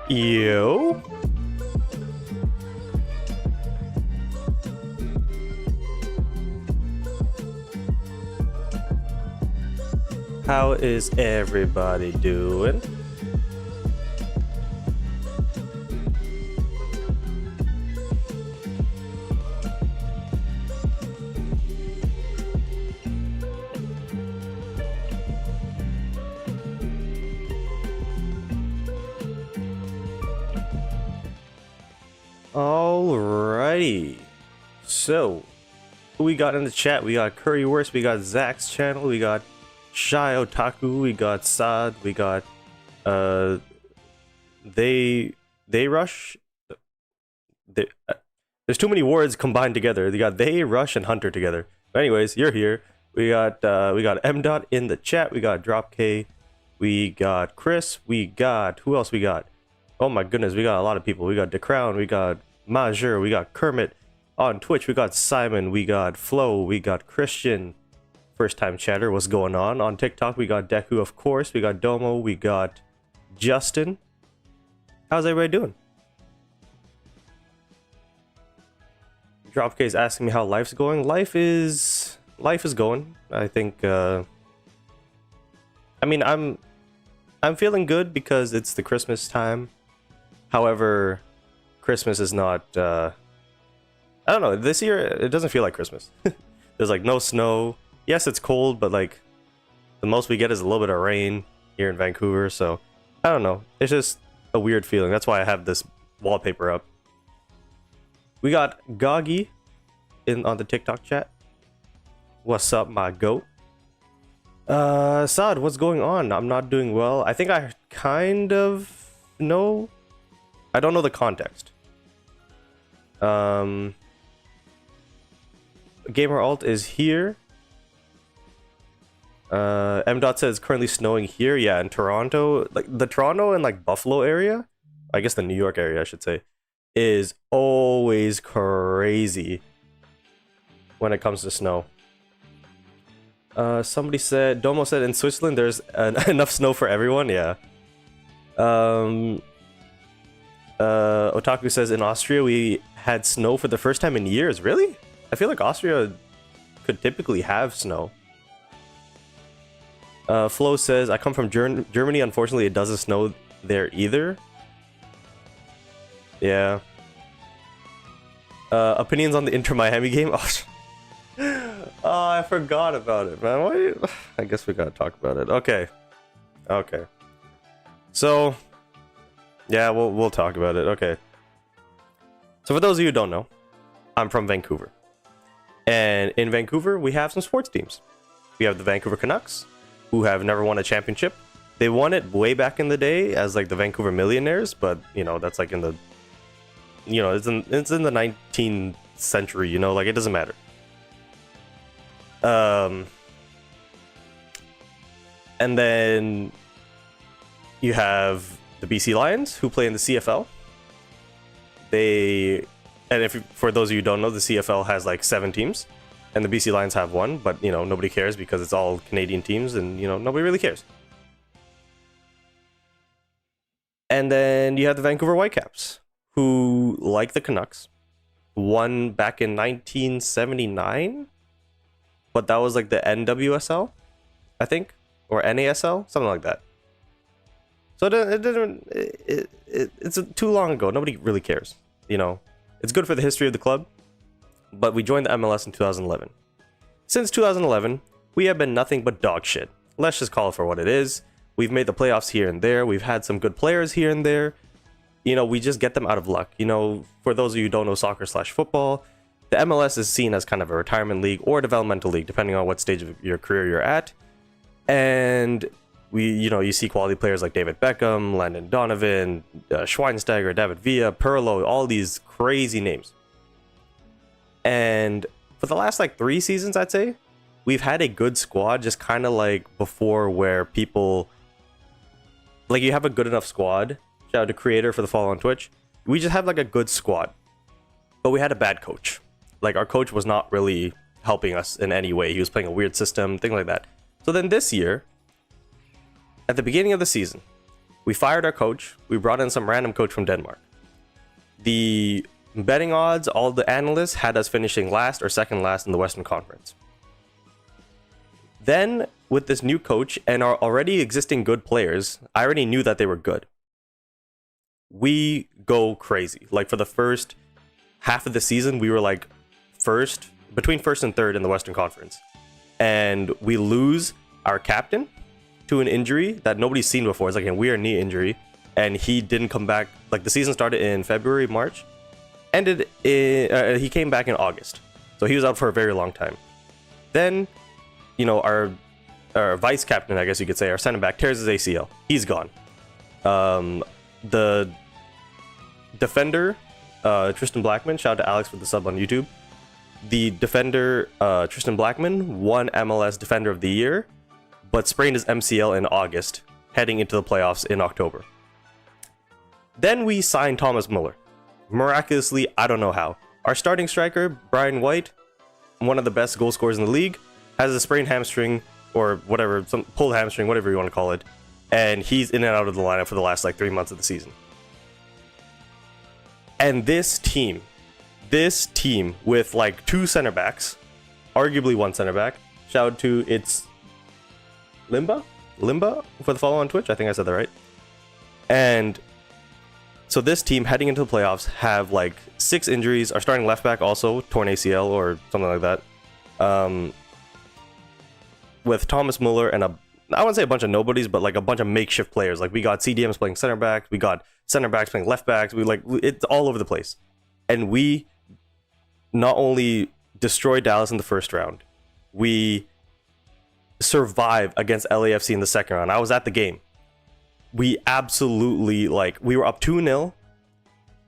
Yo. How is everybody doing? Alrighty. So, who we got in the chat? We got Currywurst, we got Zach's channel, we got Shy Otaku, we got Sad, we got they rush. There's too many words combined together. They got they rush and Hunter together. But anyways, you're here. We got M Dot in the chat. We got Drop K. We got Chris. We got who else? We got. Oh my goodness, we got a lot of people. We got The Crown. We got Major. We got Kermit on Twitch. We got Simon. We got Flo. We got Christian. First time chatter. What's going on? On TikTok, we got Deku, of course. We got Domo. We got Justin. How's everybody doing? Dropk is asking me how life's going. Life is going. I think I mean I'm feeling good because it's the Christmas time. However, Christmas is not I don't know, this year it doesn't feel like Christmas. There's like no snow. Yes, it's cold, but like the most we get is a little bit of rain here in Vancouver, so I don't know. It's just a weird feeling. That's why I have this wallpaper up. We got Goggy on the TikTok chat. What's up, my goat? Saad, what's going on? I'm not doing well. I think I kind of know. I don't know the context. Gamer Alt is here. M. Dot says currently snowing here. Yeah, in Toronto. Like the Toronto and like Buffalo area. I guess the New York area, I should say, is always crazy when it comes to snow. Somebody said, Domo said in Switzerland there's enough snow for everyone. Yeah. Otaku says in Austria we had snow for the first time in years. Really? I feel like Austria could typically have snow. Flo says I come from Germany. Unfortunately, it doesn't snow there either. Yeah. Opinions on the Inter Miami game? Oh, I forgot about it, man. I guess we gotta talk about it. Okay. So, yeah, we'll talk about it. Okay. So for those of you who don't know, I'm from Vancouver. And in Vancouver, we have some sports teams. We have the Vancouver Canucks, who have never won a championship. They won it way back in the day as like the Vancouver Millionaires, but you know, that's like in the it's in the 19th century, you know, like it doesn't matter. And then you have the BC Lions, who play in the CFL. For those of you who don't know, the CFL has like 7 teams, and the BC Lions have 1, but you know, nobody cares because it's all Canadian teams, and you know, nobody really cares. And then you have the Vancouver Whitecaps, who, like the Canucks, won back in 1979, but that was like the NWSL, I think, or NASL, something like that. So it's too long ago. Nobody really cares, you know. It's good for the history of the club, but we joined the MLS in 2011. Since 2011, we have been nothing but dog shit. Let's just call it for what it is. We've made the playoffs here and there. We've had some good players here and there. You know, we just get them out of luck. You know, for those of you who don't know soccer/football, the MLS is seen as kind of a retirement league or a developmental league, depending on what stage of your career you're at. And you see quality players like David Beckham, Landon Donovan, Schweinsteiger, David Villa, Pirlo, all these crazy names. And for the last like 3 seasons, I'd say, we've had a good squad, just kind of like before, where people, like, you have a good enough squad. Shout out to Creator for the follow on Twitch. We just have like a good squad, but we had a bad coach. Like, our coach was not really helping us in any way. He was playing a weird system, things like that. So then this year, at the beginning of the season, We fired our coach. We brought in some random coach from Denmark. The betting odds, all the analysts had us finishing last or second last in the Western Conference. Then, with this new coach and our already existing good players, I already knew that they were good. We go crazy. Like, for the first half of the season, we were like between first and third in the Western Conference. And we lose our captain to an injury that nobody's seen before. It's like a weird knee injury. And he didn't come back. Like, the season started in February, March. He came back in August. So he was out for a very long time. Then, you know, our vice captain, I guess you could say, our center back, tears his ACL. He's gone. The defender, Tristan Blackman, shout out to Alex for the sub on YouTube. The defender, Tristan Blackman, won MLS Defender of the Year, but sprained his MCL in August, heading into the playoffs in October. Then we signed Thomas Muller. Miraculously, I don't know how. Our starting striker, Brian White, one of the best goal scorers in the league, has a sprained hamstring or whatever, some pulled hamstring, whatever you want to call it, and he's in and out of the lineup for the last like 3 months of the season. And this team with like 2 center backs, arguably 1 center back, shout out to it's Limba for the follow on Twitch. I think I said that right. And so this team heading into the playoffs have like 6 injuries. Our starting left back also torn ACL or something like that. With Thomas Muller and I wouldn't say a bunch of nobodies, but like a bunch of makeshift players. Like we got CDMs playing center backs, we got center backs playing left backs. It's all over the place. And we not only destroyed Dallas in the first round, we survived against LAFC in the second round. I was at the game. We absolutely, we were up 2-0.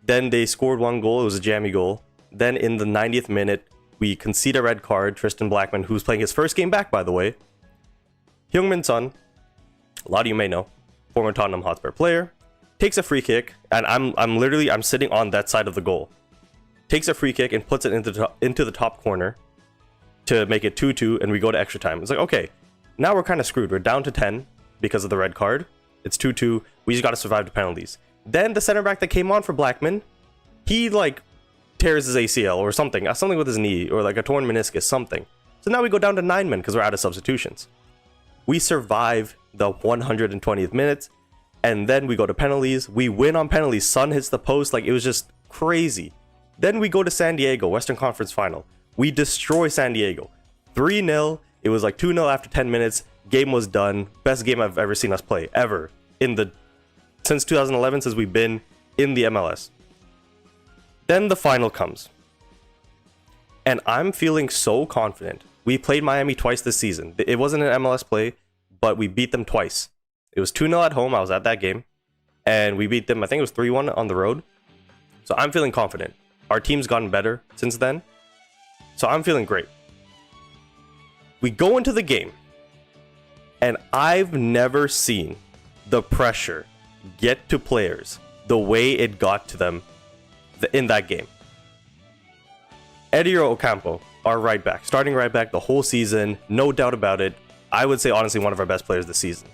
Then they scored 1 goal. It was a jammy goal. Then in the 90th minute, we concede a red card. Tristan Blackman, who's playing his first game back, by the way. Heung-min Son, a lot of you may know, former Tottenham Hotspur player, takes a free kick, and I'm sitting on that side of the goal. Takes a free kick and puts it into the top corner to make it 2-2, and we go to extra time. It's like, okay, now we're kind of screwed. We're down to 10 because of the red card. It's 2-2. We just got to survive the penalties. Then the center back that came on for Blackman, he tears his ACL or something with his knee, or like a torn meniscus, something. So now we go down to 9 men because we're out of substitutions. We survive the 120th minutes, and then we go to penalties. We win on penalties. Son hits the post. It was just crazy. Then we go to San Diego, Western Conference Final. We destroy San Diego. 3-0. It was 2-0 after 10 minutes. Game was done. Best game I've ever seen us play, ever. Since 2011, since we've been in the MLS. Then the final comes. And I'm feeling so confident. We played Miami twice this season. It wasn't an MLS play, but we beat them twice. It was 2-0 at home. I was at that game. And we beat them, I think it was 3-1 on the road. So I'm feeling confident. Our team's gotten better since then. So I'm feeling great. We go into the game. And I've never seen the pressure get to players the way it got to them in that game. Eddie Ocampo, our right back, starting right back the whole season, no doubt about it. I would say honestly one of our best players this season.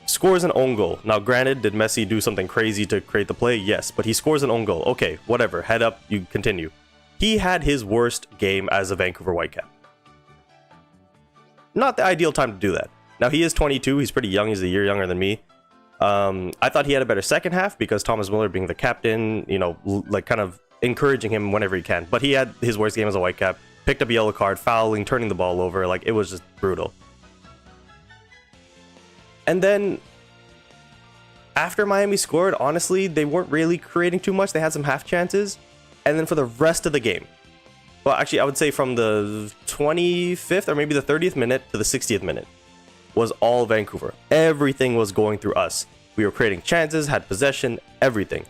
Scores an own goal. Now granted, did Messi do something crazy to create the play? Yes, but he scores an own goal. Okay, whatever, head up, you continue. He had his worst game as a Vancouver Whitecap. Not the ideal time to do that. Now he is 22, he's pretty young, he's a year younger than me. I thought he had a better second half because Thomas Muller being the captain, kind of encouraging him whenever he can. But he had his worst game as a Whitecap, picked up a yellow card, fouling, turning the ball over, it was just brutal. And then, after Miami scored, honestly, they weren't really creating too much, they had some half chances. And then for the rest of the game, well, actually, I would say from the 25th or maybe the 30th minute to the 60th minute was all Vancouver. Everything was going through us. We were creating chances, had possession, everything.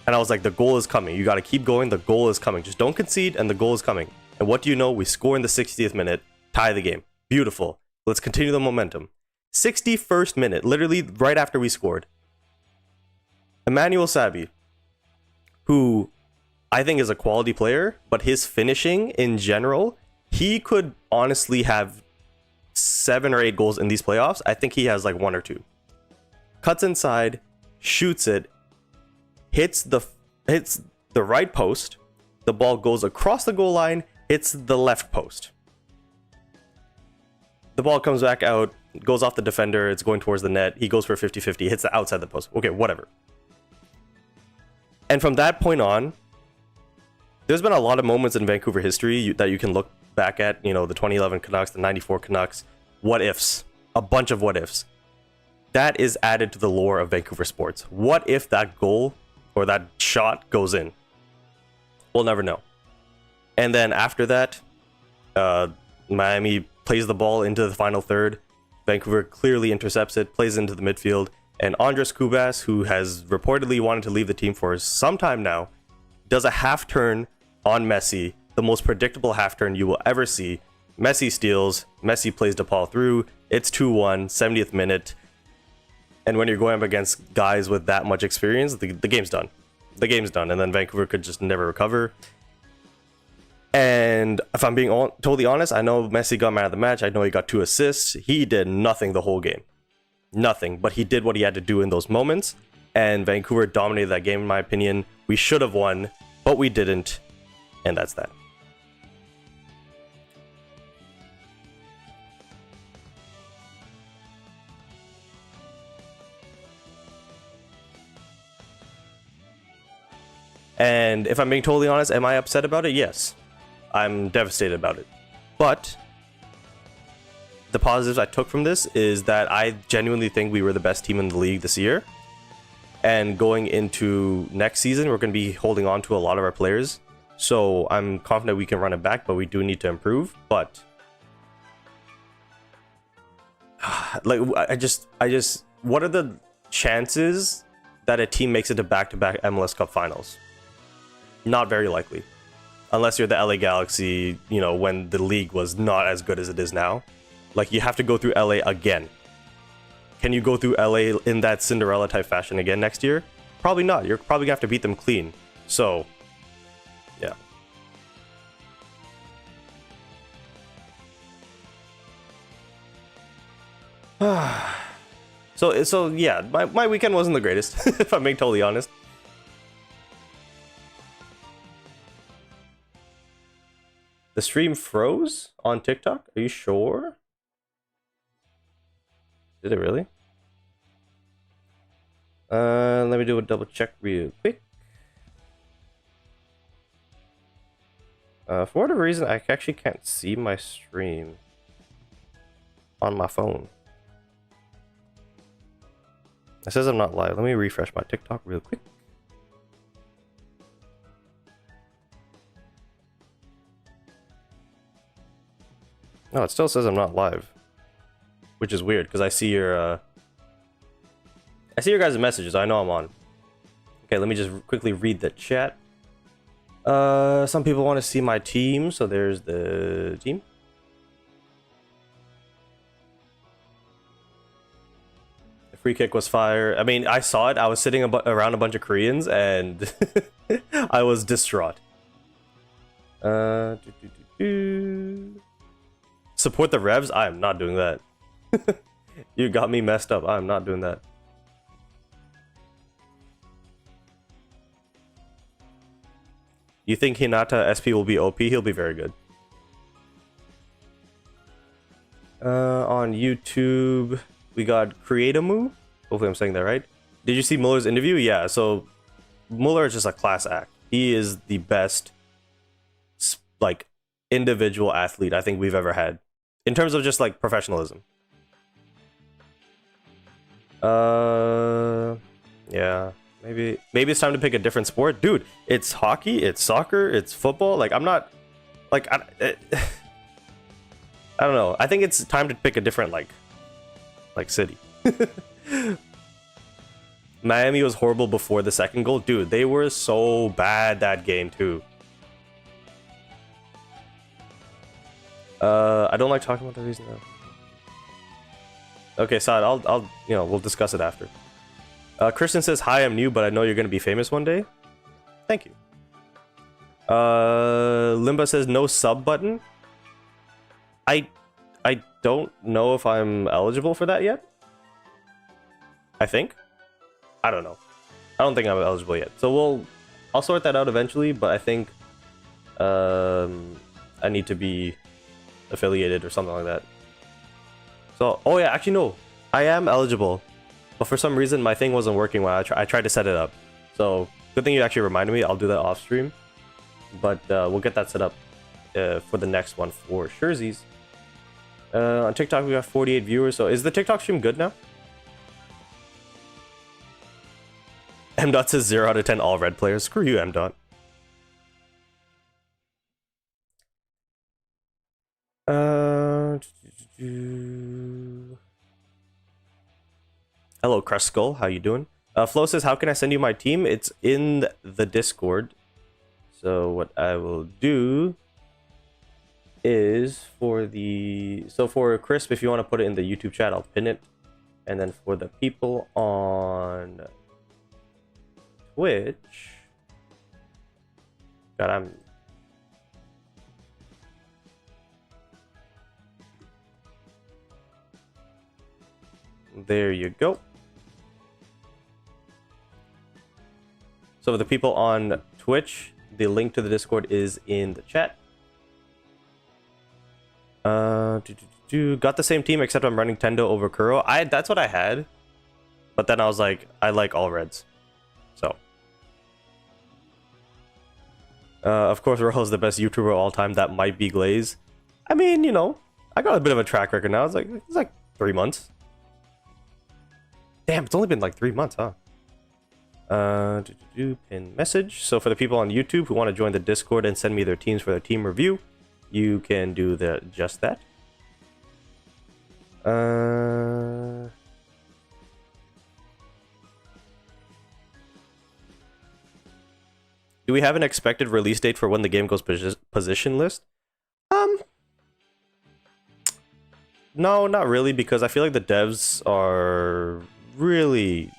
And I was like, the goal is coming. You got to keep going. The goal is coming. Just don't concede, and the goal is coming. And what do you know? We score in the 60th minute, tie the game. Beautiful. Let's continue the momentum. 61st minute, literally right after we scored. Emmanuel Savi, who I think is a quality player, but his finishing in general, he could honestly have 7 or 8 goals in these playoffs. I think he has 1 or 2. cuts inside, shoots it, hits the right post. The ball goes across the goal line, hits the left post. The ball comes back out, goes off the defender, it's going towards the net. He goes for 50-50, hits the outside the post. Okay, whatever. And from that point on, there's been a lot of moments in Vancouver history that you can look back at, you know, the 2011 Canucks, the 94 Canucks, what ifs, a bunch of what ifs. That is added to the lore of Vancouver sports. What if that goal or that shot goes in? We'll never know. And then after that, Miami plays the ball into the final third. Vancouver clearly intercepts it, plays into the midfield, and Andres Kubas, who has reportedly wanted to leave the team for some time now, does a half turn on Messi, the most predictable half turn you will ever see. Messi steals, Messi plays DePaul through, it's 2-1, 70th minute. And when you're going up against guys with that much experience, the game's done. The game's done, and then Vancouver could just never recover. And if I'm being totally honest, I know Messi got man of the match. I know he got 2 assists. He did nothing the whole game. Nothing, but he did what he had to do in those moments. And Vancouver dominated that game, in my opinion. We should have won, but we didn't. And that's that. And if I'm being totally honest, am I upset about it? Yes. I'm devastated about it. But the positives I took from this is that I genuinely think we were the best team in the league this year. And going into next season, we're going to be holding on to a lot of our players. So I'm confident we can run it back, but we do need to improve. But like, I just, what are the chances that a team makes it to back-to-back MLS Cup finals? Not very likely. Unless you're the LA Galaxy, you know, when the league was not as good as it is now. Like, you have to go through LA again. Can you go through LA in that Cinderella type fashion again next year? Probably not. You're probably gonna have to beat them clean. So, yeah. So yeah, my weekend wasn't the greatest, if I'm being totally honest. The stream froze on TikTok? Are you sure? Did it really? Let me do a double check real quick. For whatever reason, I actually can't see my stream on my phone. It says I'm not live. Let me refresh my TikTok real quick. No, it still says I'm not live, which is weird because I see your guys' messages. I know I'm on. Okay, let me just quickly read the chat. Some people want to see my team, so there's the team. The free kick was fire. I mean, I saw it. I was sitting around a bunch of Koreans, and I was distraught. Support the Revs? I am not doing that. You got me messed up. I am not doing that. You think Hinata SP will be OP? He'll be very good. On YouTube, we got Creatamu. Hopefully I'm saying that right. Did you see Muller's interview? Yeah, so Muller is just a class act. He is the best, like, individual athlete I think we've ever had. In terms of just, like, professionalism. Yeah. Maybe it's time to pick a different sport. Dude, it's hockey, it's soccer, it's football. Like, I'm not... Like, I don't know. I think it's time to pick a different, like city. Miami was horrible before the second goal. Dude, they were so bad that game, too. I don't like talking about the reason though. Okay, Saad, I'll we'll discuss it after. Christian says, "Hi, I'm new, but I know you're gonna be famous one day." Thank you. Limba says, "No sub button." I don't know if I'm eligible for that yet. I think. I don't know. I don't think I'm eligible yet. So I'll sort that out eventually, but I think I need to be affiliated or something like that. So, oh yeah, actually no. I am eligible. But for some reason my thing wasn't working when I tried to set it up. So, good thing you actually reminded me. I'll do that off stream. But we'll get that set up for the next one for Sherzies. On TikTok we got 48 viewers. So, is the TikTok stream good now? M. Dot says 0 out of 10 all red players. Screw you, M. Dot. Hello, Crust Skull. How you doing? Flo says, how can I send you my team? It's in the Discord. So what I will do is for Crisp, if you want to put it in the YouTube chat, I'll pin it. And then for the people on Twitch, God, there you go. So for the people on Twitch, the link to the Discord is in the chat. Got the same team except I'm running Tendo over Kuro. That's what I had, but then I was like, I like all reds. So, of course, Rojo's the best YouTuber of all time. That might be Glaze. I mean, you know, I got a bit of a track record now. It's like 3 months. Damn, it's only been like 3 months, huh? Pin message. So for the people on YouTube who want to join the Discord and send me their teams for their team review, you can do just that. Do we have an expected release date for when the game goes position list? No, not really, because I feel like the devs are really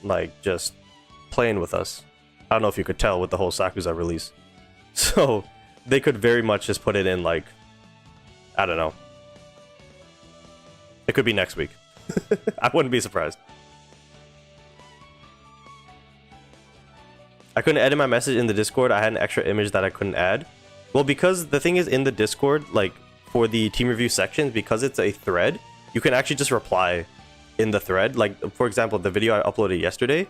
like just playing with us. I don't know if you could tell with the whole Sakuza release. So they could very much just put it in like, I don't know. It could be next week. I wouldn't be surprised. I couldn't edit my message in the Discord. I had an extra image that I couldn't add. Well, because the thing is in the Discord, like for the team review sections, because it's a thread, you can actually just reply in the thread. Like, for example, the video I uploaded yesterday,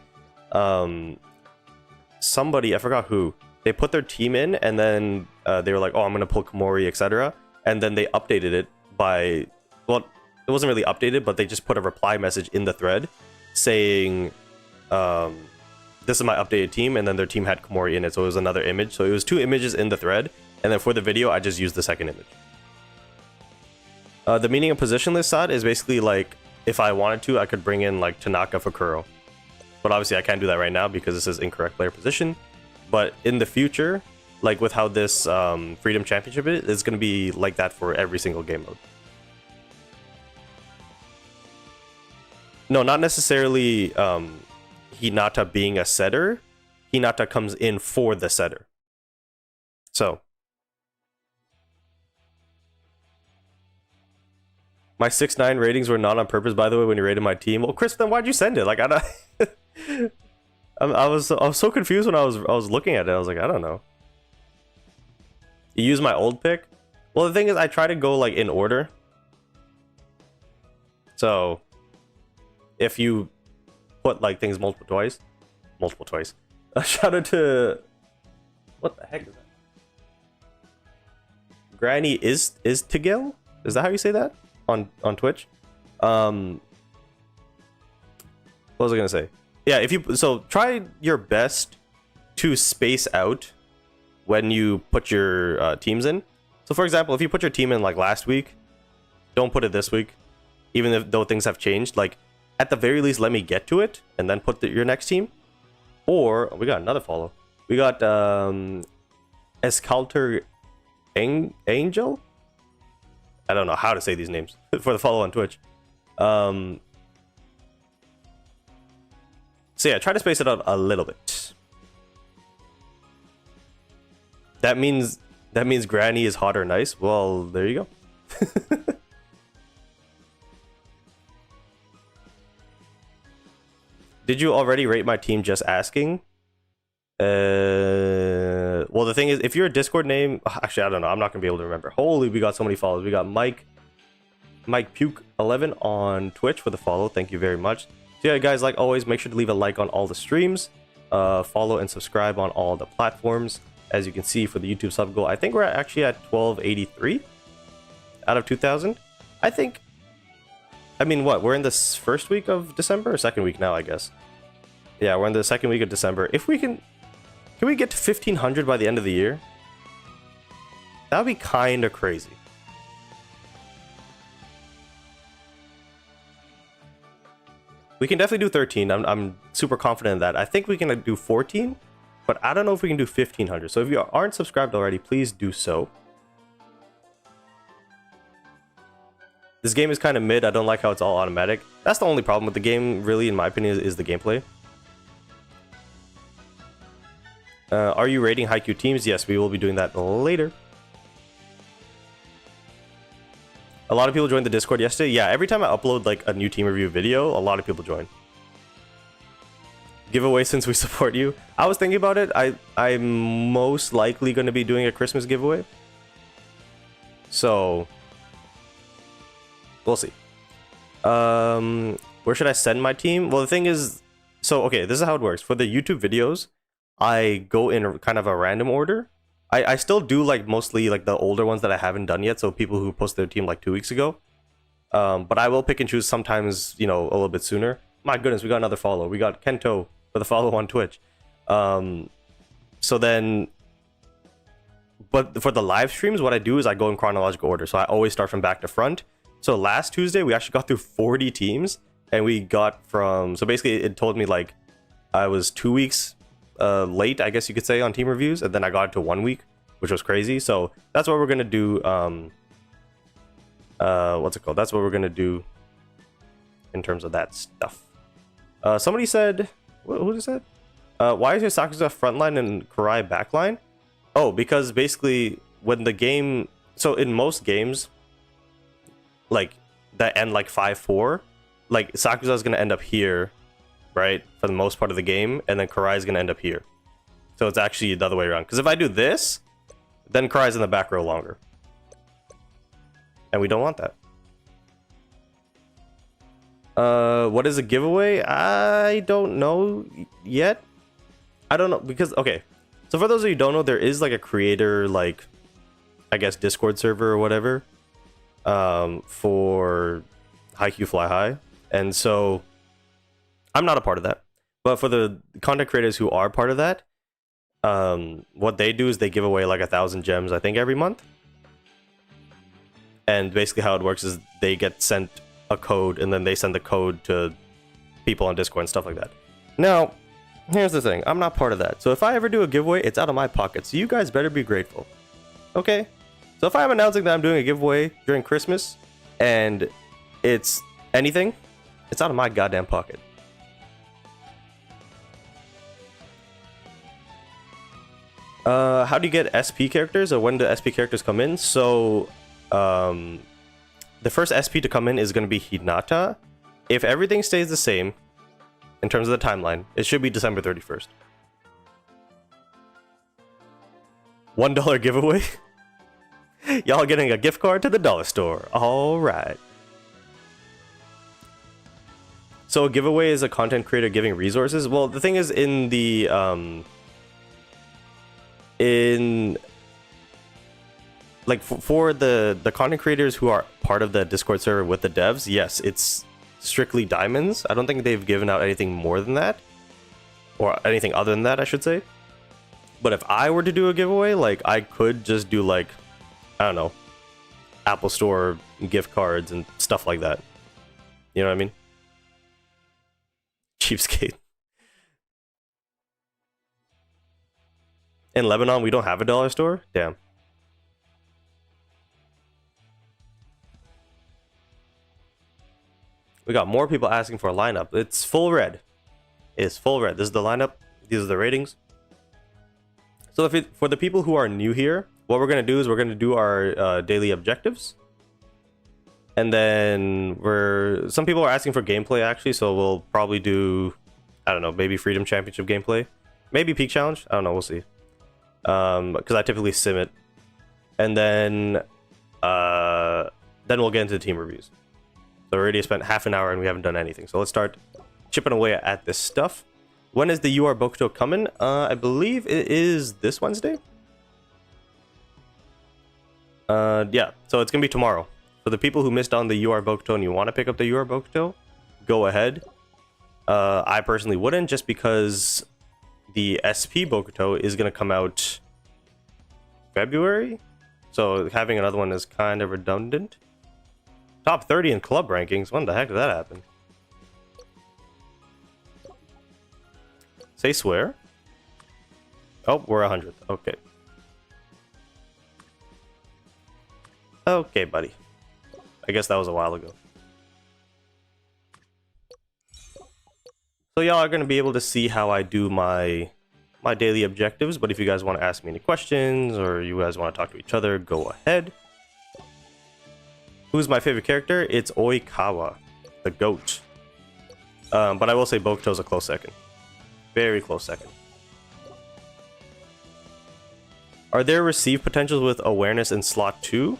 somebody, I forgot who, they put their team in and then they were like, oh, I'm gonna pull Komori, etc. And then they updated it by, well, it wasn't really updated, but they just put a reply message in the thread saying, this is my updated team, and then their team had Komori in it, so it was another image. So it was 2 images in the thread, and then for the video, I just used the second image. The meaning of positionless SOD is basically like, if I wanted to, I could bring in like Tanaka for Kuro. But obviously I can't do that right now because this is incorrect player position. But in the future, like with how this Freedom Championship is, it's going to be like that for every single game mode. No, not necessarily Hinata being a setter. Hinata comes in for the setter. So my 6-9 ratings were not on purpose, by the way, when you rated my team. Well, Chris, then why'd you send it? Like, I was so confused when I was looking at it. I was like, I don't know. You use my old pick? Well, the thing is, I try to go like in order. So if you put like things multiple twice. Shout out to, what the heck is that? Granny is Tigil? Is that how you say that on Twitch? What was I gonna say? Yeah, if you try your best to space out when you put your teams in. So for example, if you put your team in like last week, don't put it this week, even though things have changed. Like at the very least, let me get to it and then put your next team. Or we got another follow. We got Escalter Angel. I don't know how to say these names for the follow on Twitch. So yeah, try to space it out a little bit. That means Granny is hot or nice. Well, there you go. Did you already rate my team? Just asking. Well, the thing is, if you're a Discord name, actually, I don't know. I'm not gonna be able to remember. Holy, we got so many follows. We got Mike Puke 11 on Twitch for the follow. Thank you very much. So yeah, guys, like always, make sure to leave a like on all the streams. Follow and subscribe on all the platforms. As you can see, for the YouTube sub goal, I think we're actually at 1283 out of 2000. I think. I mean, what? We're in this first week of December or second week now, I guess. Yeah, we're in the second week of December. If we can we get to 1500 by the end of the year? That would be kind of crazy. We can definitely do 13. I'm super confident in that. I think we can do 14, but I don't know if we can do 1500. So if you aren't subscribed already, please do so. This game is kind of mid. I don't like how it's all automatic. That's the only problem with the game, really, in my opinion, is the gameplay. Are you rating Haikyu teams? Yes, we will be doing that later. A lot of people joined the Discord yesterday. Yeah, every time I upload like a new team review video, a lot of people join. Giveaway since we support you. I was thinking about it. I'm most likely going to be doing a Christmas giveaway. So we'll see. Where should I send my team? Well, the thing is, so okay, this is how it works. For the YouTube videos, I go in kind of a random order. I still do like mostly like the older ones that I haven't done yet, so people who posted their team like 2 weeks ago. But I will pick and choose sometimes, you know, a little bit sooner. My goodness, we got another follow. We got Kento for the follow on Twitch. So then, but for the live streams, what I do is I go in chronological order. So I always start from back to front. So last Tuesday, we actually got through 40 teams, and we got from, so basically it told me like I was 2 weeks late, I guess you could say, on team reviews, and then I got it to 1 week, which was crazy. So that's what we're gonna do. What's it called? That's what we're gonna do in terms of that stuff. Somebody said, who just said? Why is your Sakusa frontline and Kurai backline? Oh, because basically when the game, so in most games, like that end like 5-4, like Sakusa is gonna end up here, right, for the most part of the game, and then Kurai is gonna end up here. So it's actually the other way around. Because if I do this, then Kurai's in the back row longer, and we don't want that. What is a giveaway? I don't know yet. I don't know, because okay, so for those of you who don't know, there is like a creator, like I guess Discord server or whatever, for Haikyu Fly High, and so I'm not a part of that. But for the content creators who are part of that, what they do is they give away like 1,000 gems, I think, every month. And basically how it works is they get sent a code, and then they send the code to people on Discord and stuff like that. Now, here's the thing. I'm not part of that. So if I ever do a giveaway, it's out of my pocket. So you guys better be grateful. Okay? So if I'm announcing that I'm doing a giveaway during Christmas, and it's anything, it's out of my goddamn pocket. How do you get SP characters, or when do SP characters come in? So, the first SP to come in is going to be Hinata. If everything stays the same, in terms of the timeline, it should be December 31st. $1 giveaway? Y'all getting a gift card to the dollar store. Alright. So a giveaway is a content creator giving resources. Well, the thing is, in the, like for the content creators who are part of the Discord server with the devs, yes, it's strictly diamonds. I don't think they've given out anything more than that, or anything other than that, I should say. But if I were to do a giveaway, like I could just do like, I don't know, Apple Store gift cards and stuff like that. You know what I mean? Cheapskate. In Lebanon, we don't have a dollar store? Damn. We got more people asking for a lineup. It's full red. It's full red. This is the lineup. These are the ratings. So for the people who are new here, what we're going to do is we're going to do our daily objectives. And then some people are asking for gameplay actually, so we'll probably do, I I don't know, maybe Freedom Championship gameplay, maybe Peak Challenge. I don't know, we'll see. Because I typically sim it, and then we'll get into the team reviews. So we already spent half an hour and we haven't done anything. So let's start chipping away at this stuff. When is the UR Bokuto coming? I believe it is this Wednesday. Yeah, so it's gonna be tomorrow. For the people who missed on the UR Bokuto and you want to pick up the UR Bokuto, go ahead. I personally wouldn't, just because the SP Bokuto is gonna come out February, so having another one is kind of redundant. Top 30 in club rankings. When the heck did that happen? Say swear. Oh, we're 100th. Okay. Okay, buddy. I guess that was a while ago. So y'all are going to be able to see how I do my daily objectives, but if you guys want to ask me any questions or you guys want to talk to each other, go ahead. Who's my favorite character? It's Oikawa, the goat. But I will say Bokuto's a close second. Very close second. Are there receive potentials with awareness in slot 2?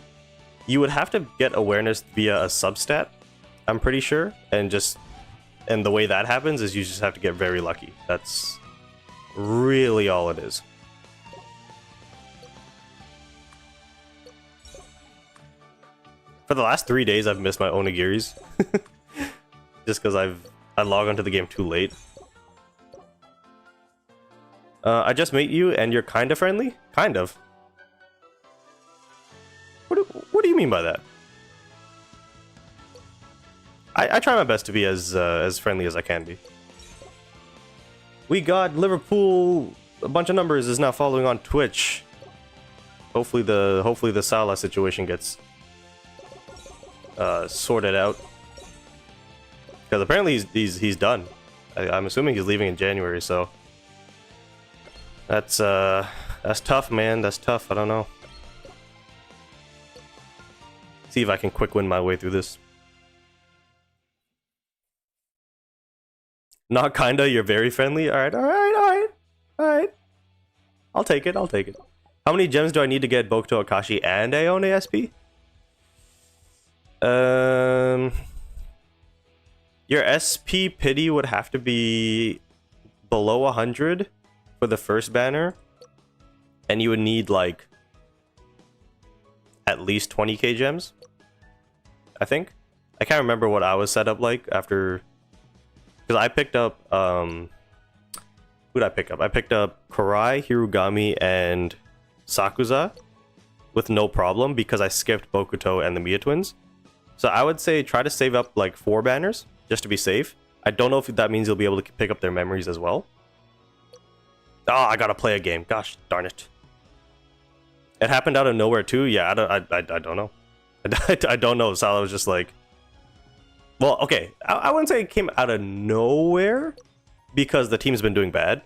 You would have to get awareness via a substat, I'm pretty sure, and the way that happens is you just have to get very lucky. That's really all it is. For the last 3 days, I've missed my onigiris. Just because I log onto the game too late. I just met you and you're kinda friendly? Kind of. What do you mean by that? I try my best to be as friendly as I can be. We got Liverpool, a bunch of numbers is now following on Twitch. Hopefully the Salah situation gets sorted out. Because apparently he's done. I'm assuming he's leaving in January, so that's tough, man. That's tough. I don't know. See if I can quick win my way through this. Not kinda, you're very friendly. Alright. I'll take it. How many gems do I need to get Bokuto Akashi and Aone SP? Your SP pity would have to be below 100 for the first banner, and you would need like at least 20k gems, I think. I can't remember what I was set up like after, because I picked up who did I pick up? I picked up Karai, Hirugami, and Sakuza with no problem because I skipped Bokuto and the Mia twins. So I would say try to save up like 4 banners just to be safe. I don't know if that means you'll be able to pick up their memories as well. Oh, I gotta play a game. Gosh darn it. It happened out of nowhere too. Yeah, I don't know. I don't know. Salah was just like, well, okay. I wouldn't say it came out of nowhere because the team's been doing bad.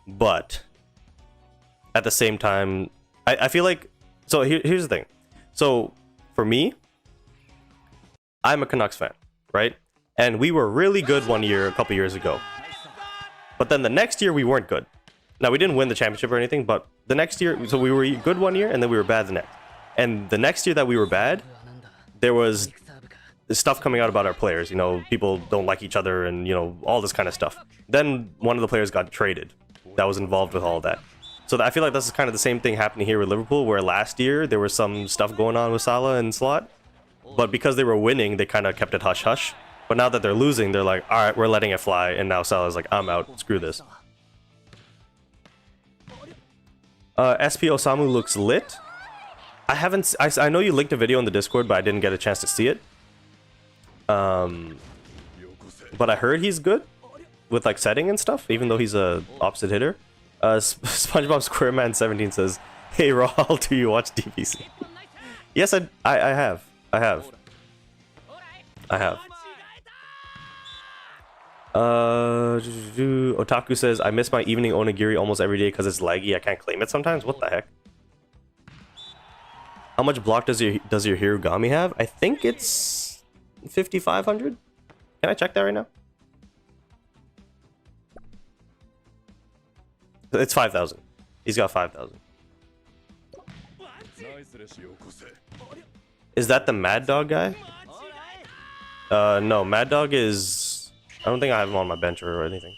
But at the same time, I feel like, so here's the thing. So for me, I'm a Canucks fan, right? And we were really good one year, a couple years ago. But then the next year, we weren't good. Now, we didn't win the championship or anything, but the next year, so we were good one year, and then we were bad the next. And the next year that we were bad, there was stuff coming out about our players. You know, people don't like each other and, you know, all this kind of stuff. Then one of the players got traded that was involved with all that. So I feel like this is kind of the same thing happening here with Liverpool, where last year there was some stuff going on with Salah and Slot. But because they were winning, they kind of kept it hush-hush. But now that they're losing, they're like, all right, we're letting it fly. And now Salah's like, I'm out. Screw this. SP Osamu looks lit. I know you linked a video in the Discord, but I didn't get a chance to see it. But I heard he's good with like setting and stuff, even though he's a opposite hitter. SpongeBob SquareMan 17 says, "Hey Raul, do you watch DBC?" Yes, I have. I have. Otaku says, I miss my evening onigiri almost every day because it's laggy. I can't claim it sometimes. What the heck? How much block does your Hirugami have? I think it's 5,500. Can I check that right now? It's 5,000. He's got 5,000. Is that the Mad Dog guy? No, Mad Dog is... I don't think I have him on my bench or anything.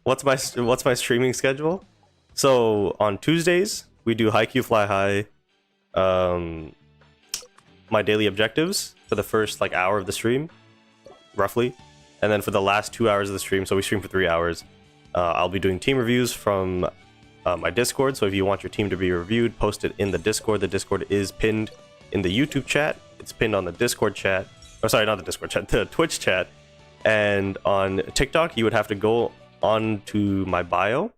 What's my streaming schedule? So on Tuesdays we do Haikyu Fly High, my daily objectives for the first like hour of the stream, roughly, and then for the last 2 hours of the stream, so we stream for 3 hours, I'll be doing team reviews from my Discord. So if you want your team to be reviewed, post it in the Discord. The Discord is pinned in the YouTube chat. It's pinned on the Discord chat. Oh, sorry, not the Discord chat, the Twitch chat. And on TikTok, you would have to go on to my bio.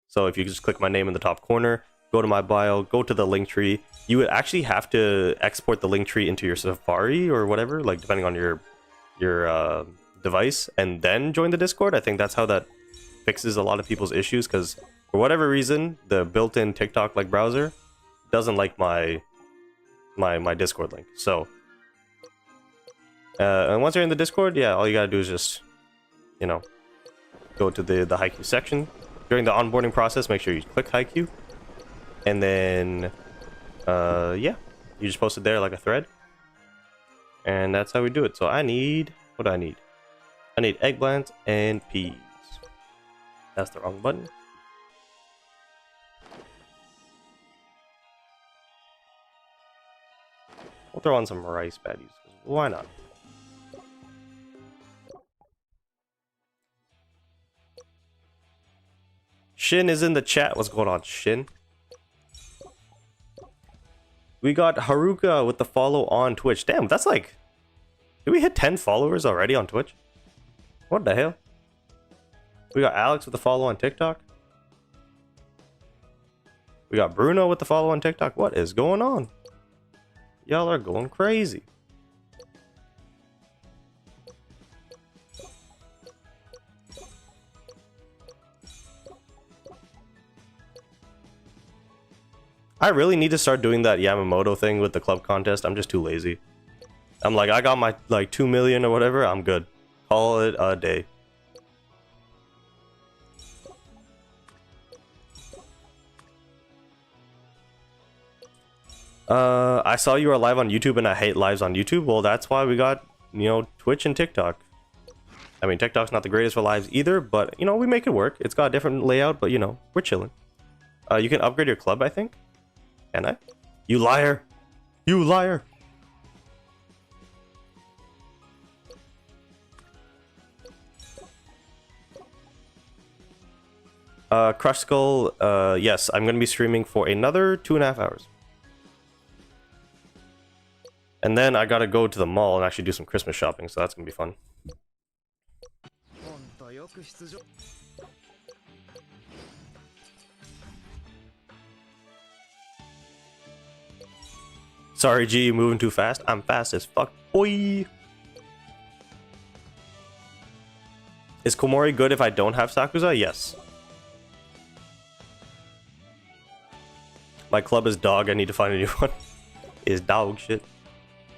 So if you just click my name in the top corner, go to my bio, go to the link tree. You would actually have to export the link tree into your Safari or whatever, like depending on your device, and then join the Discord. I think that's how that fixes a lot of people's issues, because for whatever reason, the built-in TikTok like browser doesn't like my Discord link. So and once you're in the Discord, yeah, all you gotta do is just, you know, go to the Haikyu section. During the onboarding process, make sure you click Haikyu, and then yeah, you just post it there like a thread, and that's how we do it. So I need, what do I need? I need eggplant and peas. That's the wrong button. We'll throw on some rice patties. Why not? Shin is in the chat. What's going on, Shin? We got Haruka with the follow on Twitch. Damn, that's like... Did we hit 10 followers already on Twitch? What the hell? We got Alex with the follow on TikTok. We got Bruno with the follow on TikTok. What is going on? Y'all are going crazy. I really need to start doing that Yamamoto thing with the club contest. I'm just too lazy. I'm like, I got my like 2 million or whatever. I'm good. Call it a day. I saw you were live on YouTube and I hate lives on YouTube. Well, that's why we got, you know, Twitch and TikTok. I mean, TikTok's not the greatest for lives either, but, you know, we make it work. It's got a different layout, but, you know, we're chilling. You can upgrade your club, I think. Can I? You liar! You liar! Crush Skull, yes, I'm gonna be streaming for another 2.5 hours. And then I gotta go to the mall and actually do some Christmas shopping, so that's gonna be fun. Sorry, G, you moving too fast? I'm fast as fuck, boy! Is Komori good if I don't have Sakuza? Yes. My club is dog, I need to find a new one. Is dog shit.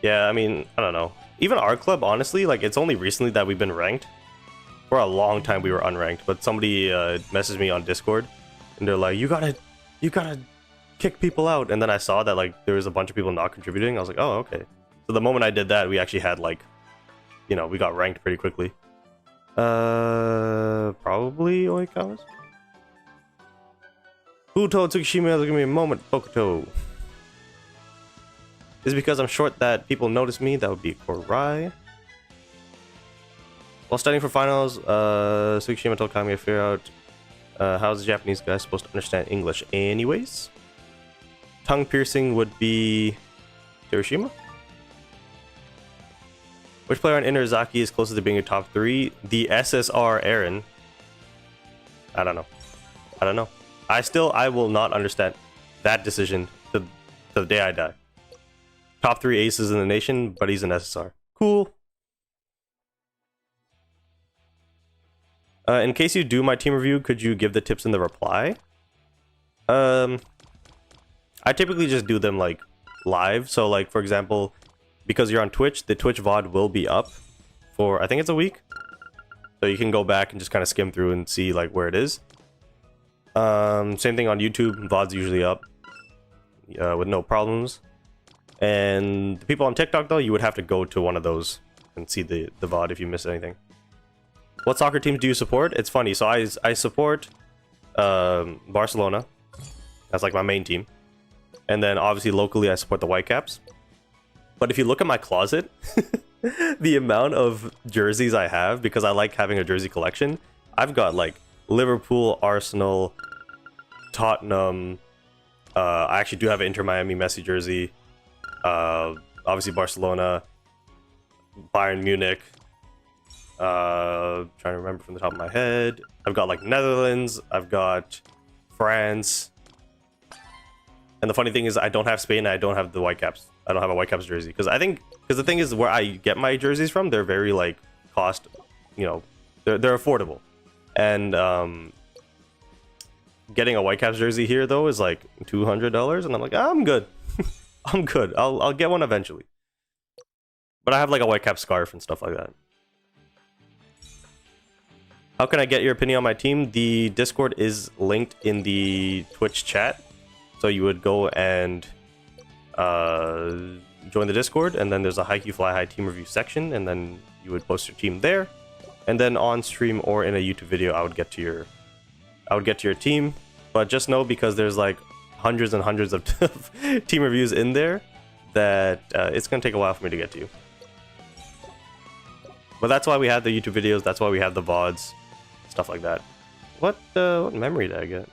Yeah, I mean, I don't know. Even our club, honestly, like, it's only recently that we've been ranked. For a long time we were unranked, but somebody messaged me on Discord, and they're like, you gotta kick people out. And then I saw that, like, there was a bunch of people not contributing. I was like, oh, okay. So the moment I did that, we actually had, like, you know, we got ranked pretty quickly. Probably Oikawas? Who told Tsukishima? Give me a moment, Bokuto. Is it because I'm short that people notice me? That would be Korai. While studying for finals, Tsukishima told Kami to figure out how's the Japanese guy supposed to understand English anyways. Tongue piercing would be Hiroshima. Which player on Inarizaki is closest to being your top 3? The SSR Aaron. I don't know. I don't know. I will not understand that decision to the day I die. Top 3 aces in the nation, but he's an SSR. Cool. In case you do my team review, could you give the tips in the reply? I typically just do them like live. So like, for example, because you're on Twitch, the Twitch VOD will be up for, I think it's a week. So you can go back and just kind of skim through and see like where it is. Same thing on YouTube. VOD's usually up with no problems. And the people on TikTok though, you would have to go to one of those and see the VOD if you miss anything. What soccer teams do you support? It's funny. So I support Barcelona. That's like my main team. And then obviously locally I support the Whitecaps. But if you look at my closet, the amount of jerseys I have, because I like having a jersey collection, I've got like Liverpool, Arsenal, Tottenham. I actually do have an Inter Miami Messi jersey. Obviously Barcelona, Bayern Munich. Trying to remember from the top of my head. I've got like Netherlands. I've got France. And the funny thing is I don't have Spain and I don't have the Whitecaps. I don't have a Whitecaps jersey because the thing is where I get my jerseys from, they're very like cost, you know, they're affordable. And getting a Whitecaps jersey here though is like $200 and I'm like, I'm good. I'm good. I'll get one eventually. But I have like a Whitecaps scarf and stuff like that. How can I get your opinion on my team? The Discord is linked in the Twitch chat. So you would go and join the Discord, and then there's a Haikyu Fly High team review section, and then you would post your team there. And then on stream or in a YouTube video, I would get to your team. But just know, because there's like hundreds and hundreds of team reviews in there, that it's gonna take a while for me to get to you. But that's why we have the YouTube videos. That's why we have the VODs, stuff like that. What memory did I get?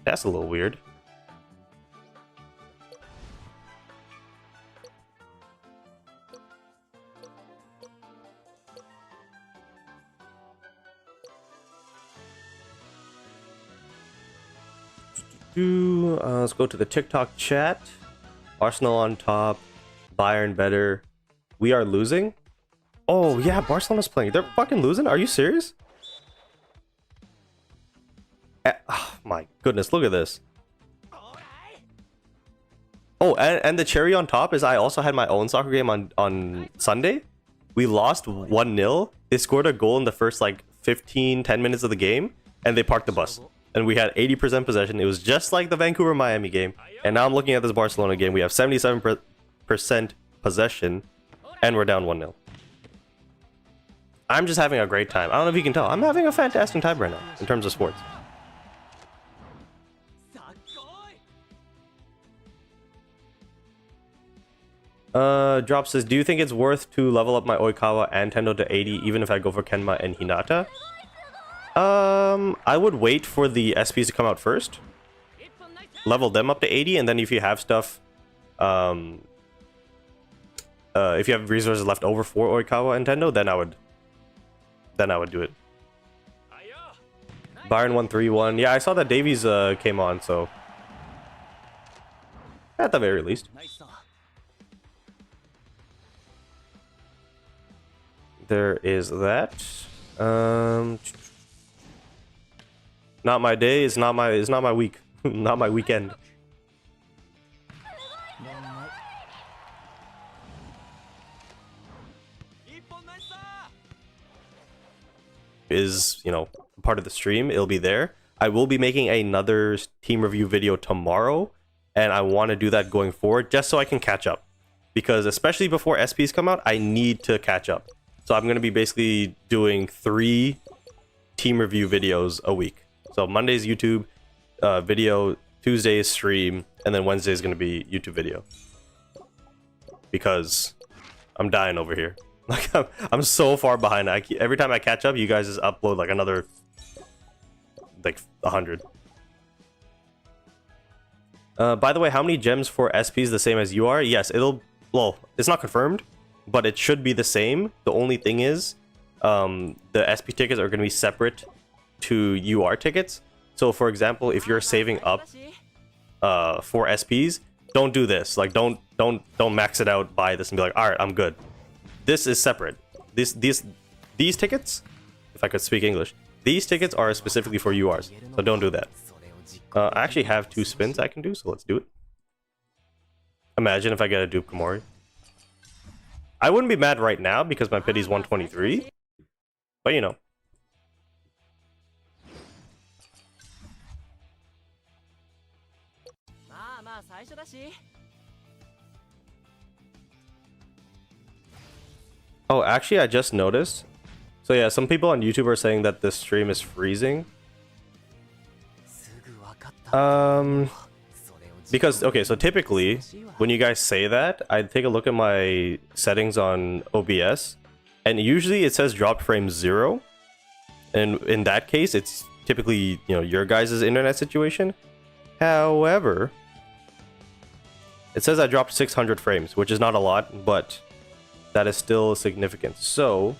That's a little weird. Let's go to the TikTok chat. Arsenal on top. Bayern better. We are losing? Oh yeah, Barcelona's playing. They're fucking losing? Are you serious? Oh my goodness, look at this. Oh, and the cherry on top is I also had my own soccer game on Sunday. We lost 1-0. They scored a goal in the first like 10 minutes of the game, and they parked the bus. And we had 80% possession. It was just like the Vancouver-Miami game. And now I'm looking at this Barcelona game. We have 77% possession, and we're down 1-0. I'm just having a great time. I don't know if you can tell. I'm having a fantastic time right now in terms of sports. Drop says, do you think it's worth to level up my Oikawa and Tendo to 80 even if I go for Kenma and Hinata? I would wait for the SPs to come out first. Level them up to 80, and then if you have stuff, if you have resources left over for Oikawa and Tendo, then I would do it. Byron 131. Yeah, I saw that Davies came on, so at the very least. There is that. Not my day. It's not my week. Not my weekend. Is, you know, part of the stream. It'll be there. I will be making another team review video tomorrow, and I want to do that going forward just so I can catch up, because especially before SPs come out, I need to catch up. So I'm going to be basically doing 3 team review videos a week. So Monday's YouTube video, Tuesday's stream, and then Wednesday is going to be YouTube video. Because I'm dying over here. Like I'm so far behind. Every time I catch up, you guys just upload like another like 100. By the way, how many gems for SP is the same as UR? Yes, well, it's not confirmed, but it should be the same. The only thing is, the SP tickets are going to be separate to UR tickets. So, for example, if you're saving up for SPs, don't do this. Like, don't max it out, buy this, and be like, all right, I'm good. This is separate. These tickets, if I could speak English, these tickets are specifically for URs. So don't do that. I actually have 2 spins I can do, so let's do it. Imagine if I get a dupe Komori. I wouldn't be mad right now because my pity's 123. But you know. Oh, actually, I just noticed. So yeah, some people on YouTube are saying that this stream is freezing. Because, okay, so typically, when you guys say that, I take a look at my settings on OBS, and usually it says drop frame 0. And in that case, it's typically, you know, your guys' internet situation. However, it says I dropped 600 frames, which is not a lot, but that is still significant. So,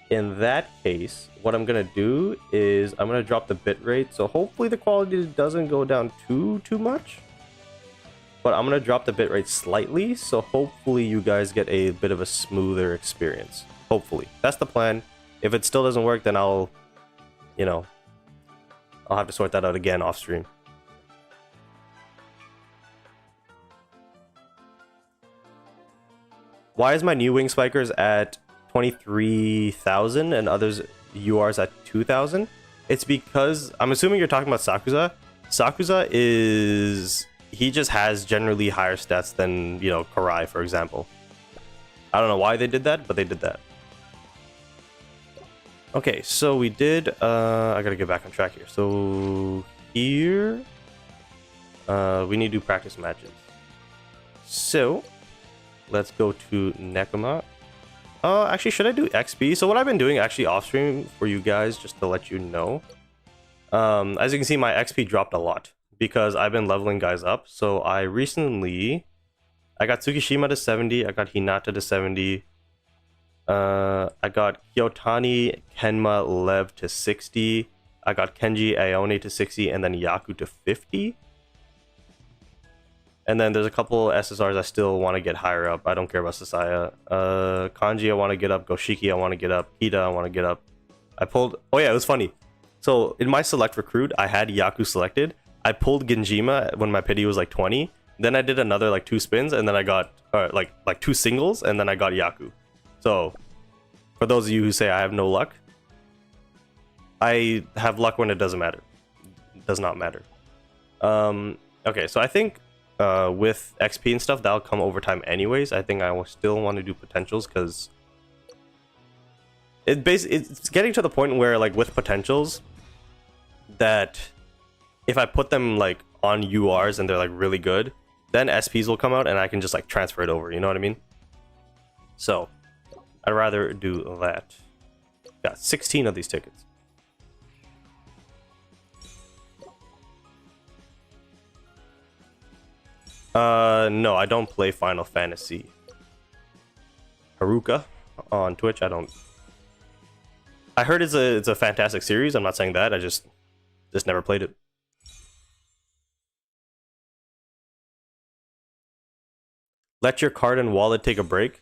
in that case, what I'm gonna do is I'm gonna drop the bitrate, so hopefully the quality doesn't go down too much. But I'm gonna drop the bitrate slightly, so hopefully you guys get a bit of a smoother experience. Hopefully. That's the plan. If it still doesn't work, then I'll, you know, I'll have to sort that out again off stream. Why is my new wing spikers at 23,000 and others URs at 2,000? It's because, I'm assuming you're talking about Sakuza. Sakuza is, he just has generally higher stats than, you know, Karai, for example. I don't know why they did that, but they did that. Okay, so we did, I gotta get back on track here. So here, we need to do practice matches. So, let's go to Nekoma. Actually, should I do XP? So what I've been doing actually off stream for you guys, just to let you know. As you can see, my XP dropped a lot because I've been leveling guys up. So I got Tsukishima to 70, I got Hinata to 70. I got Kyotani, Kenma, Lev to 60. I got Kenji, Aone to 60, and then Yaku to 50. And then there's a couple SSRs I still want to get higher up. I don't care about Sasaya. Kanji I want to get up. Goshiki I want to get up. Hida I want to get up. I pulled... Oh yeah, it was funny. So in my select recruit, I had Yaku selected. I pulled Genjima when my pity was like 20. Then I did another like 2 spins, and then I got... like 2 singles, and then I got Yaku. So, for those of you who say I have no luck, I have luck when it doesn't matter. It does not matter. Okay, so I think... with XP and stuff, that'll come over time anyways. I think I will still want to do potentials because it's getting to the point where, like, with potentials, that if I put them like on URs and they're like really good, then SPs will come out and I can just like transfer it over, you know what I mean? So I'd rather do that. Got 16 of these tickets. No, I don't play Final Fantasy. Haruka on Twitch, I heard it's a fantastic series. I'm not saying that. I just never played it. Let your card and wallet take a break.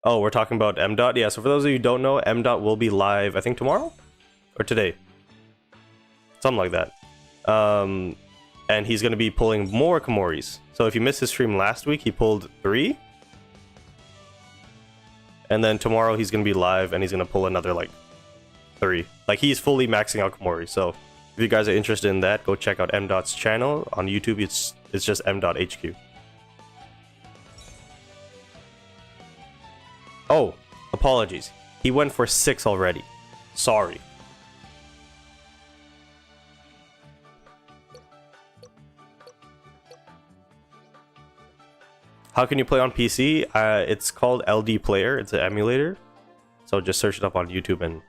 Oh, we're talking about M. Dot. Yeah, so for those of you who don't know, M. Dot will be live, I think tomorrow? Or today. Something like that. And he's going to be pulling more Komoris. So if you missed his stream last week, he pulled 3. And then tomorrow he's going to be live and he's going to pull another like 3. Like, he's fully maxing out Komori. So if you guys are interested in that, go check out M. Dot's channel. On YouTube, it's just M. Dot HQ. Oh, apologies. He went for 6 already. Sorry. How can you play on PC? It's called LD Player. It's an emulator. So just search it up on YouTube and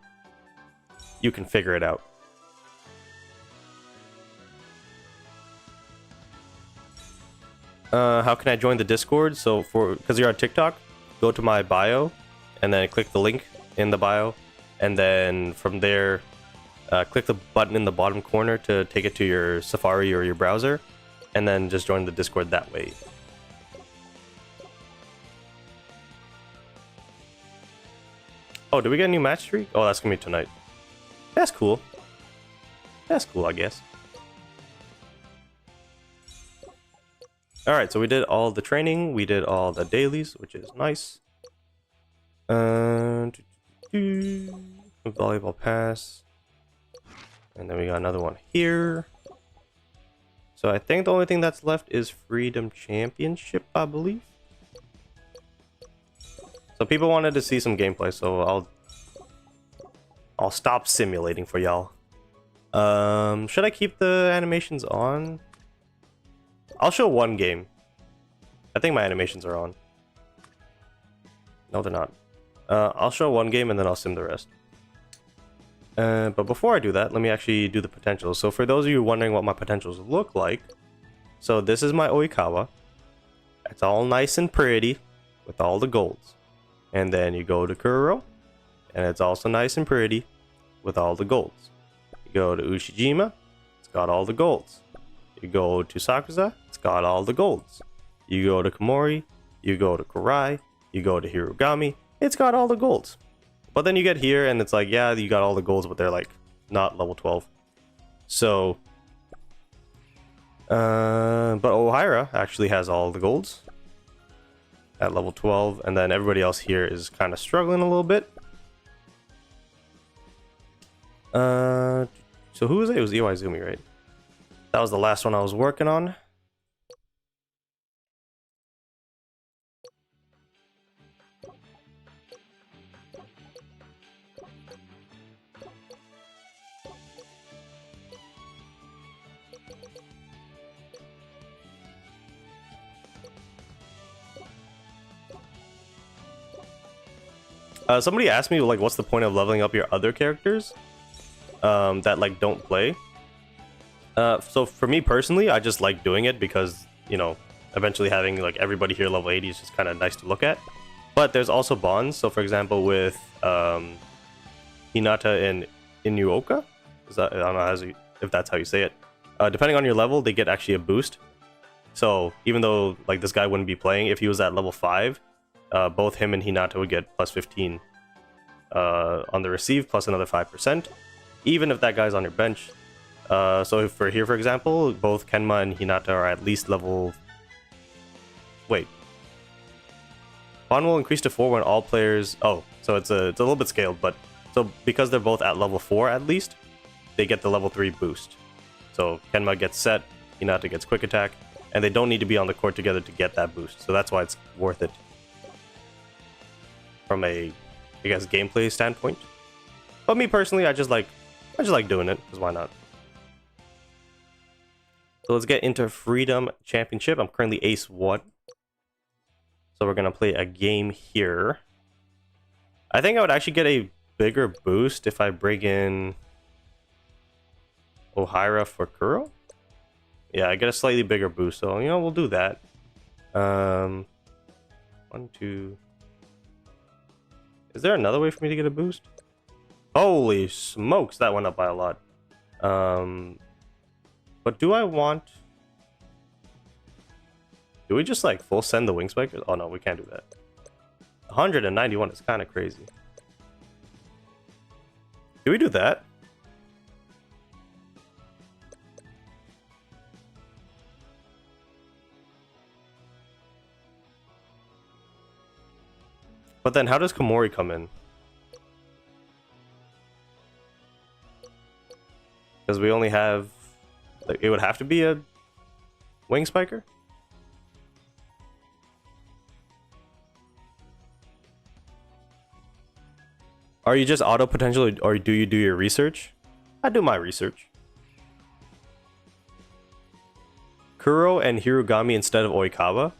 you can figure it out. How can I join the Discord? So because you're on TikTok, go to my bio and then click the link in the bio. And then from there, click the button in the bottom corner to take it to your Safari or your browser. And then just join the Discord that way. Oh, did we get a new match streak? Oh, that's gonna be tonight. That's cool. That's cool, I guess. Alright, so we did all the training, we did all the dailies, which is nice. Volleyball pass. And then we got another one here. So I think the only thing that's left is Freedom Championship, I believe. So people wanted to see some gameplay, so I'll stop simulating for y'all. Should I keep the animations on? I'll show one game. I think my animations are on. No, they're not. I'll show one game and then I'll sim the rest. But before I do that, let me actually do the potentials. So for those of you wondering what my potentials look like, so this is my Oikawa. It's all nice and pretty with all the golds. And then you go to Kuro, and it's also nice and pretty with all the golds. You go to Ushijima, it's got all the golds. You go to Sakusa, it's got all the golds. You go to Komori, you go to Kurai, you go to Hirugami, it's got all the golds. But then you get here and it's like, yeah, you got all the golds, but they're like not level 12. So, but Ohira actually has all the golds at level 12, and then everybody else here is kind of struggling a little bit. So who was it? It was Iwaizumi, right? That was the last one I was working on. Somebody asked me, like, what's the point of leveling up your other characters that, like, don't play? So for me personally, I just like doing it because, you know, eventually having, like, everybody here level 80 is just kind of nice to look at. But there's also bonds. So, for example, with Hinata and Inuoka, I don't know if that's how you say it. Depending on your level, they get actually a boost. So even though, like, this guy wouldn't be playing, if he was at level 5, both him and Hinata would get plus 15 on the receive, plus another 5%, even if that guy's on your bench. So for here, for example, both Kenma and Hinata are at least level... Wait. Bond will increase to 4 when all players... Oh, so it's a little bit scaled, but... So because they're both at level 4 at least, they get the level 3 boost. So Kenma gets set, Hinata gets quick attack, and they don't need to be on the court together to get that boost. So that's why it's worth it. From a, I guess, gameplay standpoint. But me personally, I just like doing it, because why not? So let's get into Freedom Championship. I'm currently Ace 1. So we're going to play a game here. I think I would actually get a bigger boost if I bring in Ohira for Kuro. Yeah, I get a slightly bigger boost, so, you know, we'll do that. 1, 2... Is there another way for me to get a boost? Holy smokes, that went up by a lot. But do I want... Do we just, like, full send the wing spikers? Oh, no, we can't do that. 191 is kind of crazy. Do we do that? But then how does Komori come in? Because we only have... Like, it would have to be a wing spiker? Are you just auto potential, or do you do your research? I do my research. Kuro and Hirugami instead of Oikawa?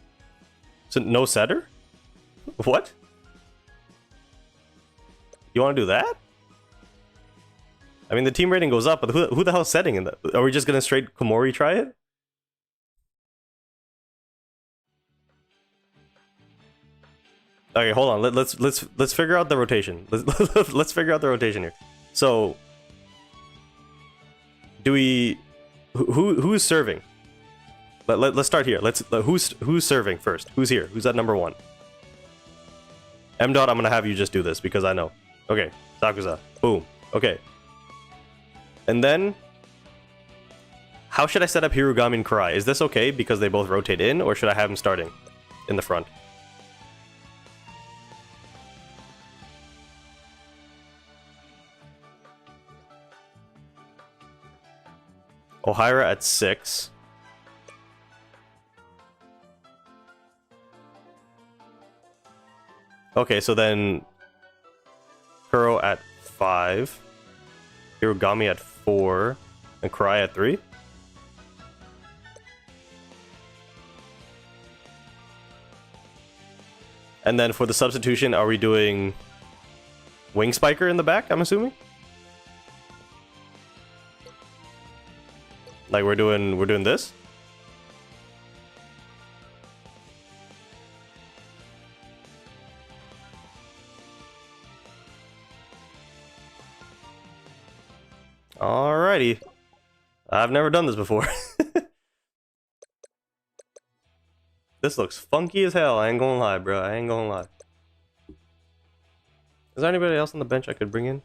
So no setter? What? You want to do that? I mean, the team rating goes up, but who the hell's setting in that? Are we just gonna straight Komori try it? Okay, hold on. Let's figure out the rotation. Let's figure out the rotation here. So, do we? Who's serving? Let's start here. Who's serving first? Who's here? Who's at number 1? M. Dot, I'm gonna have you just do this because I know. Okay, Sakusa. Boom. Okay. And then, How should I set up Hirugami and Karai? Is this okay because they both rotate in, or should I have them starting in the front? Ohira at 6. Okay, so then Kuro at 5, Hirugami at 4, and Karai at 3. And then for the substitution, are we doing Wing Spiker in the back, I'm assuming? Like we're doing this? Alrighty. I've never done this before. This looks funky as hell, I ain't gonna lie, bro. I ain't gonna lie. Is there anybody else on the bench I could bring in?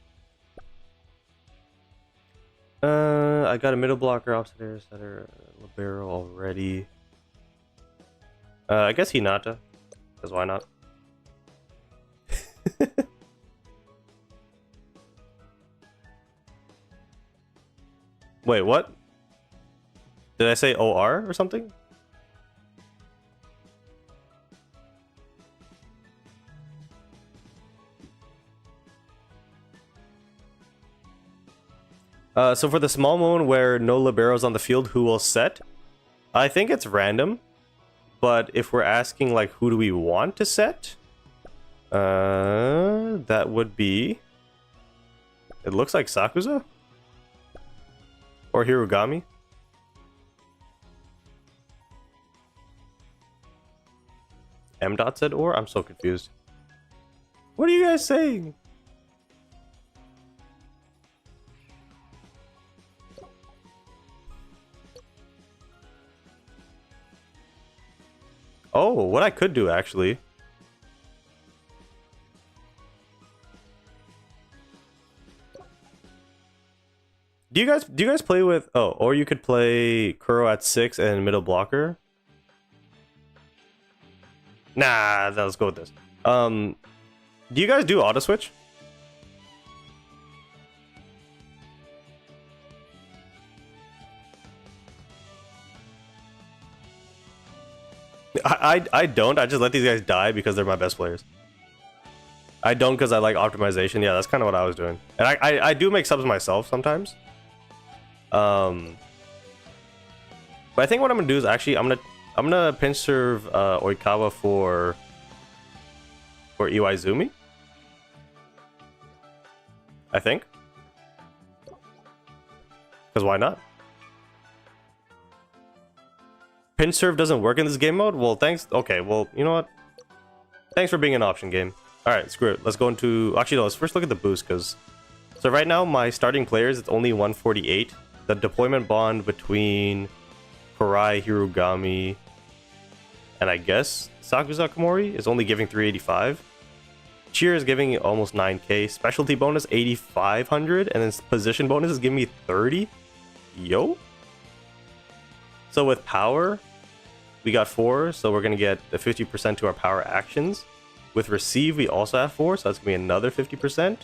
I got a middle blocker, upstairs, setter, libero already. I guess Hinata, because why not? Wait, what? Did I say OR or something? So for the small moment where no liberos on the field, who will set? I think it's random, but if we're asking like who do we want to set, that would be. It looks like Sakuza or Hirugami. M. Dot said or? I'm so confused. What are you guys saying? Oh, what I could do actually. Do you guys play with or you could play Kuro at 6 and middle blocker? Nah, let's go with this. Do you guys do auto switch? I don't. I just let these guys die because they're my best players. I don't because I like optimization. Yeah, that's kind of what I was doing. And I do make subs myself sometimes. But I think what I'm gonna do is actually I'm gonna pinch serve Oikawa for Iwaizumi. I think. Because why not? Pinch serve doesn't work in this game mode? Well, thanks. Okay, well, you know what? Thanks for being an option game. Alright, screw it. Let's go into... Actually, no, let's first look at the boost, because... So right now, my starting players, it's only 148. The deployment bond between Karai, Hirugami, and I guess Sakuza Komori is only giving 385. Cheer is giving almost 9k. Specialty bonus, 8,500. And then position bonus is giving me 30. Yo. So with power... We got 4, so we're going to get the 50% to our power actions. With receive, we also have 4, so that's going to be another 50%.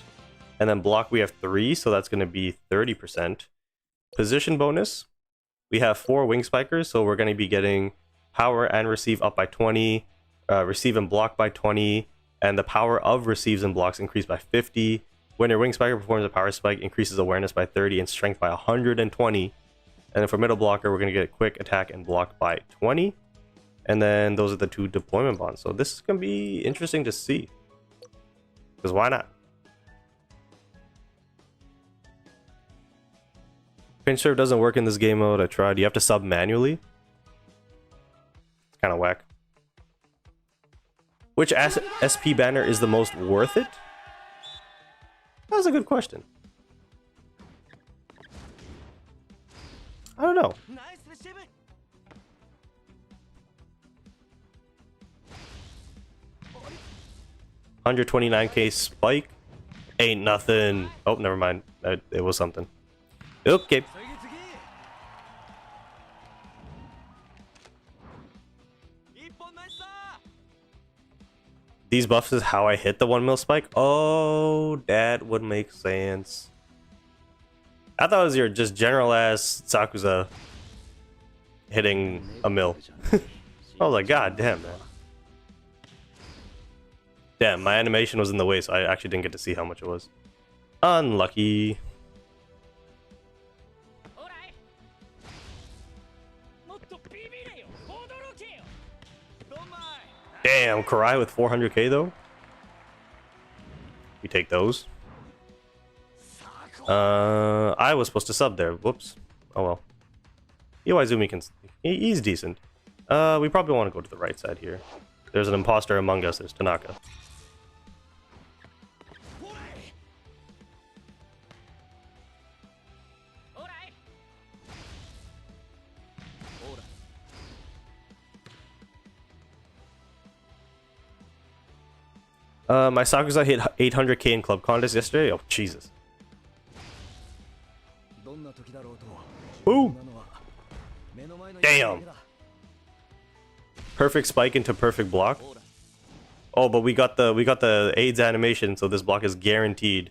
And then block, we have 3, so that's going to be 30%. Position bonus, we have 4 wing spikers, so we're going to be getting power and receive up by 20, receive and block by 20, and the power of receives and blocks increased by 50. When your wing spiker performs a power spike, increases awareness by 30 and strength by 120. And then for middle blocker, we're going to get quick attack and block by 20. And then those are the 2 deployment bonds. So this is going to be interesting to see. Because why not? Pinch serve doesn't work in this game mode. I tried. You have to sub manually. It's kind of whack. Which SP banner is the most worth it? That's a good question. I don't know. 129k spike ain't nothing. Oh, never mind. It was something. Okay. these buffs is how I hit the 1 mil spike. Oh, that would make sense. I thought it was your just general ass Sakuza hitting a mil. I was like, God damn, man. Damn, my animation was in the way, so I actually didn't get to see how much it was. Unlucky. Damn, Karai with 400k though. You take those. I was supposed to sub there. Whoops. Oh well. Iwaizumi can. He's decent. We probably want to go to the right side here. There's an imposter among us. There's Tanaka. My Sakuza hit 800k in club contest yesterday. Oh, Jesus. Boom! Damn! Perfect spike into perfect block. Oh, but we got the AIDS animation, so this block is guaranteed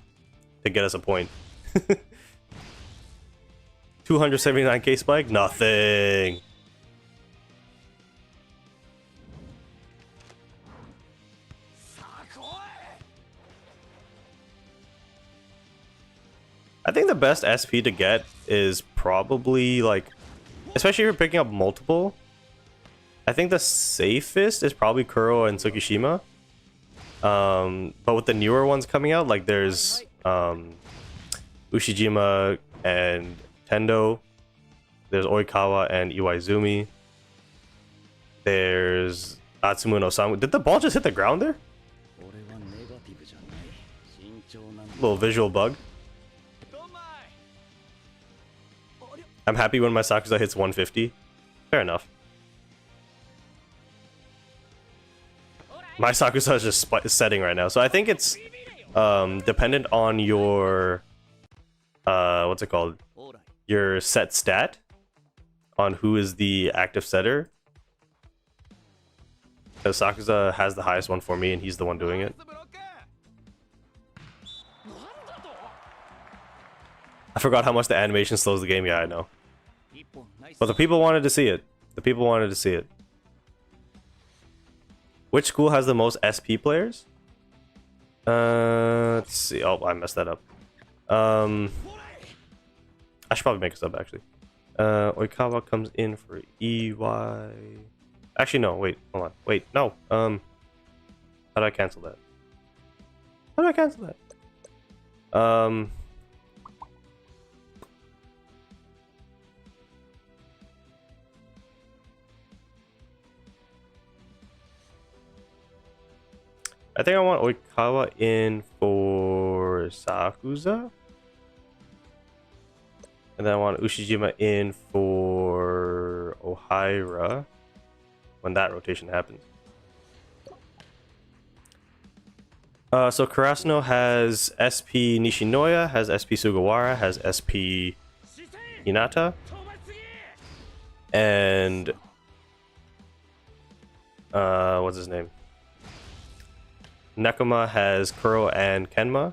to get us a point. 279k spike? Nothing. I think the best SP to get is probably like, especially if you're picking up multiple. I think the safest is probably Kuro and Tsukishima. But with the newer ones coming out, like there's Ushijima and Tendo. There's Oikawa and Iwaizumi. There's Atsumu no Samu. Did the ball just hit the ground there? Little visual bug. I'm happy when my Sakuza hits 150. Fair enough. My Sakuza is just setting right now, so I think it's dependent on your what's it called? Your set stat on who is the active setter. Because Sakuza has the highest one for me, and he's the one doing it. I forgot how much the animation slows the game. Yeah, I know. But the people wanted to see it. The people wanted to see it. Which school has the most SP players? Let's see. Oh, I messed that up. I should probably make a sub, actually. Oikawa comes in for EY. Actually, no. Wait. Hold on. Wait. No. How do I cancel that? How do I cancel that? I think I want Oikawa in for Sakuza. And then I want Ushijima in for Ohira when that rotation happens. So Karasuno has SP Nishinoya, has SP Sugawara, has SP Hinata. And what's his name? Nekoma has Kuro and Kenma.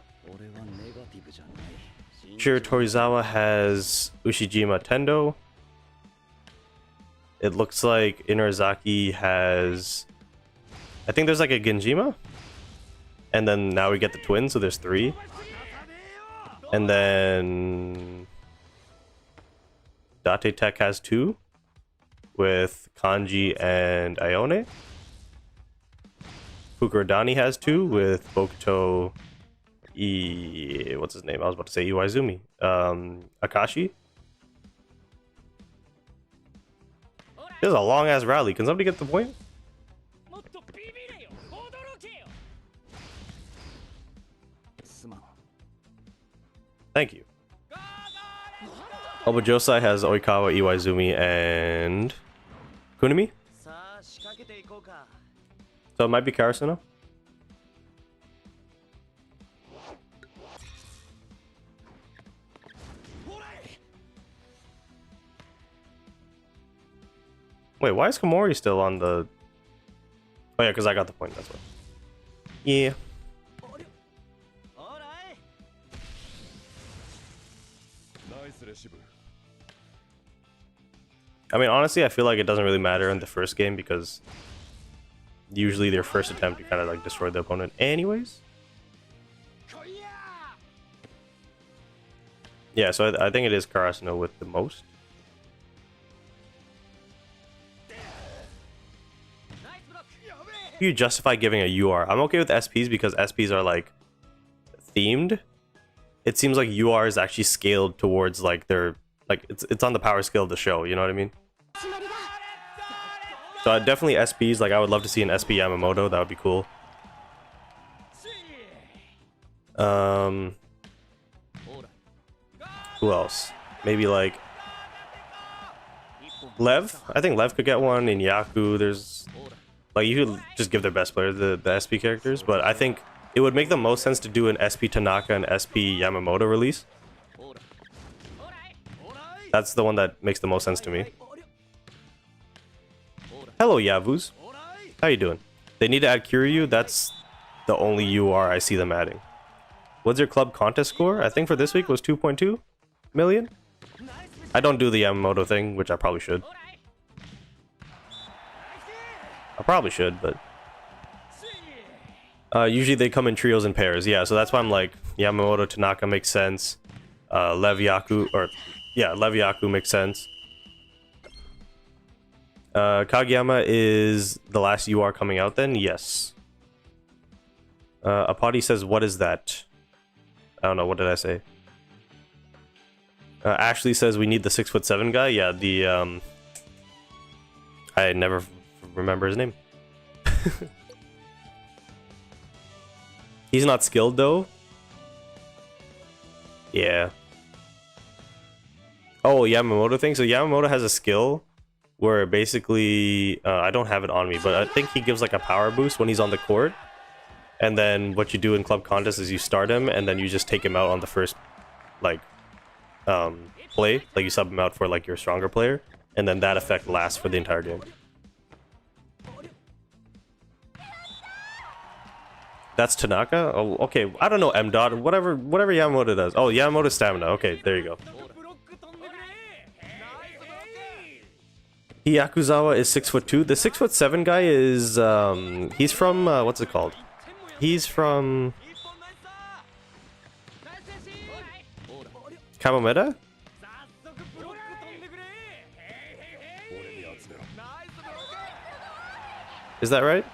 Shiro Torizawa has Ushijima Tendo. It looks like Inarizaki has... I think there's like a Genjima. And then now we get the twins, so there's 3. And then... Date Tech has 2. With Kanji and Ione. Fukurodani has 2 with Bokuto... What's his name? I was about to say Iwaizumi. Akashi. This is a long ass rally. Can somebody get the point? Thank you. Oh, but Josai has Oikawa, Iwaizumi, and Kunimi. So it might be Karasuno. Wait, why is Komori still on the... Oh yeah, because I got the point, that's why. Yeah. I mean, honestly, I feel like it doesn't really matter in the first game because usually their first attempt you kind of like destroy the opponent anyways. Yeah, so I think it is Karasuno with the most. You justify giving a UR. I'm okay with SPs because SPs are like themed. It seems like UR is actually scaled towards like their like it's on the power scale of the show, you know what I mean? So definitely SPs, like I would love to see an SP Yamamoto, that would be cool. Who else? Maybe like Lev? I think Lev could get one. In Yaku, there's like you could just give their best player the SP characters, but I think it would make the most sense to do an SP Tanaka and SP Yamamoto release. That's the one that makes the most sense to me. Hello, Yavuz. How you doing? They need to add Kiryu. That's the only UR I see them adding. What's your club contest score? I think for this week was 2.2 million. I don't do the Yamamoto thing, which I probably should. But usually they come in trios and pairs. Yeah, so that's why I'm like Yamamoto Tanaka makes sense. Lev Yaku, or yeah, Lev Yaku makes sense. Kageyama is the last UR coming out then? Yes. Apati says, what is that? I don't know, what did I say? Ashley says we need the 6'7" guy. Yeah, the I never remember his name. He's not skilled though. Yeah. Oh, Yamamoto thing. So Yamamoto has a skill where basically I don't have it on me, but I think he gives like a power boost when he's on the court. And then what you do in club contest is you start him and then you just take him out on the first like play, like you sub him out for like your stronger player, and then that effect lasts for the entire game. That's Tanaka? Oh, okay. I don't know M dot, whatever Yamamoto does. Oh, Yamamoto stamina. Okay, there you go. Yakuzawa is 6'2". The 6'7" guy is he's from what's it called? He's from Kamomeda? Is that right?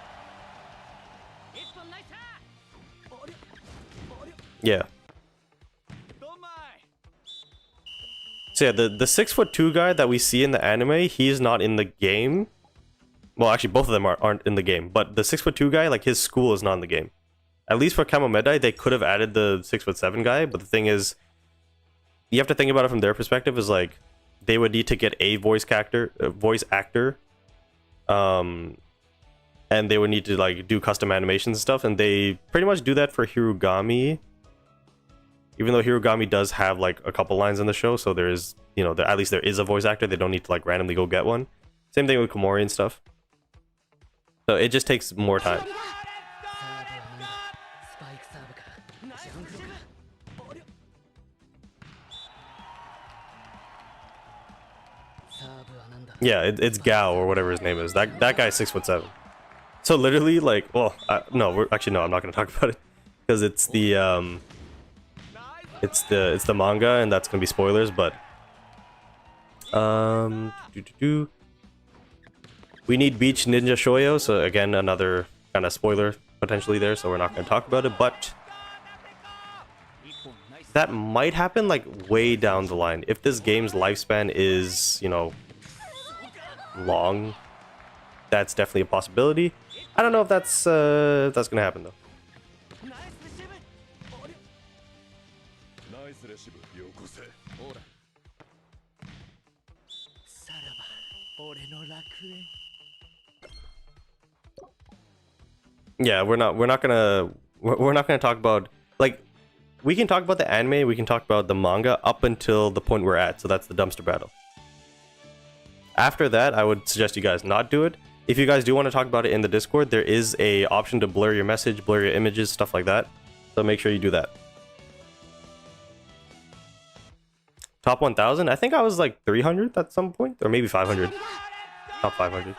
Yeah. So yeah, the 6'2" guy that we see in the anime, he's not in the game. Well, actually, both of them aren't in the game. But the 6'2" guy, like his school is not in the game. At least for Kamomedai, they could have added the 6'7" guy. But the thing is, you have to think about it from their perspective. Is like they would need to get a voice actor, and they would need to like do custom animations and stuff. And they pretty much do that for Hirugami. Even though Hirugami does have like a couple lines in the show, so there is, you know, at least there is a voice actor. They don't need to like randomly go get one. Same thing with Komori and stuff. So it just takes more time. Yeah, it's Gao or whatever his name is. That guy's 6'7". So literally, like, well, no, I'm not gonna talk about it because it's the it's the manga and that's gonna be spoilers. But we need Beach Ninja Shoyo, so again another kind of spoiler potentially there. So we're not gonna talk about it, but that might happen like way down the line if this game's lifespan is, you know, long. That's definitely a possibility. I don't know if that's gonna happen though. Yeah, we're not gonna talk about, like, we can talk about the anime, we can talk about the manga up until the point we're at, so that's the dumpster battle. After that, I would suggest you guys not do it. if you guys do want to talk about it in the Discord, there is a option to blur your message, blur your images, stuff like that. So make sure you do that. Top 1000? I think I was like 300th at some point, or maybe 500. Top 500.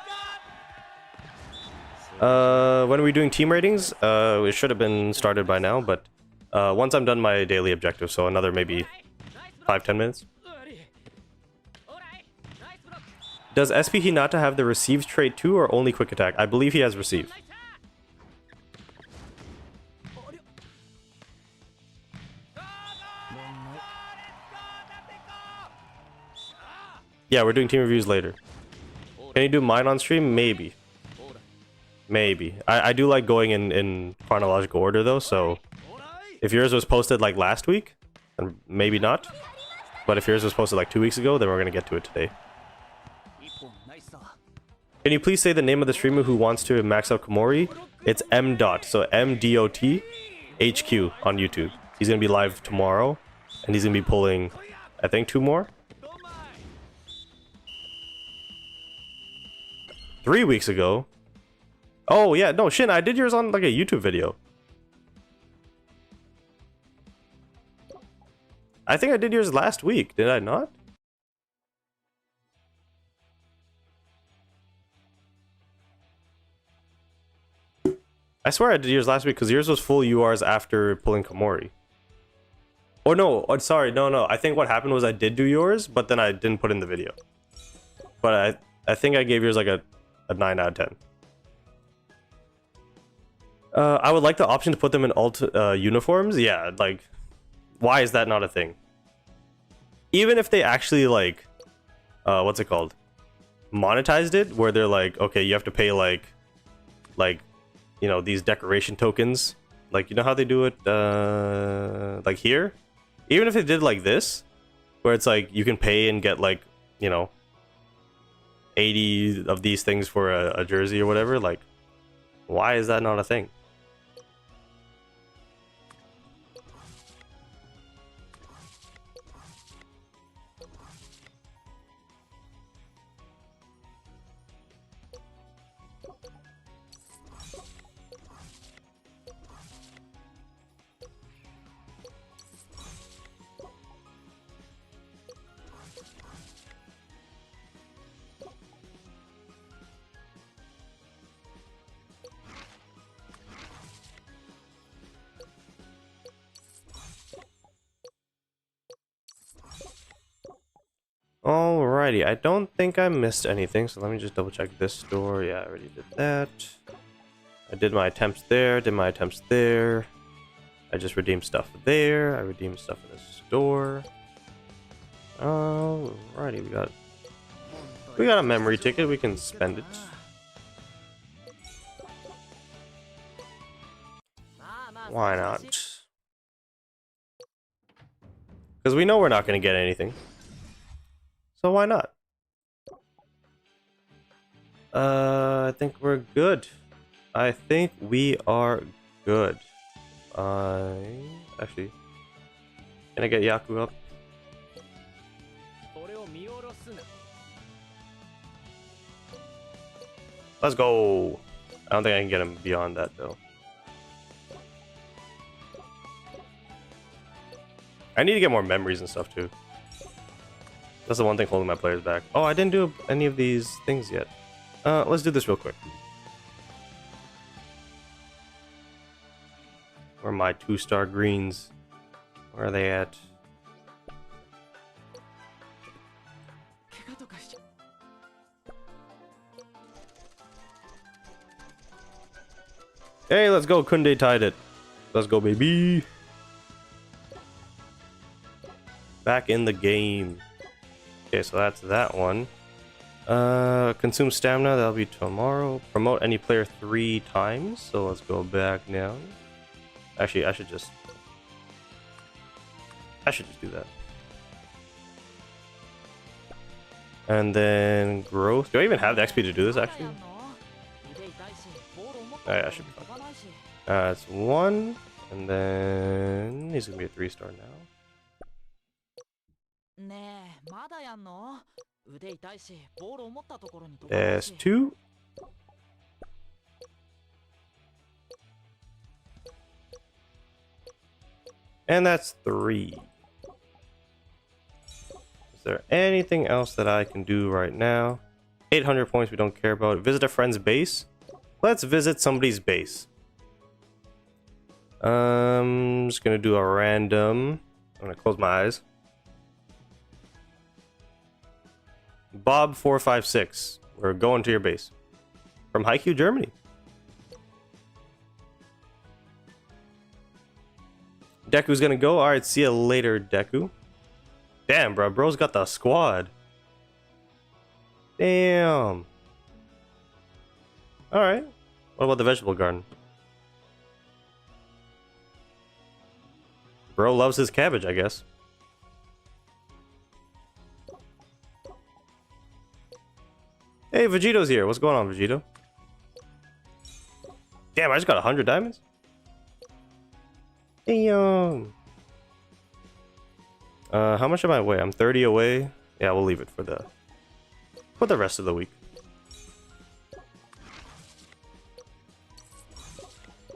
When are we doing team ratings? It should have been started by now, but once I'm done my daily objective, so another maybe 5-10 minutes. Does SP Hinata have the received trait too, or only quick attack? I believe he has received. Yeah, we're doing team reviews later. Can you do mine on stream? Maybe. Maybe. I do like going in chronological order though, so if yours was posted like last week, then maybe not. But if yours was posted like 2 weeks ago, then we're gonna get to it today. Can you please say the name of the streamer who wants to max out Komori? It's M. Dot, so MDOT HQ on YouTube. He's gonna be live tomorrow, and he's gonna be pulling, I think, 2 more. 3 weeks ago. Oh yeah, no, Shin, I did yours on like a YouTube video. I think I did yours last week, did I not? I swear I did yours last week because yours was full URs after pulling Komori. Oh no, oh, sorry, no. I think what happened was I did do yours, but then I didn't put in the video. But I think I gave yours like a 9 out of 10. I would like the option to put them in alt uniforms. Yeah, like, why is that not a thing? Even if they actually like, what's it called? Monetized it, where they're like, okay, you have to pay like, you know, these decoration tokens. Like, you know how they do it, like here? Even if they did like this, where it's like, you can pay and get like, you know, 80 of these things for a jersey or whatever, like, why is that not a thing? Alrighty, I don't think I missed anything, so let me just double check this store. Yeah, I already did that. I did my attempts there, did my attempts there. I just redeemed stuff there. I redeemed stuff in the store. Alrighty, we got a memory ticket, we can spend it. Why not? Because we know we're not going to get anything. So why not? I think we're good. I think we are good. Actually, can I get Yaku up? Let's go. I don't think I can get him beyond that though. I need to get more memories and stuff too. That's the one thing holding my players back. Oh, I didn't do any of these things yet. Let's do this real quick. Where are my 2-star greens? Where are they at? Hey, let's go. Kunde tied it. Let's go, baby. Back in the game. Okay, so that's that one. Consume stamina, that'll be tomorrow. Promote any player 3 times. So let's go back now. Actually, I should just do that. And then growth. Do I even have the XP to do this actually? Alright, I should be fine. It's 1, and then he's gonna be a 3-star now. There's 2. And that's 3. Is there anything else that I can do right now? 800 points we don't care about. Visit a friend's base. Let's visit somebody's base. Just gonna do a random. I'm gonna close my eyes. Bob 456. We're going to your base. From Haikyu, Germany. Deku's gonna go. Alright, see you later, Deku. Damn, bro. Bro's got the squad. Damn. Alright. What about the vegetable garden? Bro loves his cabbage, I guess. Hey, Vegito's here. What's going on, Vegito? Damn, I just got 100 diamonds? Damn. How much am I away? I'm 30 away. Yeah, we'll leave it for the rest of the week.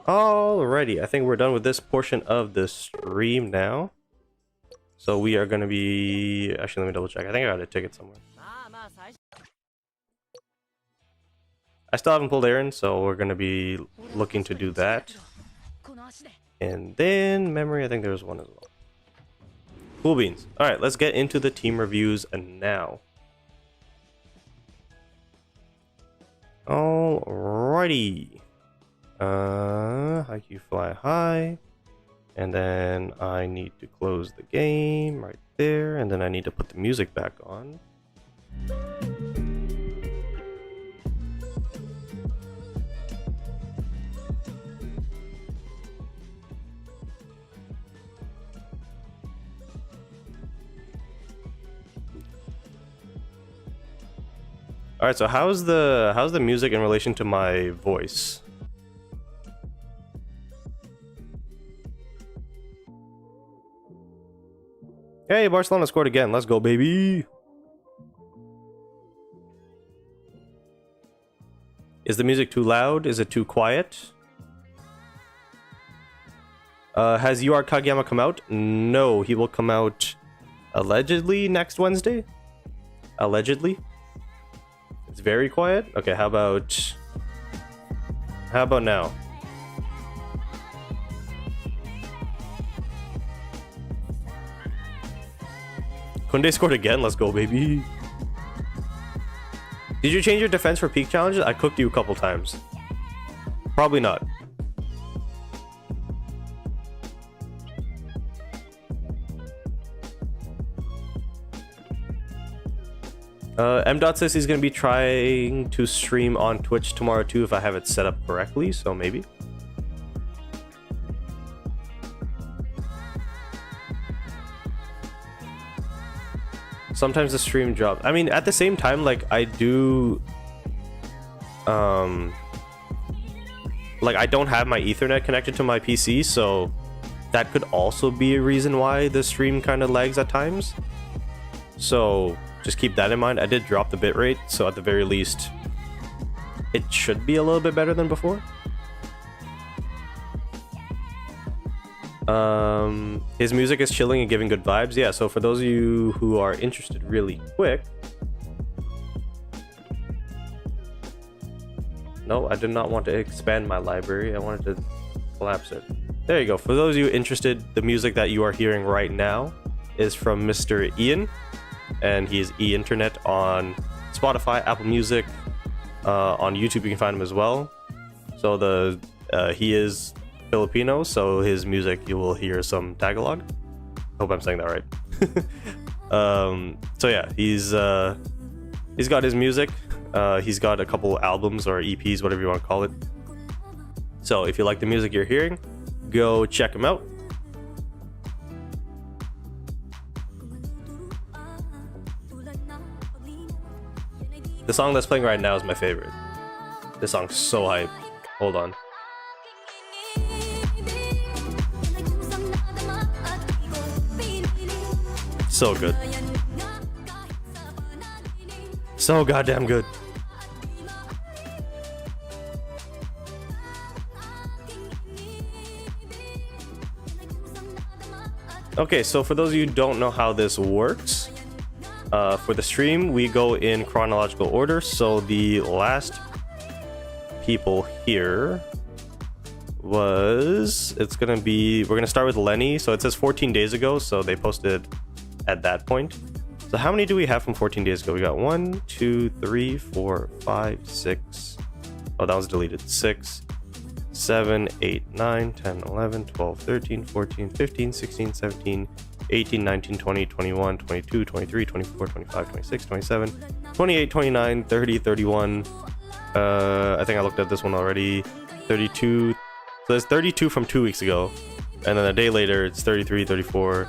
Alrighty, I think we're done with this portion of the stream now. So we are gonna be... Actually, let me double check. I think I got a ticket somewhere. I still haven't pulled Aaron, so we're gonna be looking to do that. And then memory, I think there was one as well. Cool beans. Alright, let's get into the team reviews now. Alrighty. Haikyu fly high. And then I need to close the game right there. And then I need to put the music back on. Alright, so how's the music in relation to my voice? Hey, Barcelona scored again. Let's go, baby. Is the music too loud? Is it too quiet? Has UR Kageyama come out? No, he will come out allegedly next Wednesday. Allegedly. It's very quiet. Okay, how about now? Kunde scored again. Let's go, baby. Did you change your defense for peak challenges? I cooked you a couple times. Probably not. M. Dot says he's going to be trying to stream on Twitch tomorrow too if I have it set up correctly, so maybe. Sometimes the stream drops. I mean, at the same time, like, I do... like, I don't have my Ethernet connected to my PC, so that could also be a reason why the stream kind of lags at times. So... just keep that in mind. I did drop the bitrate, so at the very least, it should be a little bit better than before. His music is chilling and giving good vibes. Yeah, so for those of you who are interested really quick... No, I did not want to expand my library. I wanted to collapse it. There you go. For those of you interested, the music that you are hearing right now is from Mr. Ian. And he is E-Internet on Spotify, Apple Music, on YouTube you can find him as well. So he is Filipino, so his music you will hear some Tagalog. Hope I'm saying that right. So yeah, he's got his music. He's got a couple albums or EPs, whatever you want to call it. So if you like the music you're hearing, go check him out. The song that's playing right now is my favorite. This song's so hype. Hold on. So good. So goddamn good. Okay, so for those of you who don't know how this works, for the stream, we go in chronological order. So the last people here was, we're gonna start with Lenny. So it says 14 days ago, so they posted at that point. So how many do we have from 14 days ago? We got 1, 2, 3, 4, 5, 6. Oh, that was deleted. 6, 7, 8, 9, 10, 11, 12, 13, 14, 15, 16, 17, 18, 19, 20, 21, 22, 23, 24, 25, 26, 27, 28, 29, 30, 31. I think I looked at this one already. 32. So there's 32 from 2 weeks ago. And then a day later, it's 33, 34,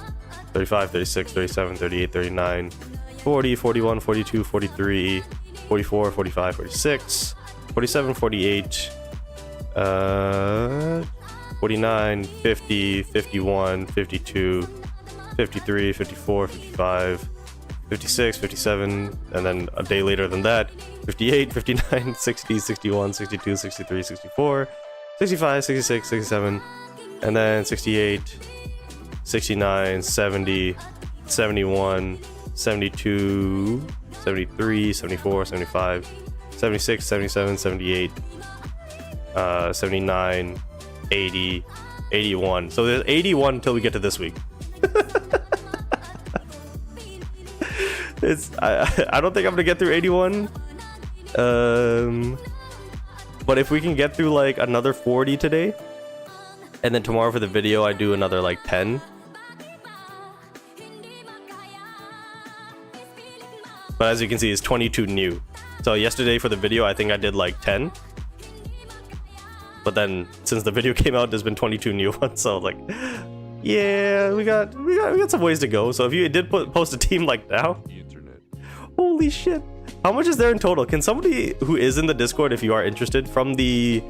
35, 36, 37, 38, 39, 40, 41, 42, 43, 44, 45, 46, 47, 48, 49, 50, 51, 52, 53, 54, 55, 56, 57, and then a day later than that, 58, 59, 60, 61, 62, 63, 64, 65, 66, 67, and then 68, 69, 70, 71, 72, 73, 74, 75, 76, 77, 78, 79, 80, 81. So there's 81 until we get to this week. I don't think I'm gonna get through 81. But if we can get through like another 40 today, and then tomorrow for the video I do another like 10. But as you can see, it's 22 new. So yesterday for the video, I think I did like 10. But then since the video came out, there's been 22 new ones. So like, yeah, we got some ways to go. So if you did post a team like now, holy shit, how much is there in total? Can somebody who is in the Discord, if you are interested, from the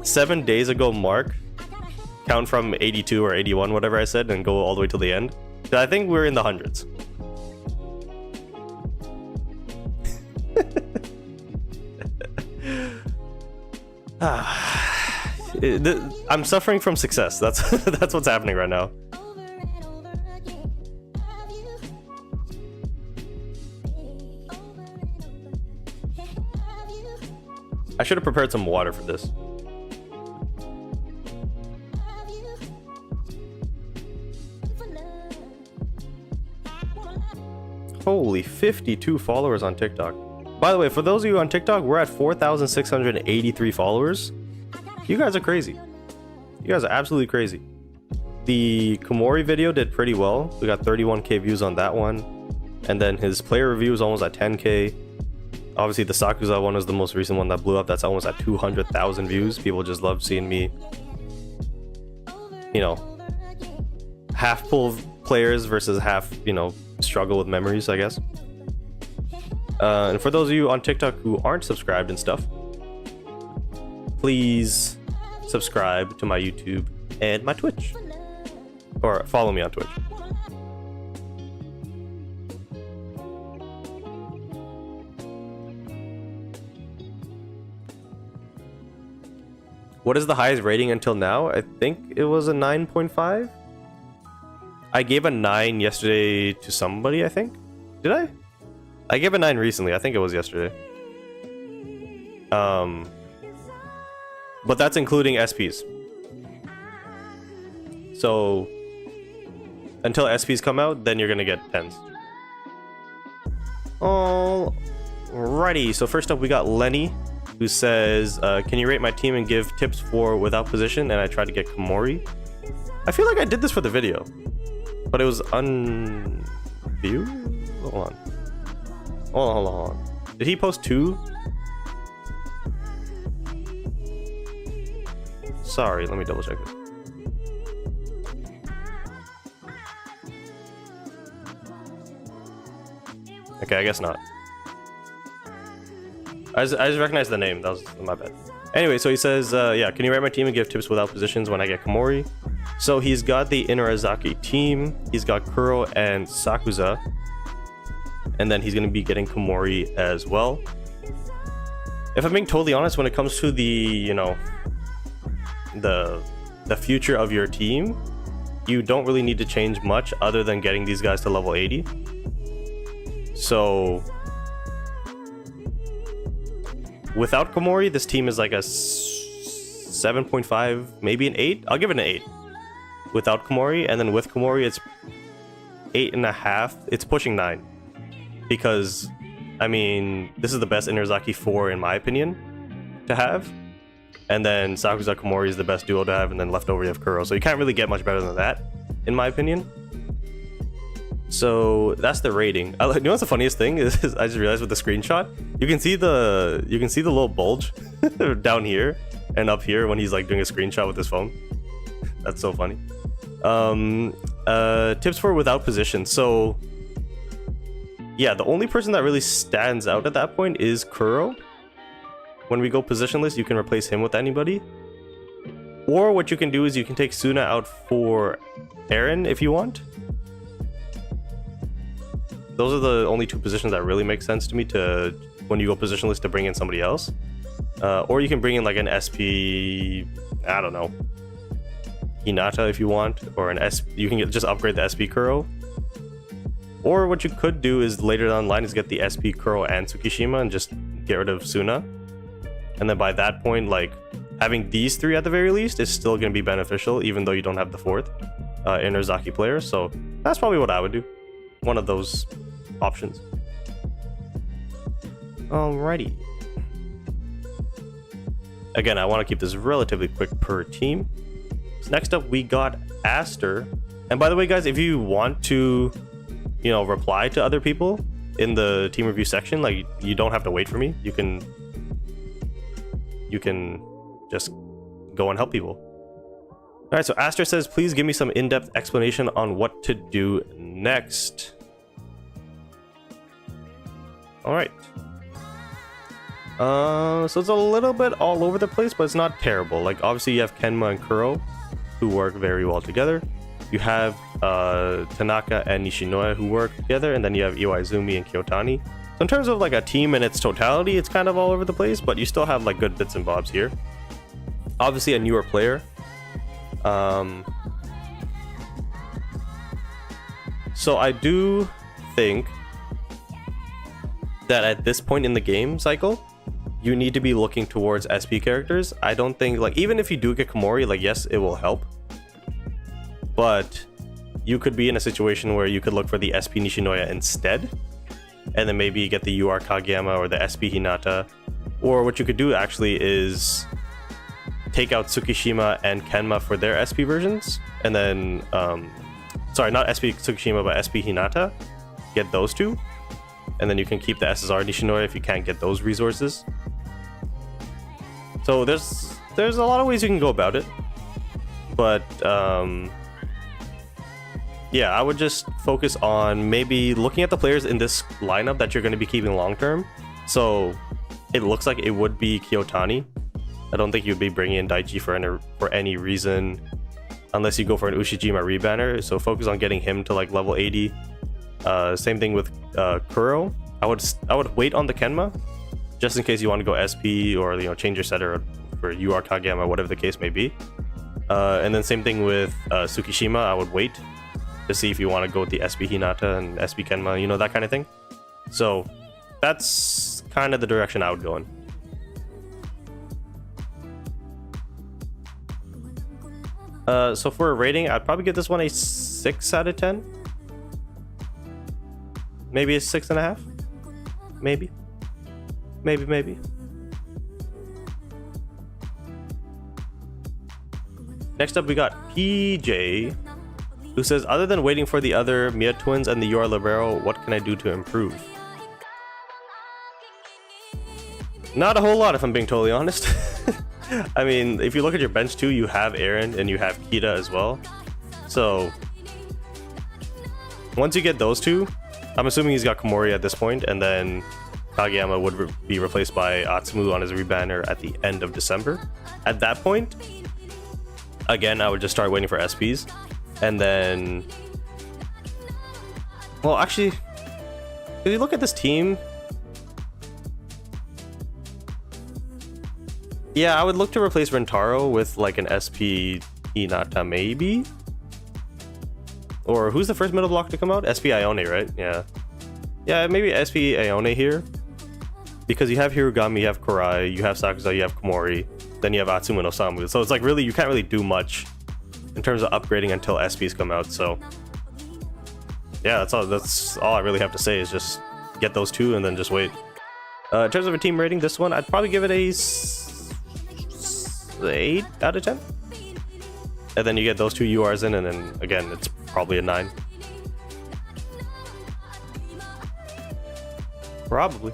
7 days ago mark, count from 82 or 81, whatever I said, and go all the way till the end? So I think we're in the hundreds. I'm suffering from success. That's what's happening right now. I should have prepared some water for this. Holy 52 followers on TikTok. By the way, for those of you on TikTok, we're at 4,683 followers. You guys are crazy. You guys are absolutely crazy. The Komori video did pretty well. We got 31k views on that one. And then his player review is almost at 10k. Obviously, the Sakuza one is the most recent one that blew up. That's almost at 200,000 views. People just love seeing me, you know, half pull players versus half, you know, struggle with memories, I guess. And for those of you on TikTok who aren't subscribed and stuff, please subscribe to my YouTube and my Twitch, or follow me on Twitch. What is the highest rating until now? I think it was a 9.5. I gave a 9 yesterday to somebody, I think. Did I? I gave a 9 recently. I think it was yesterday. But that's including SPs. So until SPs come out, then you're gonna get 10s. Alrighty. So first up, we got Lenny, who says, "Can you rate my team and give tips for without position?" And I tried to get Komori. I feel like I did this for the video, but it was unviewed. Hold on. Hold on. Did he post 2? Sorry, let me double check it. Okay, I guess not. I just recognized the name. That was my bad. Anyway, so he says, yeah, can you rate my team and give tips without positions when I get Komori? So he's got the Inurazaki team. He's got Kuro and Sakuza. And then he's going to be getting Komori as well. If I'm being totally honest, when it comes to the, you know, the future of your team, you don't really need to change much other than getting these guys to level 80. So without Komori, this team is like a 7.5, maybe an 8. I'll give it an 8 without Komori, and then with Komori it's 8.5. It's pushing 9 because I mean this is the best Inazaki 4 in my opinion to have, and then Sakusa Komori is the best duo to have, and then left over you have Kuro, so you can't really get much better than that in my opinion. So that's the rating. You know what's the funniest thing is I just realized with the screenshot, you can see the little bulge down here and up here when he's like doing a screenshot with his phone. That's so funny. Tips for without position. So yeah, the only person that really stands out at that point is Kuro. When we go positionless, you can replace him with anybody. Or what you can do is you can take Suna out for Eren if you want. Those are the only two positions that really make sense to me to when you go positionless to bring in somebody else. Or you can bring in like an SP, I don't know, Hinata if you want, or an SP. You can just upgrade the SP Kuro. Or what you could do is later down the line is get the SP Kuro and Tsukishima and just get rid of Suna. And then by that point, like having these three at the very least is still going to be beneficial, even though you don't have the fourth Inazaki player. So that's probably what I would do. One of those options. Alrighty. Again, I want to keep this relatively quick per team. So next up, we got Aster. And by the way, guys, if you want to, you know, reply to other people in the team review section, like you don't have to wait for me. You can just go and help people. All right, so Aster says, please give me some in-depth explanation on what to do next. All right. So it's a little bit all over the place, but it's not terrible. Like obviously you have Kenma and Kuro who work very well together. You have Tanaka and Nishinoya who work together, and then you have Iwaizumi and Kiyotani. So in terms of like a team in its totality, it's kind of all over the place, but you still have like good bits and bobs here. Obviously a newer player. So I do think that at this point in the game cycle, you need to be looking towards SP characters. I don't think, like, even if you do get Komori, like, yes, it will help, but you could be in a situation where you could look for the SP Nishinoya instead, and then maybe get the UR Kageyama or the SP Hinata. Or what you could do actually is take out Tsukishima and Kenma for their SP versions, and then sorry, not SP Tsukishima but SP Hinata, get those two, and then you can keep the SSR Nishinoya if you can't get those resources. So there's a lot of ways you can go about it, but yeah, I would just focus on maybe looking at the players in this lineup that you're going to be keeping long term. So it looks like it would be Kiyotani. I don't think you'd be bringing in Daichi for any reason unless you go for an Ushijima rebanner. So focus on getting him to like level 80. Same thing with Kuro. I would wait on the Kenma just in case you want to go SP or, you know, change your setter for UR Kageyama, whatever the case may be. And then same thing with Tsukishima. I would wait to see if you want to go with the SP Hinata and SP Kenma, you know, that kind of thing. So that's kind of the direction I would go in. So for a rating, I'd probably give this one a 6 out of 10. Maybe a 6.5. Maybe. Next up, we got PJ, who says, other than waiting for the other Mia twins and the UR Libero, what can I do to improve? Not a whole lot, if I'm being totally honest. I mean, if you look at your bench too, you have Eren and you have Kita as well. So once you get those two, I'm assuming he's got Komori at this point, and then Kageyama would be replaced by Atsumu on his rebanner at the end of December. At that point, again, I would just start waiting for SPs. And then, well, actually, if you look at this team, yeah, I would look to replace Rentaro with like an SP Hinata maybe. Or who's the first middle block to come out? SP Ione, right? Yeah. Yeah, maybe SP Ione here. Because you have Hirugami, you have Kurai, you have Sakuza, you have Komori, then you have Atsuma no Samu. So it's like really, you can't really do much in terms of upgrading until SPs come out. So yeah, that's all I really have to say is just get those two and then just wait. In terms of a team rating, this one, I'd probably give it a 8 out of 10. And then you get those two URs in, and then again, it's probably a 9. Probably.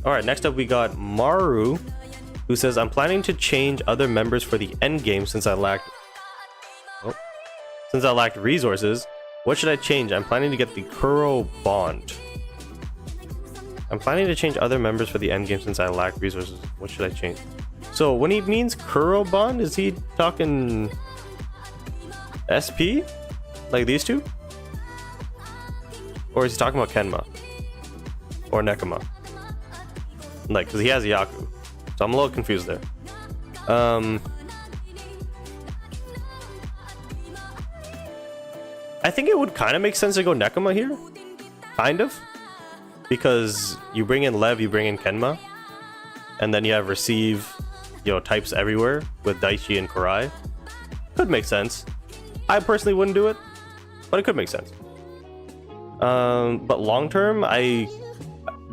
Alright, next up we got Maru, who says, I'm planning to change other members for the end game since I lacked resources. What should I change? I'm planning to get the Kuro Bond. I'm planning to change other members for the end game since I lack resources. What should I change? So when he means Kuro Bond, is he talking SP? Like these two? Or is he talking about Kenma? Or Nekoma? Like, because he has Yaku. So I'm a little confused there. I think it would kind of make sense to go Nekoma here. Kind of. Because you bring in Lev, you bring in Kenma. And then you have receive, you know, types everywhere with Daichi and Kurai. Could make sense. I personally wouldn't do it, but it could make sense. But long term,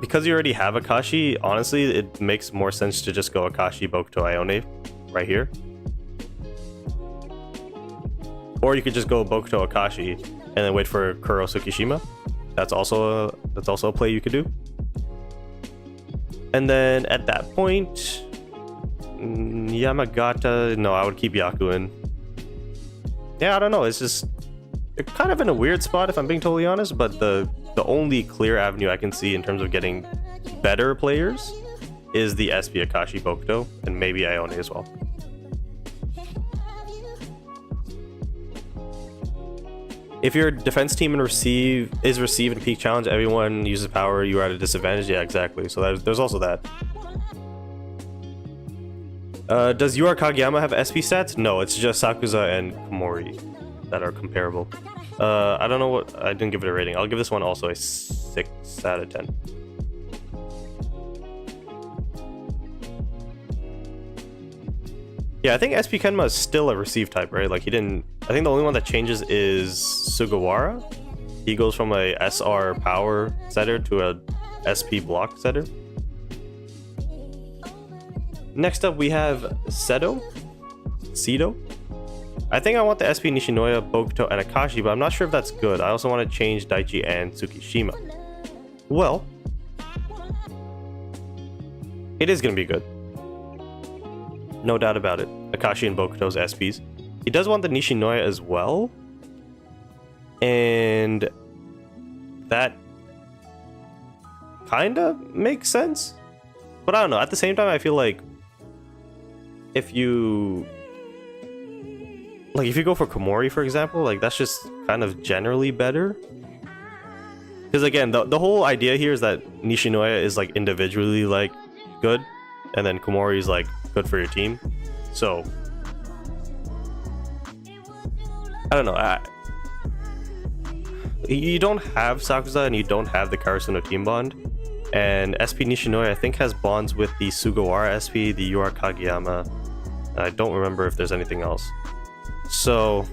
because you already have Akashi, honestly, it makes more sense to just go Akashi, Bokuto, Ione right here. Or you could just go Bokuto, Akashi, and then wait for Kuro Tsukishima. That's also a play you could do. And then at that point, Yamagata, no, I would keep Yaku in. Yeah, I don't know. It's just, they're kind of in a weird spot if I'm being totally honest, but the only clear avenue I can see in terms of getting better players is the SP Akashi Bokuto and maybe Ione as well. If your defense team is receive and peak challenge, everyone uses power, you are at a disadvantage. Yeah, exactly. So there's also that. Does UR Kageyama have SP stats? No, it's just Sakuza and Komori that are comparable. I don't know what, I didn't give it a rating. I'll give this one also a 6 out of 10. Yeah, I think SP Kenma is still a receive type, right? Like he didn't, I think the only one that changes is Sugawara. He goes from a SR power setter to a SP block setter. Next up we have Seto. I think I want the SP Nishinoya, Bokuto, and Akashi, but I'm not sure if that's good. I also want to change Daichi and Tsukishima. Well, it is going to be good. No doubt about it. Akashi and Bokuto's SPs. He does want the Nishinoya as well. And that kind of makes sense. But I don't know. At the same time, I feel like if you go for Komori, for example, like that's just kind of generally better. Because again, the whole idea here is that Nishinoya is like individually like good, and then Komori is like good for your team. So I don't know. You don't have Sakuza and you don't have the Karasuno team bond. And SP Nishinoya, I think, has bonds with the Sugawara SP, the UR Kageyama. I don't remember if there's anything else. So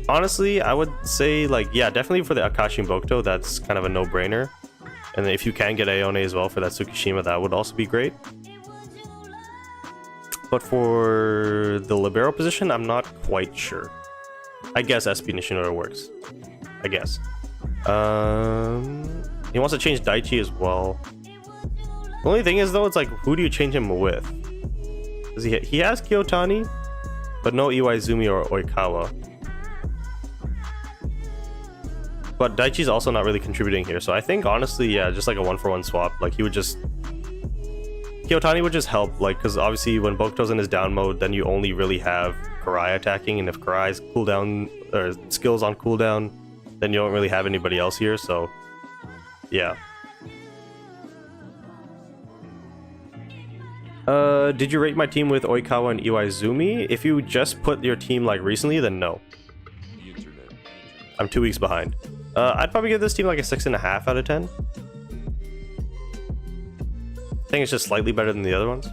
honestly, I would say, like, yeah, definitely for the Akashi and Bokuto, that's kind of a no-brainer. And then if you can get Ione as well for that Tsukishima, that would also be great. But for the Libero position, I'm not quite sure. I guess SP Nishinoya works. I guess. He wants to change Daichi as well. The only thing is, though, it's like, who do you change him with? Because he has Kyotani, but no Iwaizumi or Oikawa. But Daichi's also not really contributing here, so I think, honestly, yeah, just like a 1-for-1 swap. Like, he would just... Kyotani would just help, like, because obviously when Bokuto's in his down mode, then you only really have Kurai attacking, and if Kurai's cooldown, or skills on cooldown, then you don't really have anybody else here, so... Yeah. Did you rate my team with Oikawa and Iwaizumi? If you just put your team like recently, then no. I'm 2 weeks behind. I'd probably give this team like a 6.5 out of 10. I think it's just slightly better than the other ones.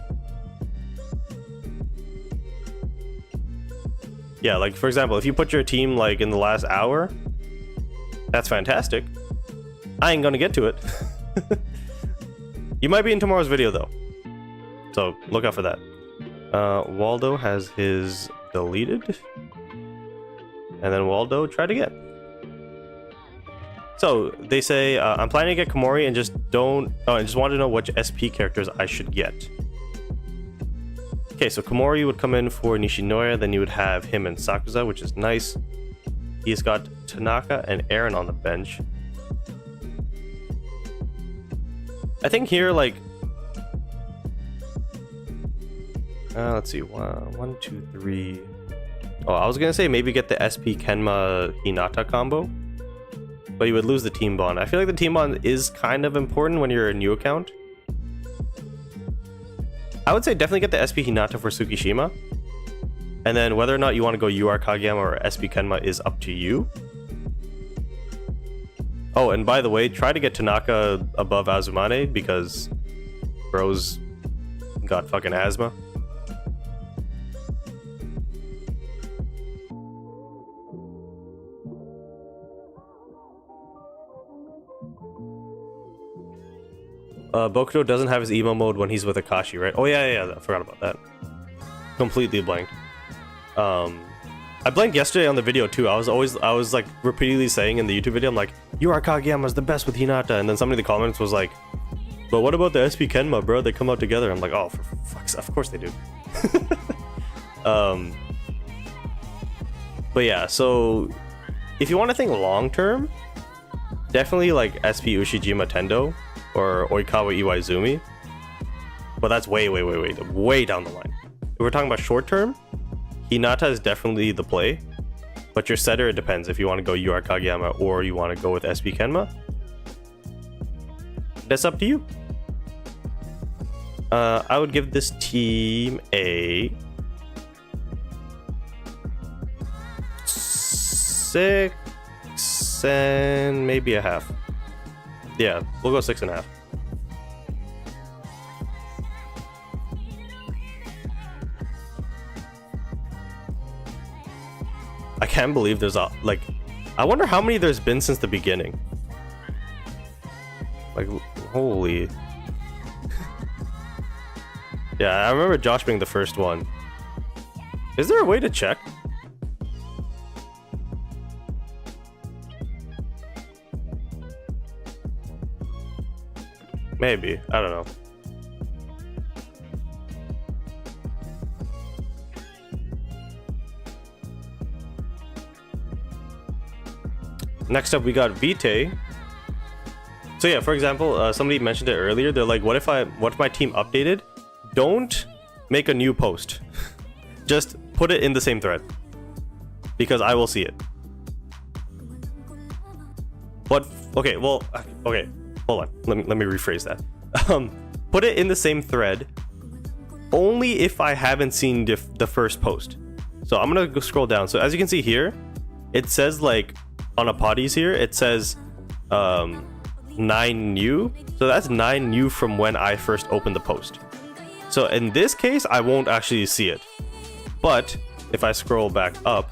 Yeah, like for example, if you put your team like in the last hour, that's fantastic. I ain't gonna get to it. You might be in tomorrow's video though, so look out for that. Waldo has his deleted, and then Waldo tried again. So they say I'm planning to get Komori and just don't. Oh, I just want to know which SP characters I should get. Okay, so Komori would come in for Nishinoya, then you would have him and Sakuza, which is nice. He's got Tanaka and Eren on the bench. I think here, like, let's see, one, two, three. Oh, I was gonna say maybe get the SP Kenma Hinata combo, but you would lose the team bond. I feel like the team bond is kind of important when you're a new account. I would say definitely get the SP Hinata for Tsukishima, and then whether or not you want to go UR Kageyama or SP Kenma is up to you. Oh, and by the way, try to get Tanaka above Azumane because bro's got fucking asthma. Bokuto doesn't have his emo mode when he's with Akashi, right? Oh yeah, I forgot about that. Completely blanked. I blanked yesterday on the video too. I was like repeatedly saying in the YouTube video, I'm like, UR Kageyama's the best with Hinata, and then somebody in the comments was like, but what about the SP Kenma, bro? They come out together. I'm like, oh, for fuck's sake, of course they do. But yeah, so if you want to think long term, definitely like SP Ushijima Tendo or Oikawa Iwaizumi. But that's way down the line. If we're talking about short term, Hinata is definitely the play, but your setter, it depends if you want to go UR Kageyama or you want to go with SP Kenma. That's up to you. I would give this team a 6 and maybe a half. Yeah, we'll go 6.5. I can't believe there's a, like, I wonder how many there's been since the beginning. Like, holy. Yeah, I remember Josh being the first one. Is there a way to check? Maybe, I don't know. Next up, we got Vitae. So yeah, for example, somebody mentioned it earlier. They're like, what if my team updated? Don't make a new post. Just put it in the same thread, because I will see it. What? Okay, well, okay, hold on. Let me rephrase that. Put it in the same thread only if I haven't seen the first post. So I'm gonna go scroll down. So as you can see here, it says like on a potties here, it says 9 new. So that's 9 new from when I first opened the post. So in this case, I won't actually see it. But if I scroll back up,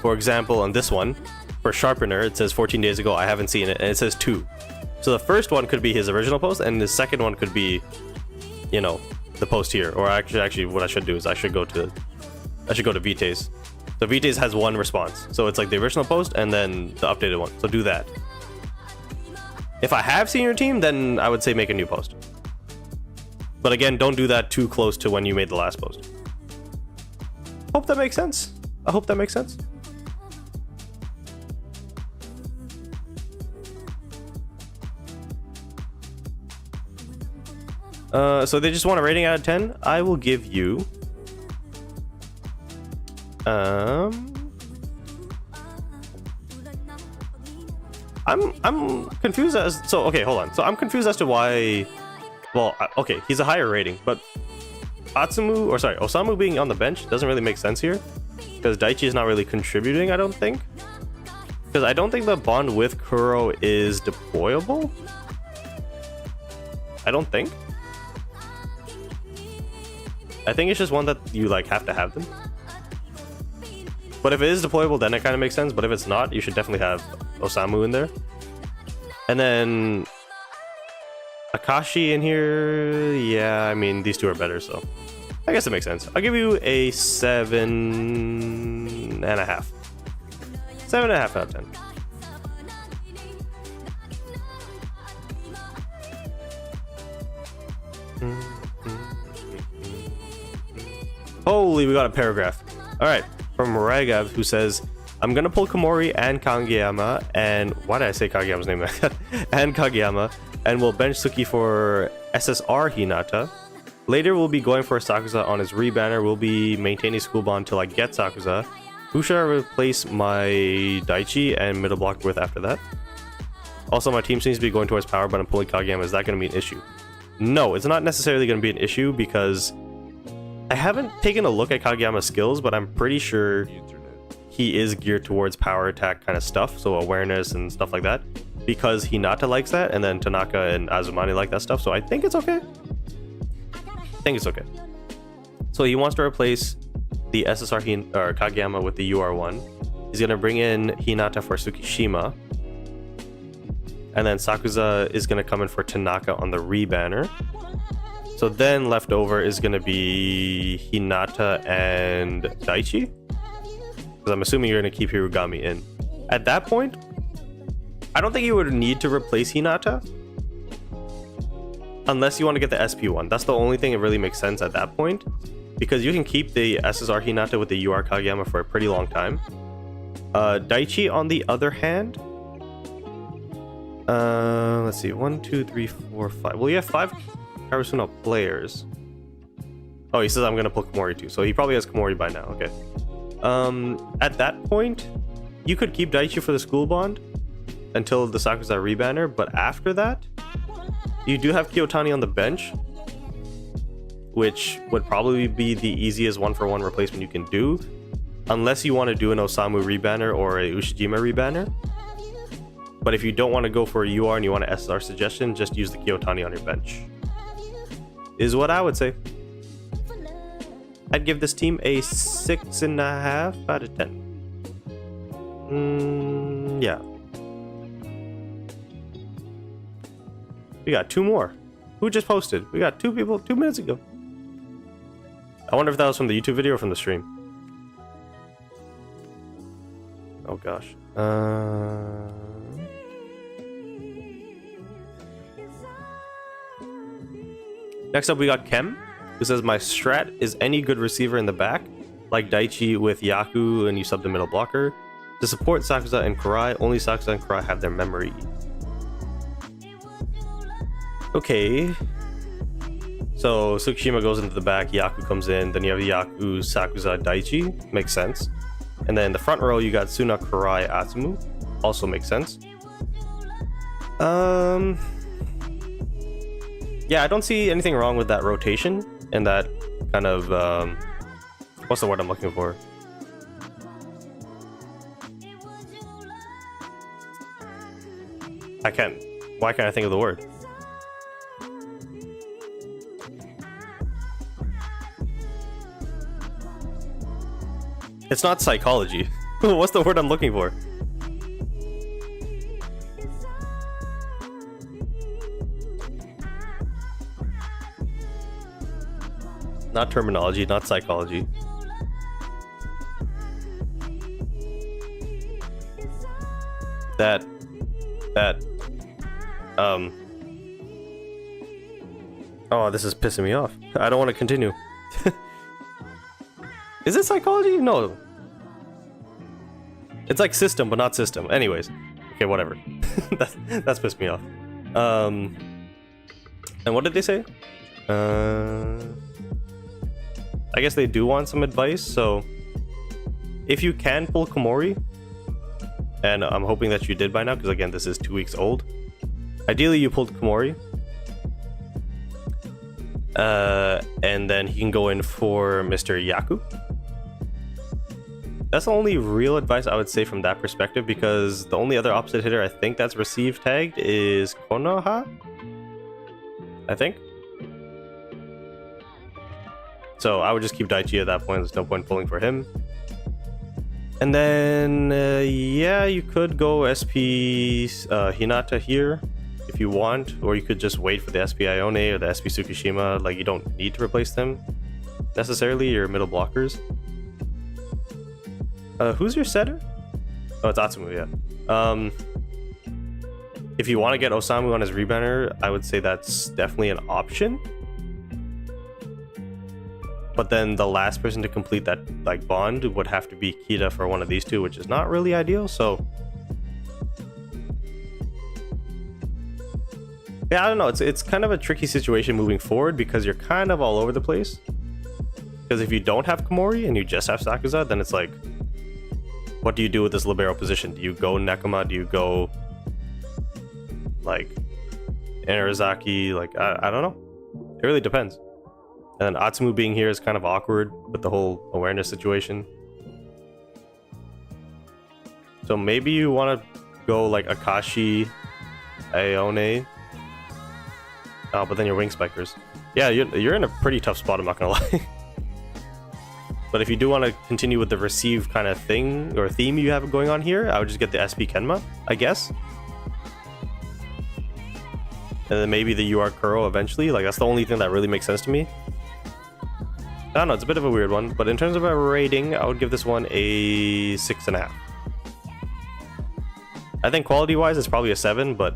for example, on this one, for Sharpener, it says 14 days ago, I haven't seen it, and it says 2. So the first one could be his original post, and the second one could be, you know, the post here. Or actually what I should do is I should go to Vitae's. So Vitae's has one response. So it's like the original post and then the updated one. So do that. If I have seen your team, then I would say make a new post. But again, don't do that too close to when you made the last post. Hope that makes sense. I hope that makes sense. So they just want a rating out of 10. I will give you I'm confused as so. Okay, hold on. So I'm confused as to why. Well, okay, he's a higher rating, but Osamu being on the bench doesn't really make sense here because Daichi is not really contributing. I don't think. Because I don't think the bond with Kuro is deployable. I don't think. I think it's just one that you like have to have them. But if it is deployable, then it kind of makes sense. But if it's not, you should definitely have Osamu in there. And then Akashi in here. Yeah, I mean, these two are better, so I guess it makes sense. I'll give you a 7.5. 7.5 out of 10. Holy, we got a paragraph. All right, from Ragav, who says, I'm gonna pull Komori and Kageyama, and why did I say Kageyama's name like that? And Kageyama, and we'll bench Suki for SSR Hinata. Later, we'll be going for Sakuza on his rebanner. We'll be maintaining school bond till I get Sakuza. Who should I replace my Daichi and middle block with after that? Also, my team seems to be going towards power, but I'm pulling Kageyama. Is that going to be an issue? No, it's not necessarily going to be an issue because I haven't taken a look at Kageyama's skills, but I'm pretty sure he is geared towards power attack kind of stuff, so awareness and stuff like that, because Hinata likes that, and then Tanaka and Azumani like that stuff, so I think it's okay. I think it's okay. So he wants to replace the SSR Kageyama with the UR1. He's going to bring in Hinata for Tsukishima. And then Sakuza is going to come in for Tanaka on the rebanner. So then left over is going to be Hinata and Daichi. Because I'm assuming you're going to keep Hirugami in. At that point, I don't think you would need to replace Hinata. Unless you want to get the SP one. That's the only thing that really makes sense at that point. Because you can keep the SSR Hinata with the UR Kageyama for a pretty long time. Daichi, on the other hand... let's see. 1, 2, 3, 4, 5. Well, you have 5 Karasuno players. Oh, he says I'm going to pull Komori too. So he probably has Komori by now. Okay. At that point, you could keep Daichi for the school bond until the Sakuza rebanner. But after that, you do have Kiyotani on the bench, which would probably be the easiest one-for-one replacement you can do, unless you want to do an Osamu rebanner or a Ushijima rebanner. But if you don't want to go for a UR and you want an SR suggestion, just use the Kiyotani on your bench. Is what I would say. I'd give this team a 6.5 out of 10. Yeah. We got 2 more. Who just posted? We got 2 people 2 minutes ago. I wonder if that was from the YouTube video or from the stream. Oh gosh. Next up we got Kem, who says my strat is any good receiver in the back, like Daichi with Yaku and you sub the middle blocker. To support Sakuza and Kurai, only Sakuza and Kurai have their memory. Okay. So Tsukishima goes into the back, Yaku comes in, then you have Yaku, Sakuza, Daichi. Makes sense. And then the front row you got Suna, Kurai, Atsumu. Also makes sense. Yeah, I don't see anything wrong with that rotation and that kind of what's the word I'm looking for? Why can't I think of the word? It's not psychology. What's the word I'm looking for? Not terminology, not psychology. Oh, this is pissing me off. I don't want to continue. Is it psychology? No. It's like system, but not system. Anyways. Okay, whatever. That's pissed me off. And what did they say? I guess they do want some advice, so if you can pull Komori, and I'm hoping that you did by now, because again, this is 2 weeks old. Ideally, you pulled Komori. And then he can go in for Mr. Yaku. That's the only real advice I would say from that perspective, because the only other opposite hitter I think that's received tagged is Konoha, I think. So I would just keep Daichi at that point. There's no point pulling for him. And then, yeah, you could go SP Hinata here if you want, or you could just wait for the SP Ione or the SP Tsukishima. Like, you don't need to replace them necessarily, your middle blockers. Who's your setter? Oh, it's Atsumu, yeah. If you want to get Osamu on his rebounder, I would say that's definitely an option. But then the last person to complete that like bond would have to be Kita for one of these two, which is not really ideal. So yeah, I don't know. It's kind of a tricky situation moving forward, because you're kind of all over the place. Because if you don't have Komori and you just have Sakuza, then it's like, what do you do with this libero position? Do you go Nekoma? Do you go like Inarizaki? Like, I don't know. It really depends. And Atsumu being here is kind of awkward with the whole awareness situation. So maybe you want to go like Akashi, Aone. Oh, but then you're wing spikers. Yeah, you're in a pretty tough spot, I'm not gonna lie. But if you do want to continue with the receive kind of thing or theme you have going on here, I would just get the SP Kenma, I guess. And then maybe the UR Kuro eventually. Like, that's the only thing that really makes sense to me. I don't know, it's a bit of a weird one, but in terms of a rating, I would give this one a 6.5. I think quality-wise, it's probably a 7, but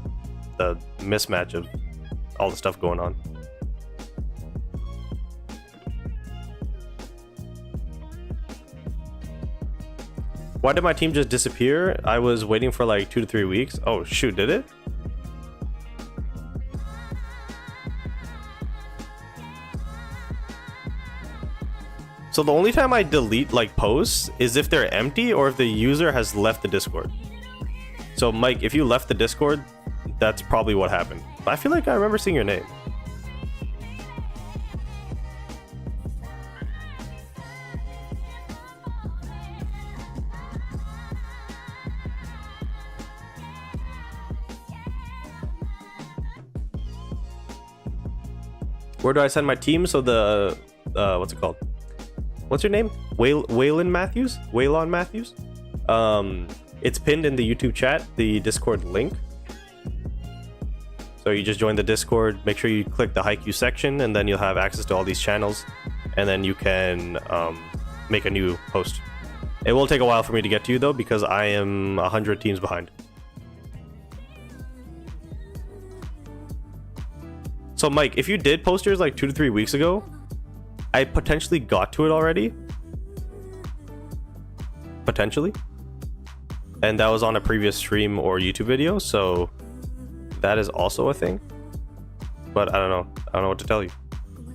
the mismatch of all the stuff going on. Why did my team just disappear? I was waiting for like 2 to 3 weeks. Oh shoot, did it? So the only time I delete like posts is if they're empty or if the user has left the Discord. So Mike, if you left the Discord, that's probably what happened. But I feel like I remember seeing your name. Where do I send my team? So the what's it called? What's your name? Waylon Matthews? Waylon Matthews? It's pinned in the YouTube chat, the Discord link. So you just join the Discord, make sure you click the Haikyu section, and then you'll have access to all these channels, and then you can make a new host. It will take a while for me to get to you though, because I am 100 teams behind. So Mike, if you did post yours like 2 to 3 weeks ago, I potentially got to it already. Potentially. And that was on a previous stream or YouTube video, so that is also a thing. But I don't know. I don't know what to tell you.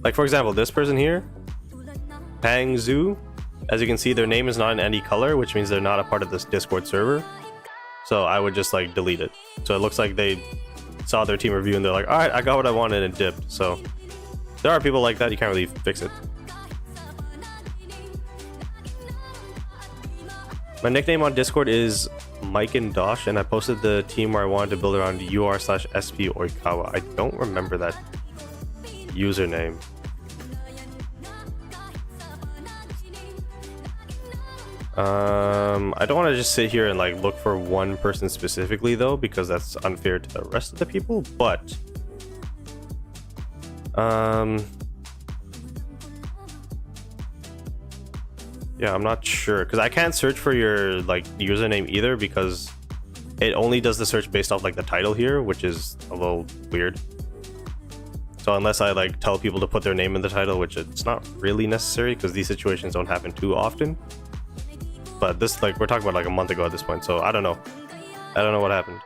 Like, for example, this person here, Pang Zhu, as you can see, their name is not in any color, which means they're not a part of this Discord server. So I would just like delete it. So it looks like they saw their team review and they're like, all right, I got what I wanted and dipped. So there are people like that. You can't really fix it. My nickname on Discord is Mike and Dosh, and I posted the team where I wanted to build around UR/SP Oikawa. I don't remember that username. I don't want to just sit here and like look for one person specifically though, because that's unfair to the rest of the people, but yeah, I'm not sure, because I can't search for your like username either, because it only does the search based off like the title here, which is a little weird. So unless I like tell people to put their name in the title, which it's not really necessary because these situations don't happen too often. But this, like, we're talking about like a month ago at this point, so I don't know. I don't know what happened.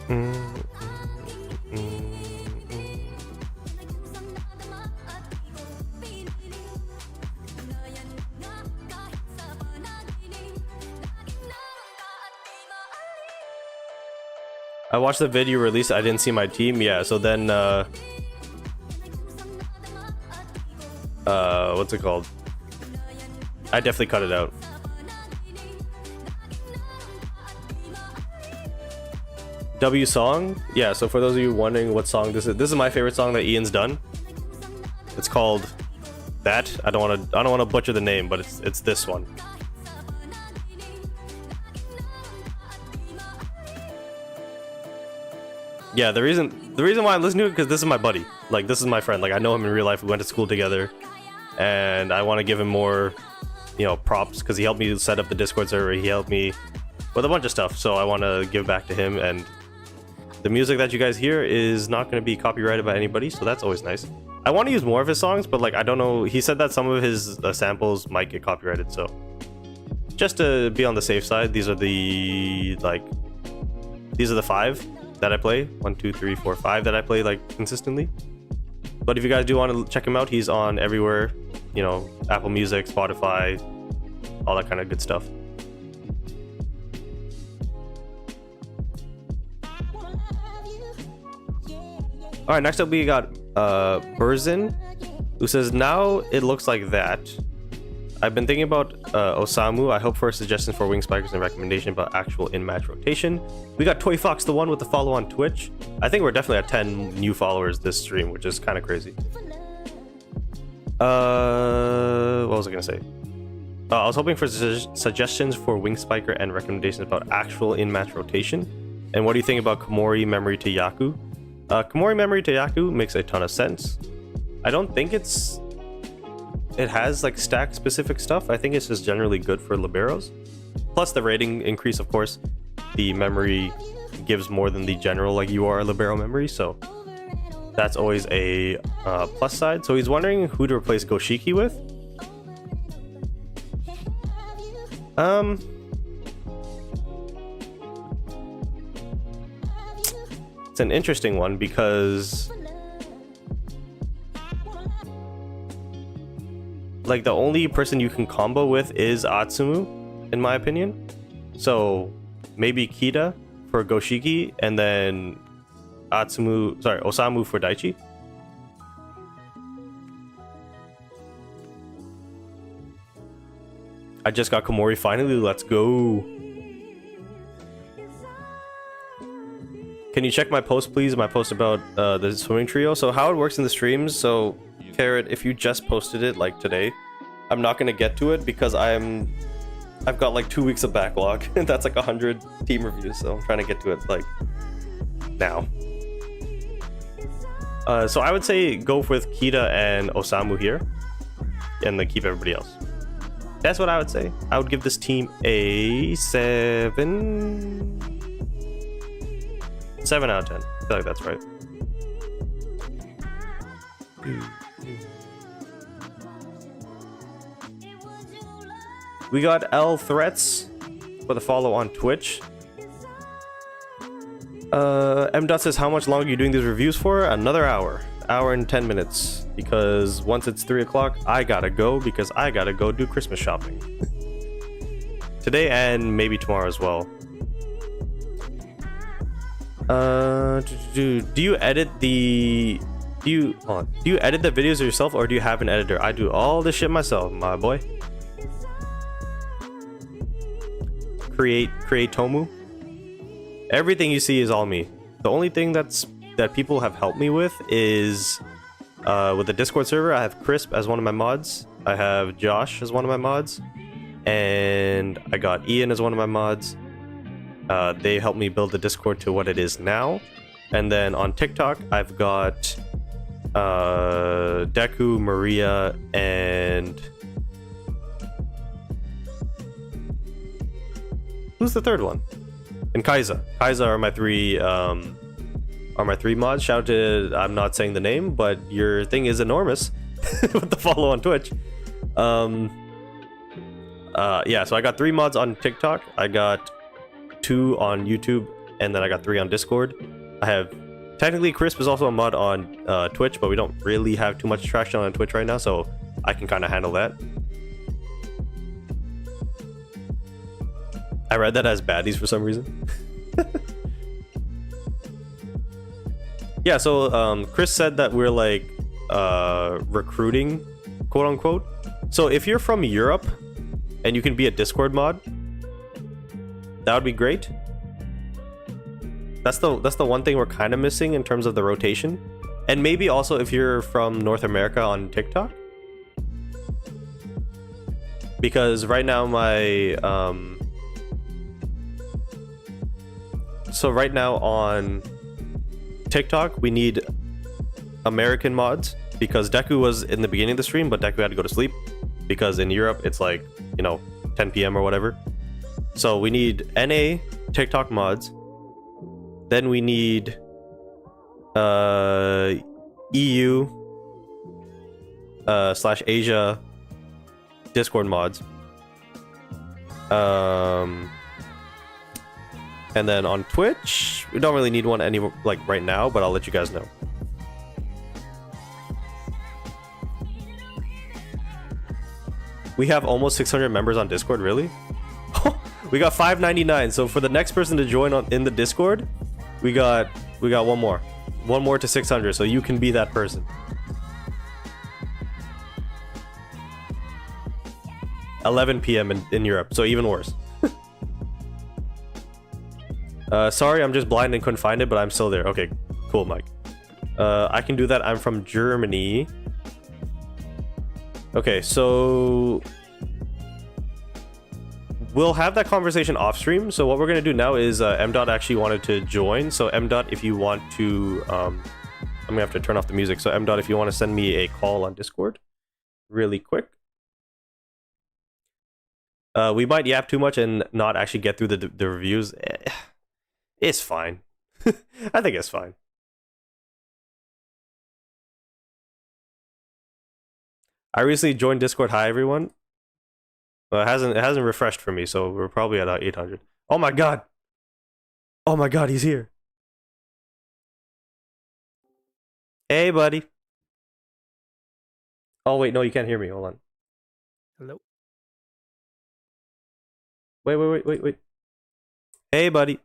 I watched the video release. I didn't see my team. Yeah, so then what's it called? I definitely cut it out. W song? Yeah, so for those of you wondering what song this is my favorite song that Ian's done. It's called That. I don't want to butcher the name, but it's this one. Yeah, the reason why I'm listening to it because this is my buddy. Like, this is my friend. Like, I know him in real life. We went to school together, and I want to give him more, you know, props because he helped me set up the Discord server. He helped me with a bunch of stuff, so I want to give back to him. And the music that you guys hear is not going to be copyrighted by anybody, so that's always nice. I want to use more of his songs, but like, I don't know. He said that some of his samples might get copyrighted, so just to be on the safe side, these are the 5 that I play. 1, 2, 3, 4, 5 that I play like consistently. But if you guys do want to check him out, he's on everywhere, you know, Apple Music, Spotify, all that kind of good stuff. All right, next up we got Burzin, who says, now it looks like that. I've been thinking about Osamu. I hope for suggestions for wing spikers and recommendation about actual in-match rotation. We got Toy Fox the One with the follow on Twitch. I think we're definitely at 10 new followers this stream, which is kind of crazy. What was I gonna say? I was hoping for suggestions for wing spiker and recommendations about actual in-match rotation. And what do you think about Komori Memory to Yaku? Komori Memory to Yaku makes a ton of sense. I don't think it has like stack specific stuff. I think it's just generally good for liberos. Plus the rating increase, of course. The memory gives more than the general like UR libero memory, so that's always a plus side. So he's wondering who to replace Goshiki with. It's an interesting one because like the only person you can combo with is Atsumu, in my opinion. So maybe Kita for Goshiki and then Osamu for Daichi. I just got Komori finally, let's go. Can you check my post, please? My post about the swimming trio. So how it works in the streams. So Carrot, if you just posted it like today, I'm not gonna get to it because I've got like 2 weeks of backlog. That's like 100 team reviews. So I'm trying to get to it like now. So I would say go with Kita and Osamu here, and then keep everybody else. That's what I would say. I would give this team a 7 out of 10. I feel like that's right. We got L Threats for the follow on Twitch. M. Dot says, how much longer are you doing these reviews for? Another hour. Hour and 10 minutes. Because once it's 3 o'clock, I gotta go because I gotta go do Christmas shopping. Today and maybe tomorrow as well. Do you edit the videos yourself or do you have an editor? I do all this shit myself, my boy. Create Tomu. Everything you see is all me. The only thing that people have helped me with is with the Discord server. I have Crisp as one of my mods. I have Josh as one of my mods, and I got Ian as one of my mods. They helped me build the Discord to what it is now. And then on TikTok, I've got Deku, Maria, and who's the third one? And Kaiza. Kaiza are my three mods. Shout out to, I'm not saying the name, but your thing is enormous with the follow on Twitch. Yeah, so I got 3 mods on TikTok. I got 2 on YouTube, and then I got 3 on Discord. I have technically Crisp is also a mod on Twitch, but we don't really have too much traction on Twitch right now, so I can kind of handle that. I read that as baddies for some reason. Yeah, so Chris said that we're like recruiting, quote unquote. So if you're from Europe and you can be a Discord mod, that would be great. That's the one thing we're kind of missing in terms of the rotation. And maybe also if you're from North America on TikTok. Because right now my so right now on TikTok we need American mods, because Deku was in the beginning of the stream, but Deku had to go to sleep because in Europe it's like, you know, 10 p.m. or whatever. So we need NA TikTok mods. Then we need EU / Asia Discord mods. And then on Twitch, we don't really need one any like right now, but I'll let you guys know. We have almost 600 members on Discord, really? We got 599. So for the next person to join in the Discord, we got one more. One more to 600, so you can be that person. 11 p.m. in Europe, so even worse. Sorry, I'm just blind and couldn't find it, but I'm still there. Okay, cool, Mike. I can do that. I'm from Germany. Okay, so we'll have that conversation off stream. So what we're gonna do now is M. Dot actually wanted to join. So M. Dot, if you want to, I'm gonna have to turn off the music. So M. Dot, if you want to send me a call on Discord, really quick. We might yap too much and not actually get through the reviews. It's fine. I think it's fine. I recently joined Discord. Hi everyone. Well, it hasn't refreshed for me, so we're probably at 800. Oh my god. Oh my god, he's here. Hey buddy. Oh wait, no, you can't hear me. Hold on. Hello. Wait. Hey buddy.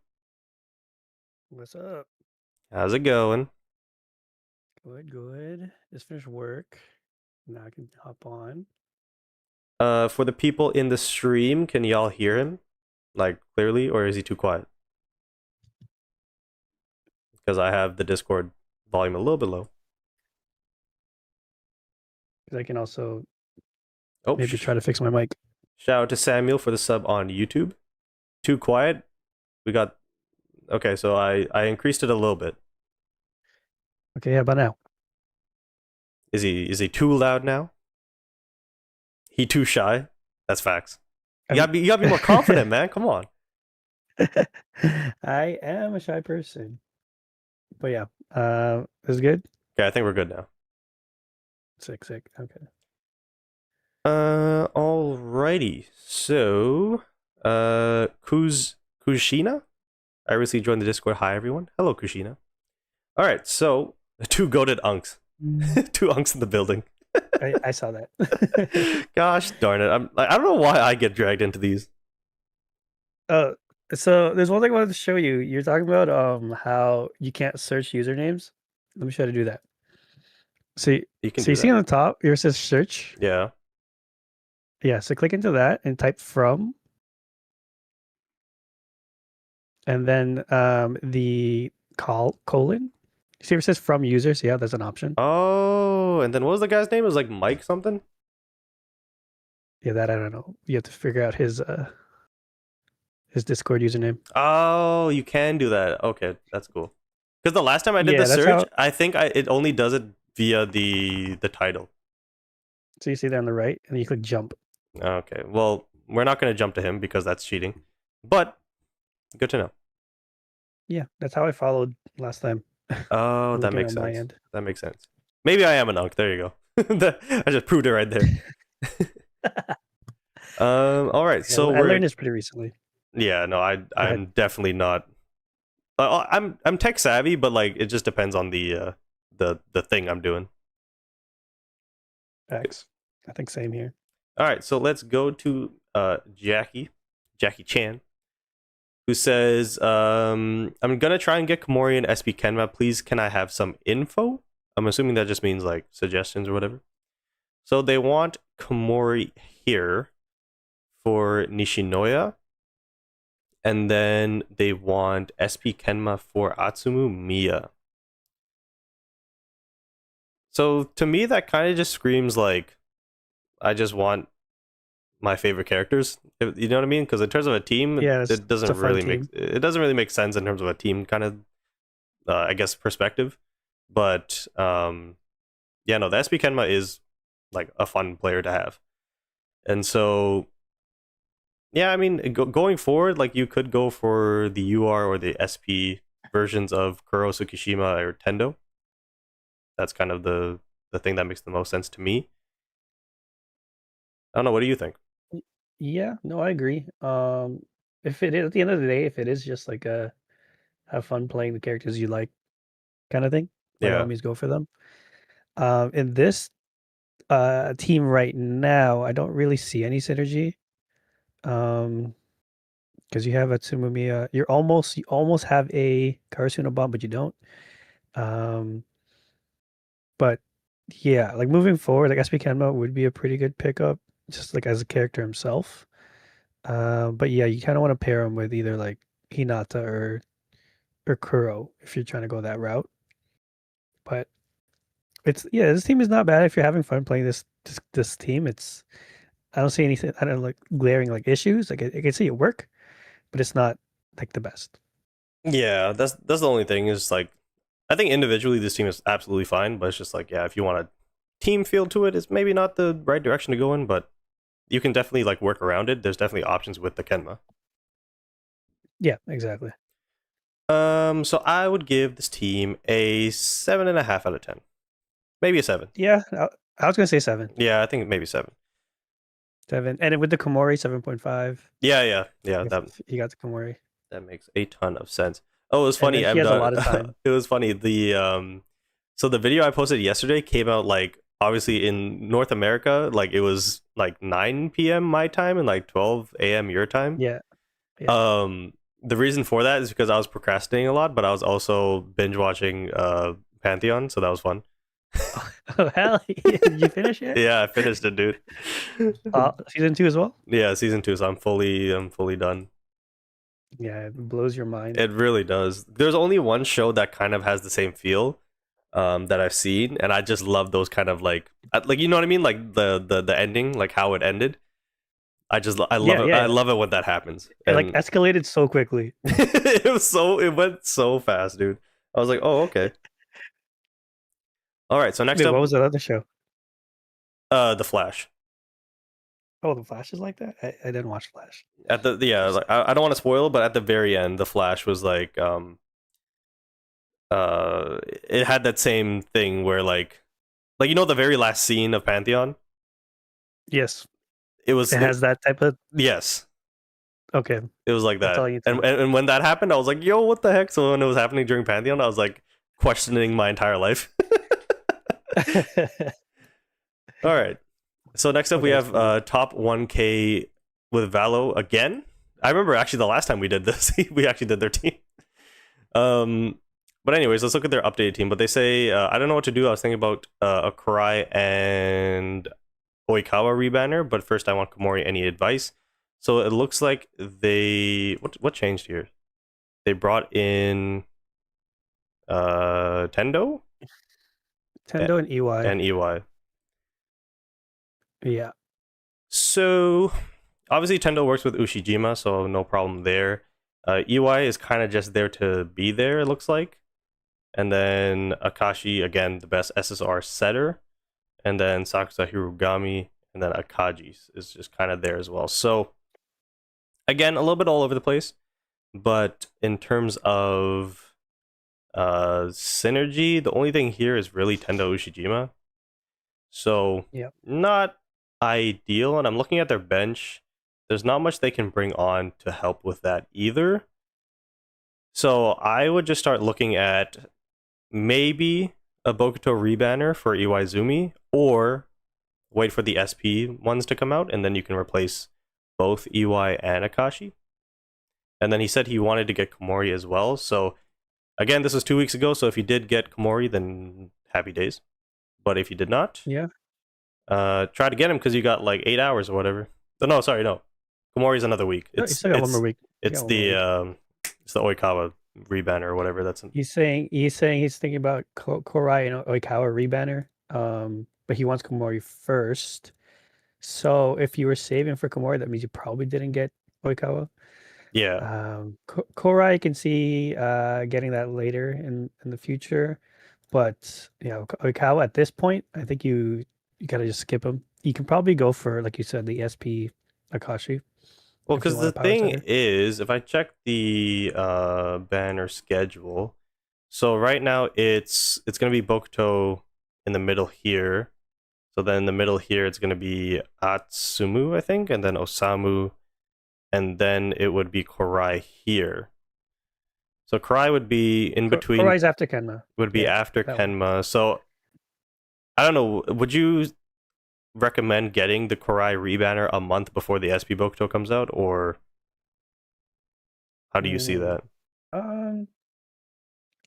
What's up? How's it going? Good. Just finished work. Now I can hop on. For the people in the stream, can y'all hear him? Like, clearly, or is he too quiet? Because I have the Discord volume a little bit low. I can also maybe try to fix my mic. Shout out to Samuel for the sub on YouTube. Too quiet? We got... Okay, so I increased it a little bit. Okay, how about now? Is he too loud now? He too shy? That's facts. You gotta be more confident, man. Come on. I am a shy person. But yeah, this is good? Okay, I think we're good now. Sick. Okay. Alrighty. So, Kushina? I recently joined the Discord. Hi, everyone. Hello, Kushina. Alright, so, 2 goated unks. 2 unks in the building. I saw that. Gosh darn it. I don't know why I get dragged into these. So there's one thing I wanted to show you. You're talking about how you can't search usernames. Let me try to do that. See, you see on the top here it says search. Yeah. Yeah, so click into that and type from. And then the colon. You see where it says from user? So yeah, there's an option. Oh, and then what was the guy's name? It was like Mike something? Yeah, that I don't know. You have to figure out his Discord username. Oh, you can do that. Okay, that's cool. Because the last time I did the search, I think it only does it via the title. So you see there on the right, and then you click jump. Okay, well, we're not going to jump to him because that's cheating. But, good to know. Yeah, that's how I followed last time. Oh, that makes sense. That makes sense. Maybe I am an unk. There you go. I just proved it right there. All right. Yeah, so I learned this pretty recently. Yeah, no, I'm definitely not I'm tech savvy, but like it just depends on the thing I'm doing. X. I think same here. All right, so let's go to Jackie Chan, who says, I'm gonna try and get Komori and SP Kenma. Please, can I have some info? I'm assuming that just means like suggestions or whatever. So they want Komori here for Nishinoya, and then they want SP Kenma for Atsumu Miya. So to me, that kind of just screams like I just want my favorite characters. You know what I mean? Because in terms of a team, Yeah, it it's a doesn't fun really team. make sense in terms of a team kind of I guess perspective. But yeah, no, the SP Kenma is like a fun player to have, and so yeah, I mean, going forward, like you could go for the UR or the SP versions of Kuro, Tsukishima, or Tendo. That's kind of the thing that makes the most sense to me. I don't know. What do you think? Yeah, no, I agree. If it is at the end of the day, if it is just like a have fun playing the characters you like kind of thing, by all Yeah, means go for them. In this team right now, I don't really see any synergy. Um, because you have a Tsunomiya, you almost have a Karasuno bomb, but you don't. Um, but yeah, like moving forward, like SP Kenma would be a pretty good pickup, just like as a character himself. But yeah, you kind of want to pair him with either like Hinata or Kuro if you're trying to go that route. But it's yeah, this team is not bad if you're having fun playing this team. It's I don't see anything. I don't like glaring like issues. Like I can see it work, but it's not like the best. yeah. That's the only thing is like I think individually this team is absolutely fine, but it's just like yeah, if you want a team feel to it, it's maybe not the right direction to go in, but you can definitely like work around it. There's definitely options with the Kenma. Yeah, exactly. So I would give this team a 7.5 out of 10, maybe a 7. Yeah, I was gonna say 7, Yeah, I think maybe 7. 7, and with the Komori 7.5. Yeah. That If you got the Komori, that makes a ton of sense. Oh, it was and then funny. he I'm has a done. lot of time. It was funny. So the video I posted yesterday came out like obviously in North America, like it was like 9 p.m. my time and like 12 a.m. your time. Yeah, yeah. Um, the reason for that is because I was procrastinating a lot, but I was also binge watching Pantheon, so that was fun. Oh hell, did you finish it? Yeah, I finished it, dude. Season 2 as well. Yeah, season 2, so I'm fully done. Yeah, it blows your mind. It really does. There's only one show that kind of has the same feel that I've seen, and I just love those kind of like you know what I mean, like the ending, like how it ended. I love Yeah, it. yeah, I yeah. love it when that happens, It like and escalated so quickly. it went so fast, dude. I was like, oh okay, all right. So next Wait, up, what was that other show? The Flash. Oh, the Flash is like that. I didn't watch Flash. At the yeah, like, I don't want to spoil, but at the very end, the Flash was like it had that same thing where like you know the very last scene of Pantheon. Yes, It was it has that type of. yes, Okay, it was like that's all that. you need to And, know. and and when that happened, I was like, yo, what the heck? So when it was happening during Pantheon, I was like questioning my entire life. All right. So next up we Okay, that's have funny. top 1K with Valo again. I remember actually the last time we did this, we actually did their team. Um, but anyways, let's look at their updated team. But they say I don't know what to do. I was thinking about Akurai and Oikawa rebanner, but first I want Komori. Any advice? So it looks like they what changed here? They brought in Tendo Tendo and EY. and EY. Yeah, So obviously Tendo works with Ushijima, so no problem there. EY is kind of just there to be there, it looks like. And then Akashi, again, the best SSR setter. And then Sakusa Hirugami, and then Akaji is just kind of there as well. So again, a little bit all over the place. But in terms of synergy, the only thing here is really Tendo Ushijima. So yeah. not ideal. And I'm looking at their bench. There's not much they can bring on to help with that either. So I would just start looking at maybe a Bokuto rebanner for Iwaizumi, or wait for the SP ones to come out, and then you can replace both EY and Akashi. And then he said he wanted to get Komori as well. So again, this was 2 weeks ago. So if you did get Komori, then happy days. But if you did not, Yeah. try to get him because you got like 8 hours or whatever. No, sorry, no. Komori's another week. No, you still got one more week. It's it's the Oikawa rebanner or whatever. That's He's saying he's thinking about Korai and Oikawa rebanner. But he wants Komori first. So if you were saving for Komori, that means you probably didn't get Oikawa. yeah. Korai, I can see getting that later in the future, but Oikawa at this point, I think you gotta just skip him. You can probably go for, like you said, the SP Akashi. Well, because the thing is, if I check the banner schedule, so right now it's gonna be Bokuto in the middle here. So then in the middle here it's gonna be Atsumu, I think, and then Osamu, and then it would be Korai here. So Korai would be in between. Korai's after Kenma. Would be after Kenma. One. So I don't know. Would you recommend getting the Korai rebanner a month before the SP Bokuto comes out, or how do you see that?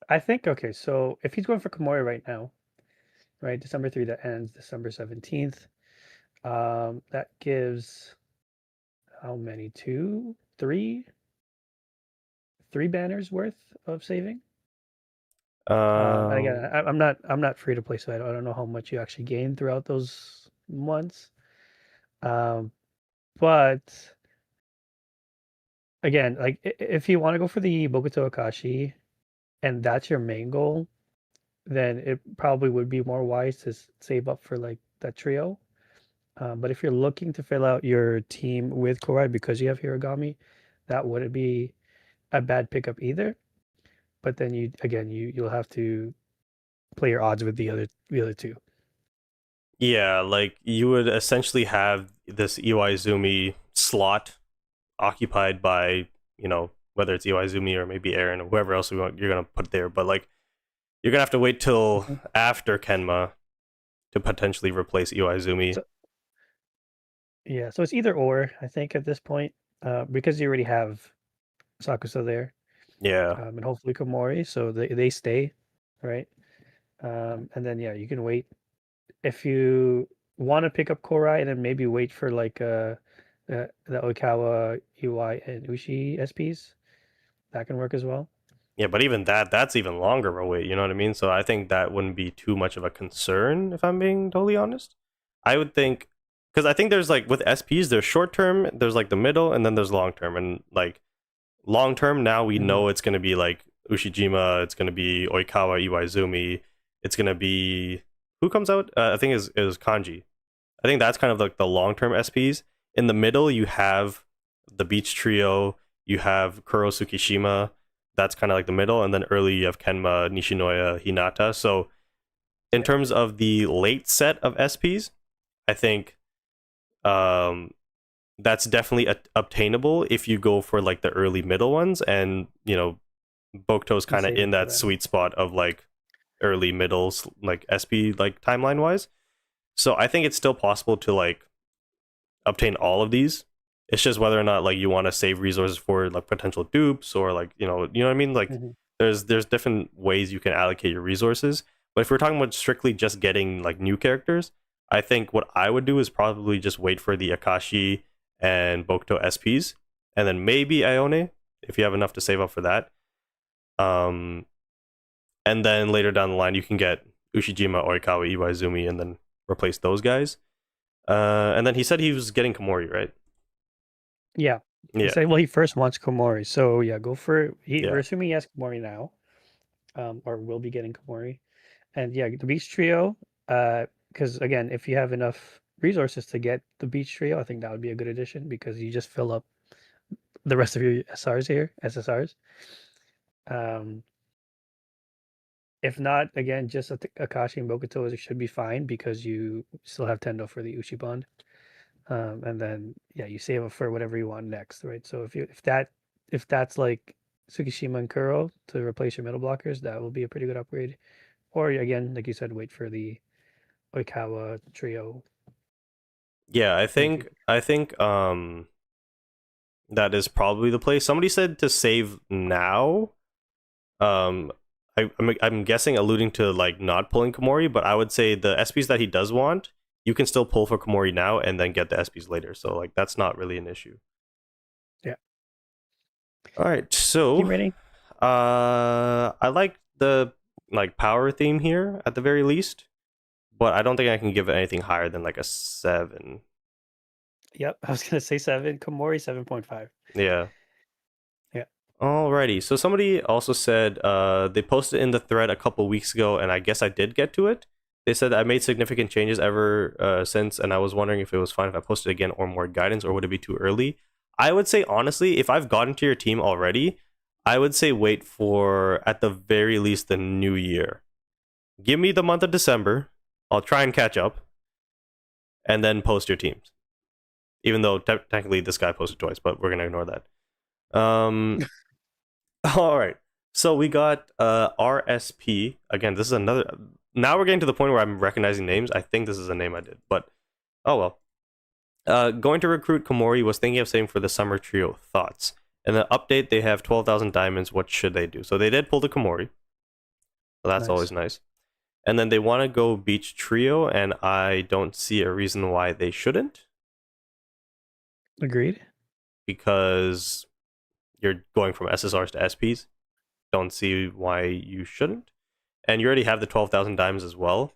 I think, okay, so if he's going for Komori right now, right, December 3 that ends December 17th, that gives how many? Three banners worth of saving. And again, I'm not free to play, so I don't know how much you actually gain throughout those months. But again, like if you want to go for the Bokuto Akashi, and that's your main goal, then it probably would be more wise to save up for like that trio. But if you're looking to fill out your team with Korai because you have Hiragami, that wouldn't be a bad pickup either. But then you'll have to play your odds with the other two. Yeah, like you would essentially have this Iwaizumi slot occupied by, whether it's Iwaizumi or maybe Aaron or whoever else you're gonna put there. But like you're gonna have to wait till after Kenma to potentially replace Iwaizumi. So it's either or, I think, at this point, because you already have Sakusa there. Yeah. And hopefully Komori, so they stay, right? And then you can wait if you want to pick up Korai, and then maybe wait for like the Oikawa, UI, and Ushi SPs. That can work as well. Yeah, but even that's even longer of a wait, you know what I mean? So I think that wouldn't be too much of a concern, if I'm being totally honest. I would think, because I think there's like with SPs, there's short term, there's like the middle, and then there's long term. And like long term, now we know it's going to be like Ushijima, it's going to be Oikawa, Iwaizumi, it's going to be, who comes out? I think it was Kanji. I think that's kind of like the long term SPs. In the middle, you have the Beach Trio, you have Kuro Tsukishima. That's kind of like the middle, and then early you have Kenma, Nishinoya, Hinata. So in terms of the late set of SPs, I think that's definitely obtainable if you go for like the early middle ones, and Bokuto's kind of in that sweet spot of like early middles, like SP like timeline wise. So I think it's still possible to like obtain all of these. It's just whether or not like you want to save resources for like potential dupes, or like you know what I mean. Like there's different ways you can allocate your resources. But if we're talking about strictly just getting like new characters, I think what I would do is probably just wait for the Akashi and Bokuto SPs, and then maybe Ione if you have enough to save up for that. And then later down the line you can get Ushijima, Oikawa, Iwaizumi, and then replace those guys. And then he said he was getting Komori, right? Yeah. He said, well, he first wants Komori, so go for it. We're assuming he has Komori now, or will be getting Komori, and the Beach Trio. Because again, if you have enough resources to get the Beach Trio, I think that would be a good addition because you just fill up the rest of your SSRs. If not, again, just Akashi and Bokuto should be fine because you still have Tendo for the Uchi bond. And then you save up for whatever you want next, right? So if that's like Tsukishima and Kuro to replace your middle blockers, that will be a pretty good upgrade. Or again, like you said, wait for the Oikawa trio Yeah, I in the think future. I think that is probably the play. Somebody said to save now. Um, I'm guessing alluding to like not pulling Komori, but I would say the SPs that he does want, you can still pull for Komori now and then get the SPs later. So like that's not really an issue. Yeah. All right, so Team rating? I like the like power theme here at the very least, but I don't think I can give it anything higher than like a 7. Yep. I was gonna say 7. Komori 7.5. Yeah. Yeah. Alrighty. So somebody also said they posted in the thread a couple weeks ago, and I guess I did get to it. They said I made significant changes ever since, and I was wondering if it was fine if I posted again or more guidance, or would it be too early? I would say honestly, if I've gotten to your team already, I would say wait for at the very least the new year. Give me the month of December. I'll try and catch up, and then post your teams. Even though technically this guy posted twice, but we're gonna ignore that. All right. So we got RSP. Again, this is another. Now we're getting to the point where I'm recognizing names. I think this is a name I did, but oh well. Going to recruit Komori, was thinking of saving for the summer trio. Thoughts? And the update, they have 12,000 diamonds. What should they do? So they did pull the Komori. So that's Nice. always nice. And then they want to go beach trio, and I don't see a reason why they shouldn't, Agreed. because you're going from SSRs to SPs. Don't see why you shouldn't. And you already have the 12,000 diamonds as well.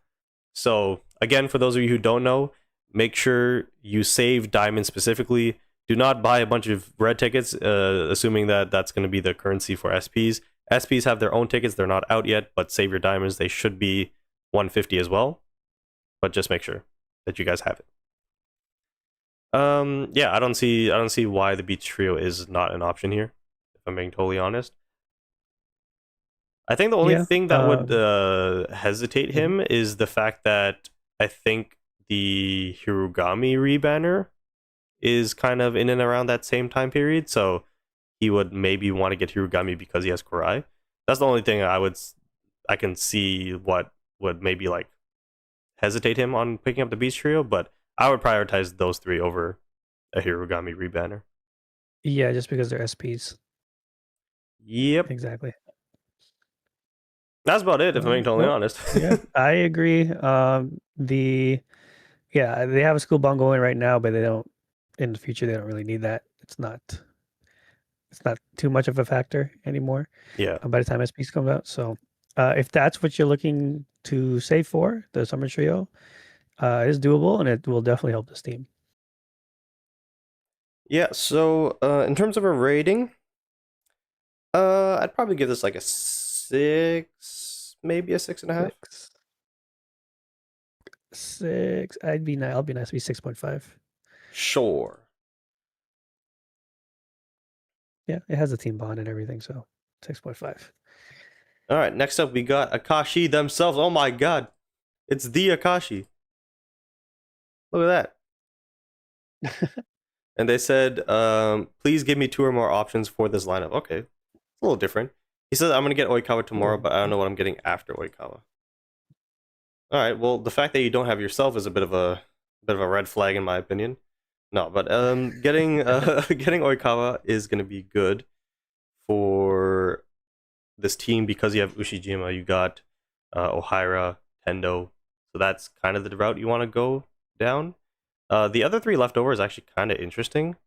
So, again, for those of you who don't know, make sure you save diamonds specifically. Do not buy a bunch of red tickets, assuming that that's going to be the currency for SPs. SPs have their own tickets. They're not out yet, but save your diamonds. They should be 150 as well. But just make sure that you guys have it. Yeah, I don't see why the beach trio is not an option here, if I'm being totally honest. I think the only Yeah. thing that would hesitate him is the fact that I think the Hirugami rebanner is kind of in and around that same time period, so he would maybe want to get Hirugami because he has Kurai. That's the only thing I can see what would maybe like hesitate him on picking up the Beast Trio, but I would prioritize those three over a Hirugami rebanner. Yeah, just because they're SPs. Yep. Exactly. That's about it, if I'm being totally honest. Yeah, I agree. They have a school bond going right now, but they don't in the future. They don't really need that. It's not too much of a factor anymore. Yeah. By the time SPs come out, so if that's what you're looking to save for, the summer trio is doable, and it will definitely help this team. Yeah, so in terms of a rating, I'd probably give this like a 6, maybe a 6.5. 6. I'll be nice. Be 6.5. Sure. Yeah, it has a team bond and everything, so 6.5. All right, next up we got Akashi themselves. Oh my god, it's the Akashi. Look at that. And they said, please give me 2 or more options for this lineup. Okay, it's a little different. He says, I'm going to get Oikawa tomorrow, but I don't know what I'm getting after Oikawa. All right, well, the fact that you don't have yourself is a bit of a red flag in my opinion. No, but getting getting Oikawa is going to be good for this team because you have Ushijima, you got Ohira, Tendo, so that's kind of the route you want to go down. The other 3 left over is actually kind of interesting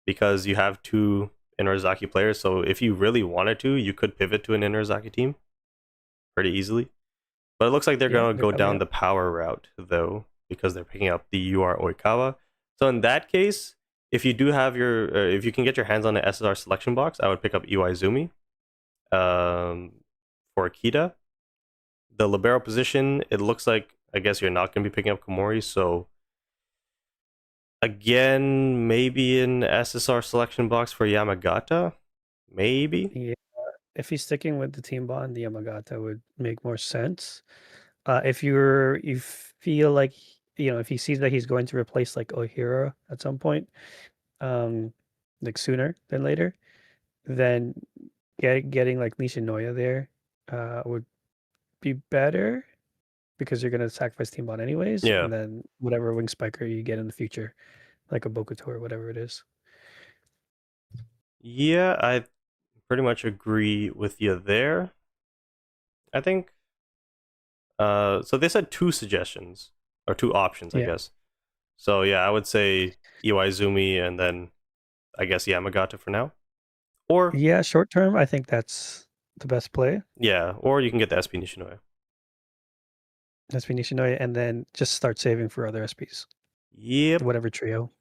because you have 2 Inarizaki players, so if you really wanted to, you could pivot to an Inarizaki team pretty easily. But it looks like they're going to go down the power route, though, because they're picking up the UR Oikawa. So in that case, if you do have if you can get your hands on the SSR selection box, I would pick up Iwaizumi. For Akita, the libero position, it looks like I guess you're not going to be picking up Komori, so again, maybe an SSR selection box for Yamagata, maybe. Yeah, if he's sticking with the team bond, the Yamagata would make more sense. If you feel like if he sees that he's going to replace like Ohira at some point, like sooner than later, then getting like Nishinoya there would be better because you're gonna sacrifice Team Bot anyways, Yeah. and then whatever wing spiker you get in the future, like a Bokuto or whatever it is. Yeah, I pretty much agree with you there. I think so they said two suggestions or two options, I Yeah. guess. So yeah, I would say Iwaizumi and then I guess Yamagata for now. Or Yeah, short term, I think that's the best play. yeah, or you can get the SP Nishinoya. SP Nishinoya, and then just start saving for other SPs, Yep. whatever trio.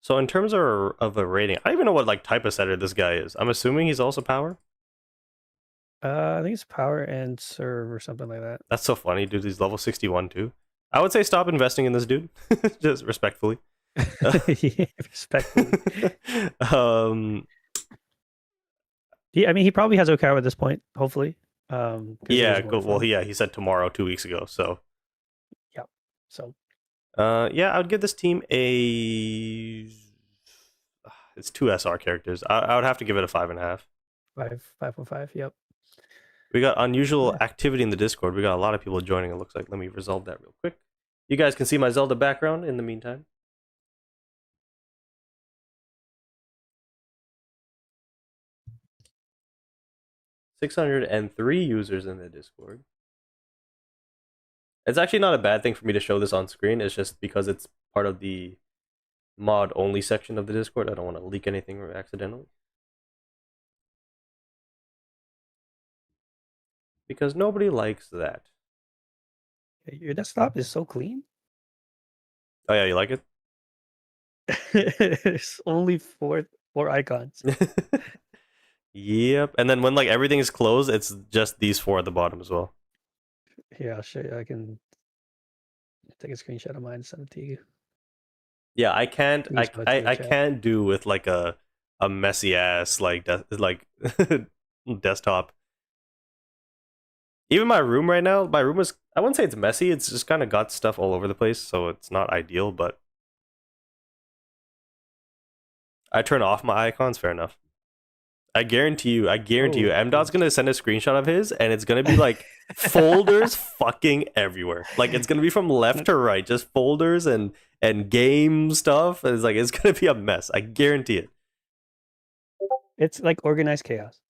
So in terms of a rating, I don't even know what like type of setter this guy is. I'm assuming he's also power. I think it's power and serve or something like that. That's so funny, dude. He's level 61 too. I would say stop investing in this dude, just respectfully. Yeah, respectfully. um, I mean, he probably has Okawa at this point, hopefully. yeah, cool. Well, yeah, he said tomorrow 2 weeks ago. So, yeah. So, yeah, I would give this team a. It's two SR characters. I would have to give it a 5.5. 5.5. Yep. We got unusual activity in the Discord. We got a lot of people joining, it looks like. Let me resolve that real quick. You guys can see my Zelda background in the meantime. $603 users in the Discord. It's actually not a bad thing for me to show this on screen. It's just because it's part of the mod only section of the Discord. I don't want to leak anything accidentally. Because nobody likes that. Your desktop is so clean. Oh yeah, you like it? It's only four icons. Yep. And then when like everything is closed, it's just these four at the bottom as well. Yeah, I'll show you. I can take a screenshot of mine and send it to you. Yeah, I can't do with like a messy ass like desktop. Even my room right now, my room is, I wouldn't say it's messy, it's just kind of got stuff all over the place, so it's not ideal, but I turn off my icons, fair enough. I guarantee you, M.Dot's gonna send a screenshot of his, and it's gonna be like folders fucking everywhere. Like it's gonna be from left to right, just folders and game stuff. It's like it's gonna be a mess. I guarantee it. It's like organized chaos.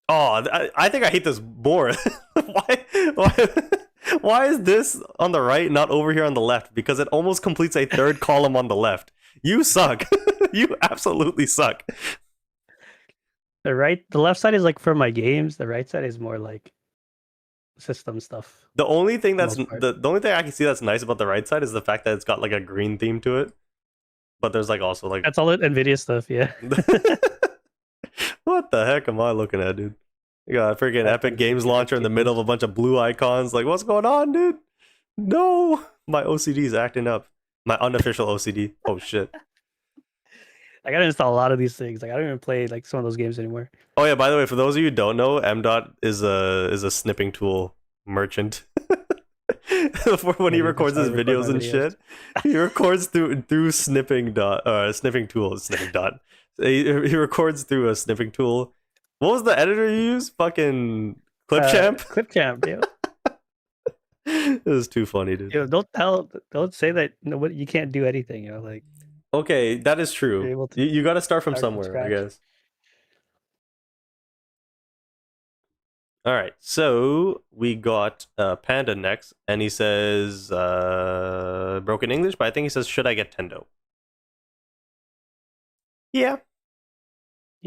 Oh, I think I hate this more. why? Why is this on the right, not over here on the left? Because it almost completes a third column on the left. You suck. You absolutely suck. The left side is like for my games. The right side is more like system stuff. The only thing the only thing I can see that's nice about the right side is the fact that it's got like a green theme to it. But there's like also like that's all NVIDIA stuff, yeah. What the heck am I looking at, dude? You got a freaking Epic Games launcher in the middle of a bunch of blue icons. Like, what's going on, dude? No, my OCD is acting up. My unofficial OCD. Oh shit. I gotta install a lot of these things. Like, I don't even play like some of those games anymore. Oh yeah, by the way, for those of you who don't know, M.Dot is a snipping tool merchant. For when he records his videos and shit, he records through snipping tools. He records through a snipping tool. What was the editor you used? Fucking Clipchamp. Clipchamp, yeah. It was too funny, dude. Yo, don't say that. No, you can't do anything. You know, like. Okay, that is true. You got to start from somewhere, I guess. All right, so we got Panda next, and he says broken English, but I think he says, "Should I get Tendo?" Yeah.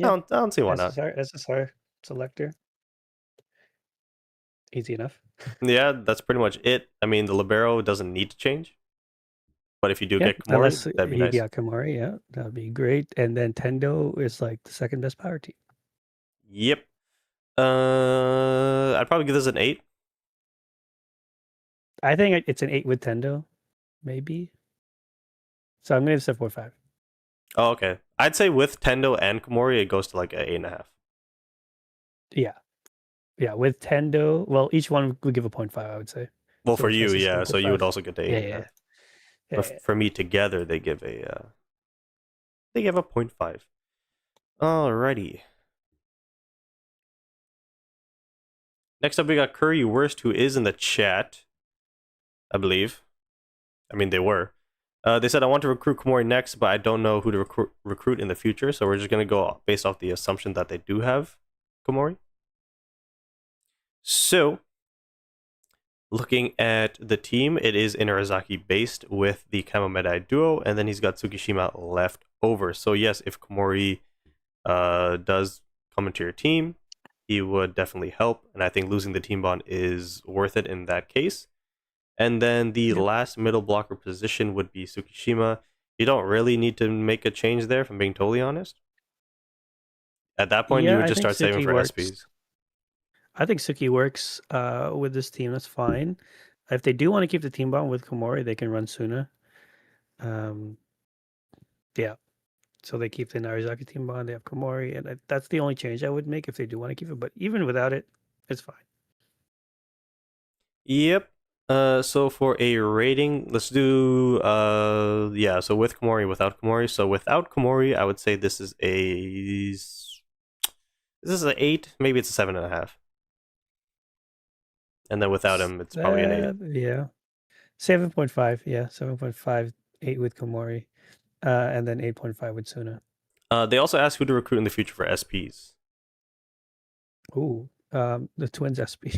I don't see why not. SSR selector. Easy enough. Yeah, that's pretty much it. I mean, the libero doesn't need to change, but if you do get Komori, that'd be nice. Yeah, Komori, yeah, that'd be great. And then Tendo is like the second best power team. Yep. I'd probably give this an 8. I think it's an 8 with Tendo, maybe. So I'm gonna say 4.5. Oh, okay. I'd say with Tendo and Komori, it goes to like an 8.5. Yeah, with Tendo, well, each one would give a 0.5, I would say. Well, so for you, yeah. So you would also get the 8.5. Yeah. But for me, together, they give a they gave a 0.5. Alrighty. Next up, we got Curry Worst, who is in the chat, I believe. I mean, they were. They said, I want to recruit Komori next, but I don't know who to recruit in the future, so we're just going to go based off the assumption that they do have Komori. So, looking at the team, it is Inarizaki based with the Kamomedai duo, and then he's got Tsukishima left over. So yes, if Komori does come into your team, he would definitely help, and I think losing the team bond is worth it in that case. And then the last middle blocker position would be Tsukishima. You don't really need to make a change there, if I'm being totally honest. At that point, you would just start saving for SPs. I think Suki works with this team. That's fine. If they do want to keep the team bond with Komori, they can run Suna. Yeah. So they keep the Narizaki team bond. They have Komori, and that's the only change I would make if they do want to keep it. But even without it, it's fine. Yep. So for a rating, let's do yeah. So with Komori, without Komori. So without Komori, I would say this is an 8. Maybe it's a 7.5. And then without him, it's probably an 8. Yeah, 7.5. Yeah, 7.5. 8 with Komori, and then 8.5 with Suna. They also asked who to recruit in the future for SPs. Ooh. The Twins SP.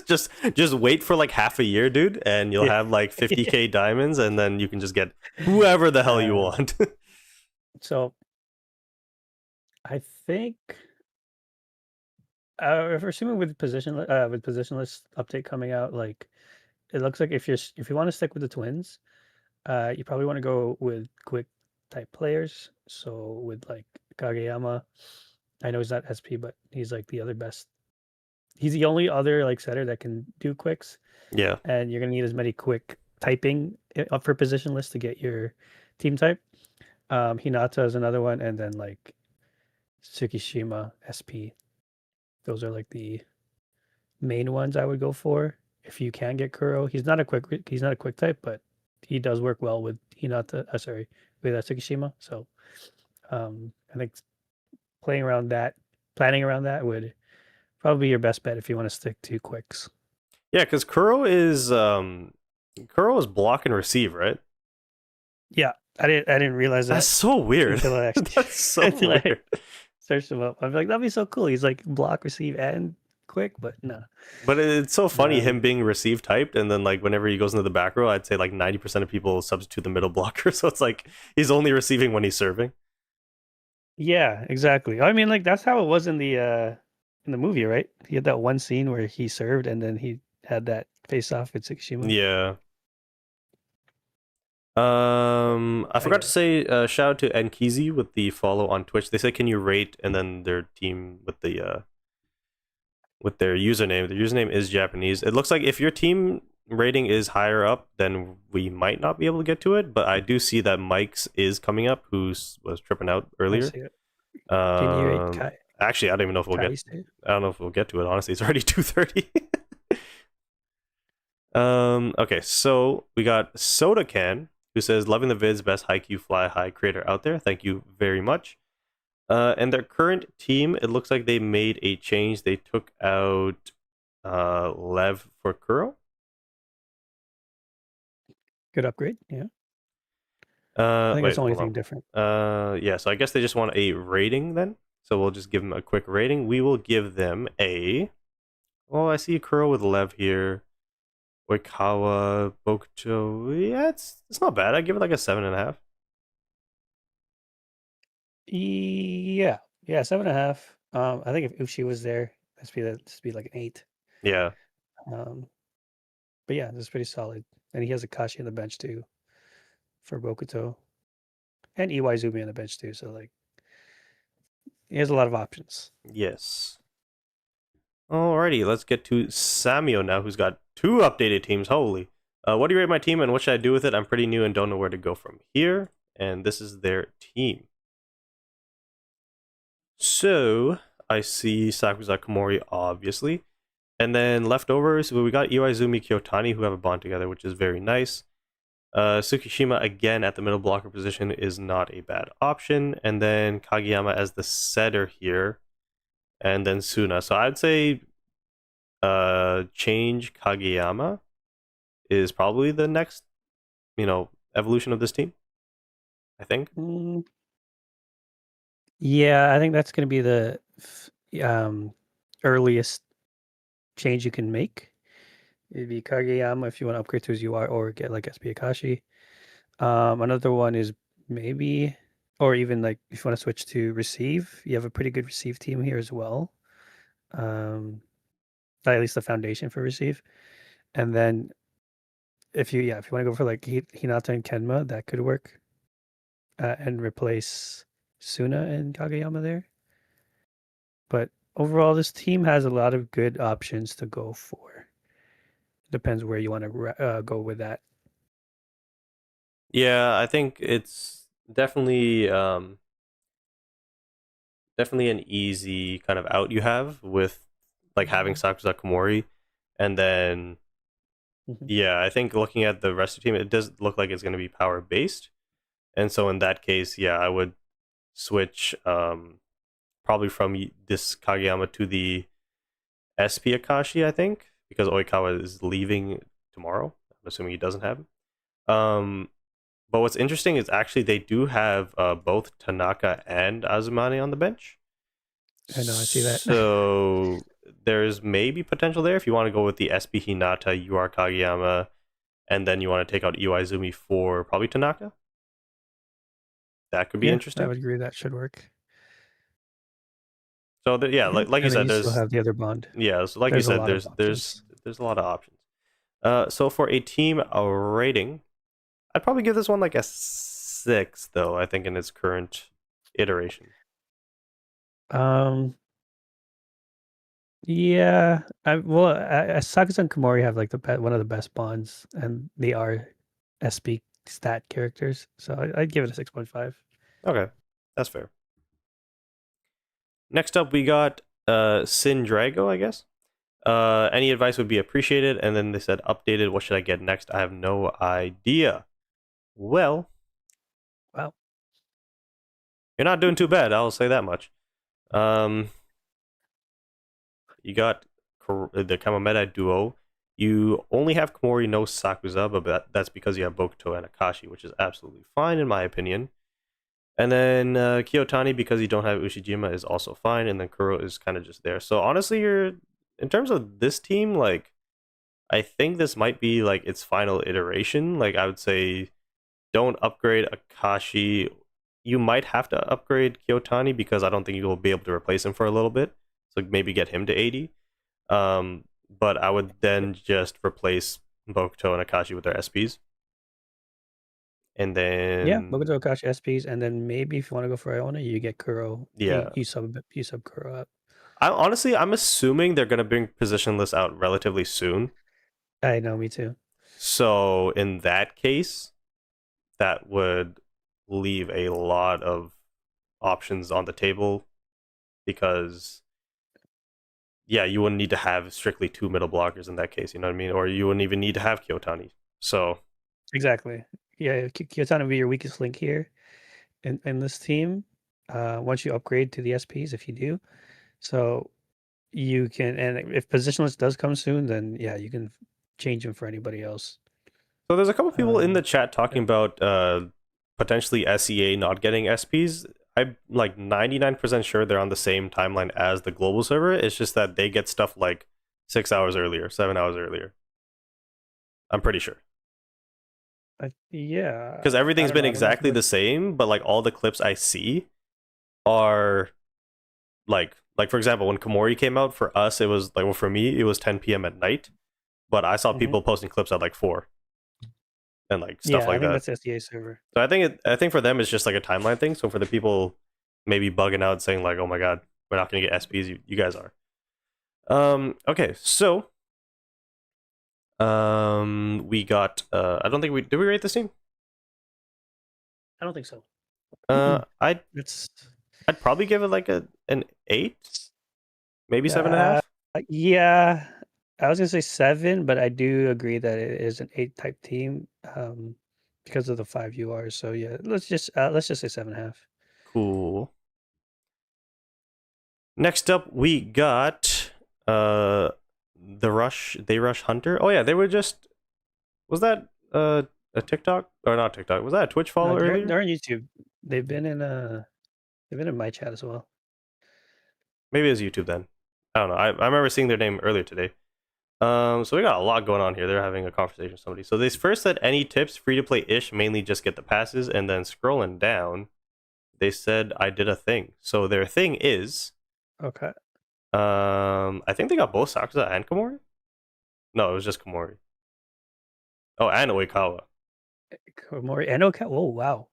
just wait for like half a year, dude, and you'll have like 50k diamonds, and then you can just get whoever the hell you want. So I think if we're assuming with positionless update coming out, like it looks like if you want to stick with the Twins, you probably want to go with quick type players. So with like Kageyama, I know he's not SP, but he's like the other best. He's the only other like setter that can do quicks. Yeah. And you're gonna need as many quick typing up for positionless to get your team type. Hinata is another one, and then like Tsukishima, SP. Those are like the main ones I would go for. If you can get Kuro, he's not a quick type, but he does work well with Hinata. With Tsukishima. So I think planning around that would probably be your best bet if you want to stick to quicks. Yeah, because Kuro is block and receive, right? Yeah, I didn't realize that. That's so weird. Until I actually, That's so weird. Searched him up. I'm like, that'd be so cool. He's like block, receive, and quick, but no. But it's so funny him being receive typed, and then like whenever he goes into the back row, I'd say like 90% of people substitute the middle blocker. So it's like he's only receiving when he's serving. Yeah, exactly. I mean, like that's how it was in the movie, right? He had that one scene where he served, and then he had that face off with Tsukishima. Yeah. I forgot to say shout out to Enkizi with the follow on Twitch. They said, can you rate, and then their team with the with their username. The username is Japanese. It looks like if your team rating is higher up, then we might not be able to get to it. But I do see that Mike's is coming up, who was tripping out earlier. Can you rate Kai? Actually, I don't even know if we'll get. I don't know if we'll get to it. Honestly, it's already 2:30. Okay, so we got Soda Can, who says, loving the vids, best Haikyu fly high creator out there. Thank you very much. And their current team, it looks like they made a change. They took out Lev for Kuro. Good upgrade, yeah. I think that's the only thing different. Yeah, so I guess they just want a rating then. So we'll just give them a quick rating. We will give them a... Well, I see Kuro with Lev here. Oikawa, Bokuto. Yeah, it's not bad. I give it like a 7.5. Yeah, 7.5. I think if Uchi was there, this be like an 8. Yeah. But yeah, this is pretty solid. And he has Akashi on the bench too for Bokuto. And Iwaizumi on the bench too. So like he has a lot of options. Yes. Alrighty, let's get to Samio now, who's got 2 updated teams. Holy. What do you rate my team and what should I do with it? I'm pretty new and don't know where to go from here. And this is their team. So, I see Sakuza Komori, obviously. And then leftovers, we got Iwaizumi Kyotani, who have a bond together, which is very nice. Tsukishima again at the middle blocker position is not a bad option, and then Kageyama as the setter here, and then Suna. So I'd say change Kageyama is probably the next, evolution of this team. I think. Mm, yeah, I think that's going to be the earliest change you can make. It'd be Kageyama if you want to upgrade to his UI or get like SP Akashi. Another one is maybe, or even like if you want to switch to receive, you have a pretty good receive team here as well. At least the foundation for receive. And then if you want to go for like Hinata and Kenma, that could work. And replace Suna and Kageyama there. But overall, this team has a lot of good options to go for. Depends where you want to go with that. Yeah, I think it's definitely an easy kind of out you have with like having Sakusa Komori, and then yeah, I think looking at the rest of the team, it does look like it's going to be power based, and so in that case, yeah, I would switch probably from this Kageyama to the SP Akashi, I think, because Oikawa is leaving tomorrow. I'm assuming he doesn't have him. But what's interesting is actually they do have both Tanaka and Azumane on the bench. I know, I see that. So there's maybe potential there if you want to go with the SB Hinata, UR Kageyama, and then you want to take out Iwaizumi for probably Tanaka. That could be interesting. I would agree that should work. So yeah, like you And then said, you still there's have the other bond. yeah, so like you There's a said, lot of there's options. a lot of options. So for a team rating, I'd probably give this one like a 6, though. I think in its current iteration. Yeah. Sakusa and Komori have like one of the best bonds, and they are SP stat characters. So I'd give it a 6.5. Okay, that's fair. Next up, we got Sin Drago, I guess. Any advice would be appreciated. And then they said, updated. What should I get next? I have no idea. Well, Wow. you're not doing too bad. I'll say that much. You got the Kamameda duo. You only have Komori, no Sakuza, but that's because you have Bokuto and Akashi, which is absolutely fine in my opinion. And then Kiyotani, because you don't have Ushijima, is also fine. And then Kuro is kind of just there. So honestly, in terms of this team, like, I think this might be like its final iteration. Like, I would say don't upgrade Akashi. You might have to upgrade Kiyotani because I don't think you'll be able to replace him for a little bit. So maybe get him to 80. But I would then just replace Bokuto and Akashi with their SPs. And then Bokuto Akashi SPs, and then maybe if you want to go for Iona, you get Kuro. yeah, You sub Kuro up. I'm assuming they're gonna bring positionless out relatively soon. I know, me too. So in that case, that would leave a lot of options on the table because yeah, you wouldn't need to have strictly 2 middle blockers in that case, you know what I mean? Or you wouldn't even need to have Kiyotani. So Exactly. Yeah, Kiyotani would be your weakest link here in this team. Once you upgrade to the SPs, if you do, so you can, and if positionless does come soon, then yeah, you can change them for anybody else. So there's a couple people in the chat talking yeah. about potentially SEA not getting SPs. I'm like 99% sure they're on the same timeline as the global server. It's just that they get stuff like 6 hours earlier, 7 hours earlier. I'm pretty sure. Yeah. Because everything's been exactly the same, but like all the clips I see are like for example, when Komori came out for us, it was like, well, for me, it was 10 p.m. at night, but I saw people posting clips at like 4 and like stuff like I think that. that's SDA server. So I think for them it's just like a timeline thing. So for the people maybe bugging out saying like, oh my god, we're not gonna get SPs, you guys are. Okay, so we got I don't think we did we rate this team? I don't think so. I'd probably give it like an 8, maybe 7.5. Yeah, I was gonna say 7, but I do agree that it is an 8 type team. because of the 5 URs. So yeah, let's just say 7.5. Cool. Next up, we got the Rush. They Rush Hunter. Oh yeah, they were just. Was that a TikTok or not TikTok? Was that a Twitch No, follow earlier? they're on YouTube. They've been in my chat as well. Maybe it was YouTube then. I don't know. I remember seeing their name earlier today. So we got a lot going on here. They're having a conversation with somebody. So they first said any tips, free to play ish, mainly just get the passes, and then scrolling down, they said I did a thing. So their thing is, Okay. I think they got both Sakusa and Komori. No, it was just Komori. Oh, and Oikawa. Komori and Oka. Oh wow,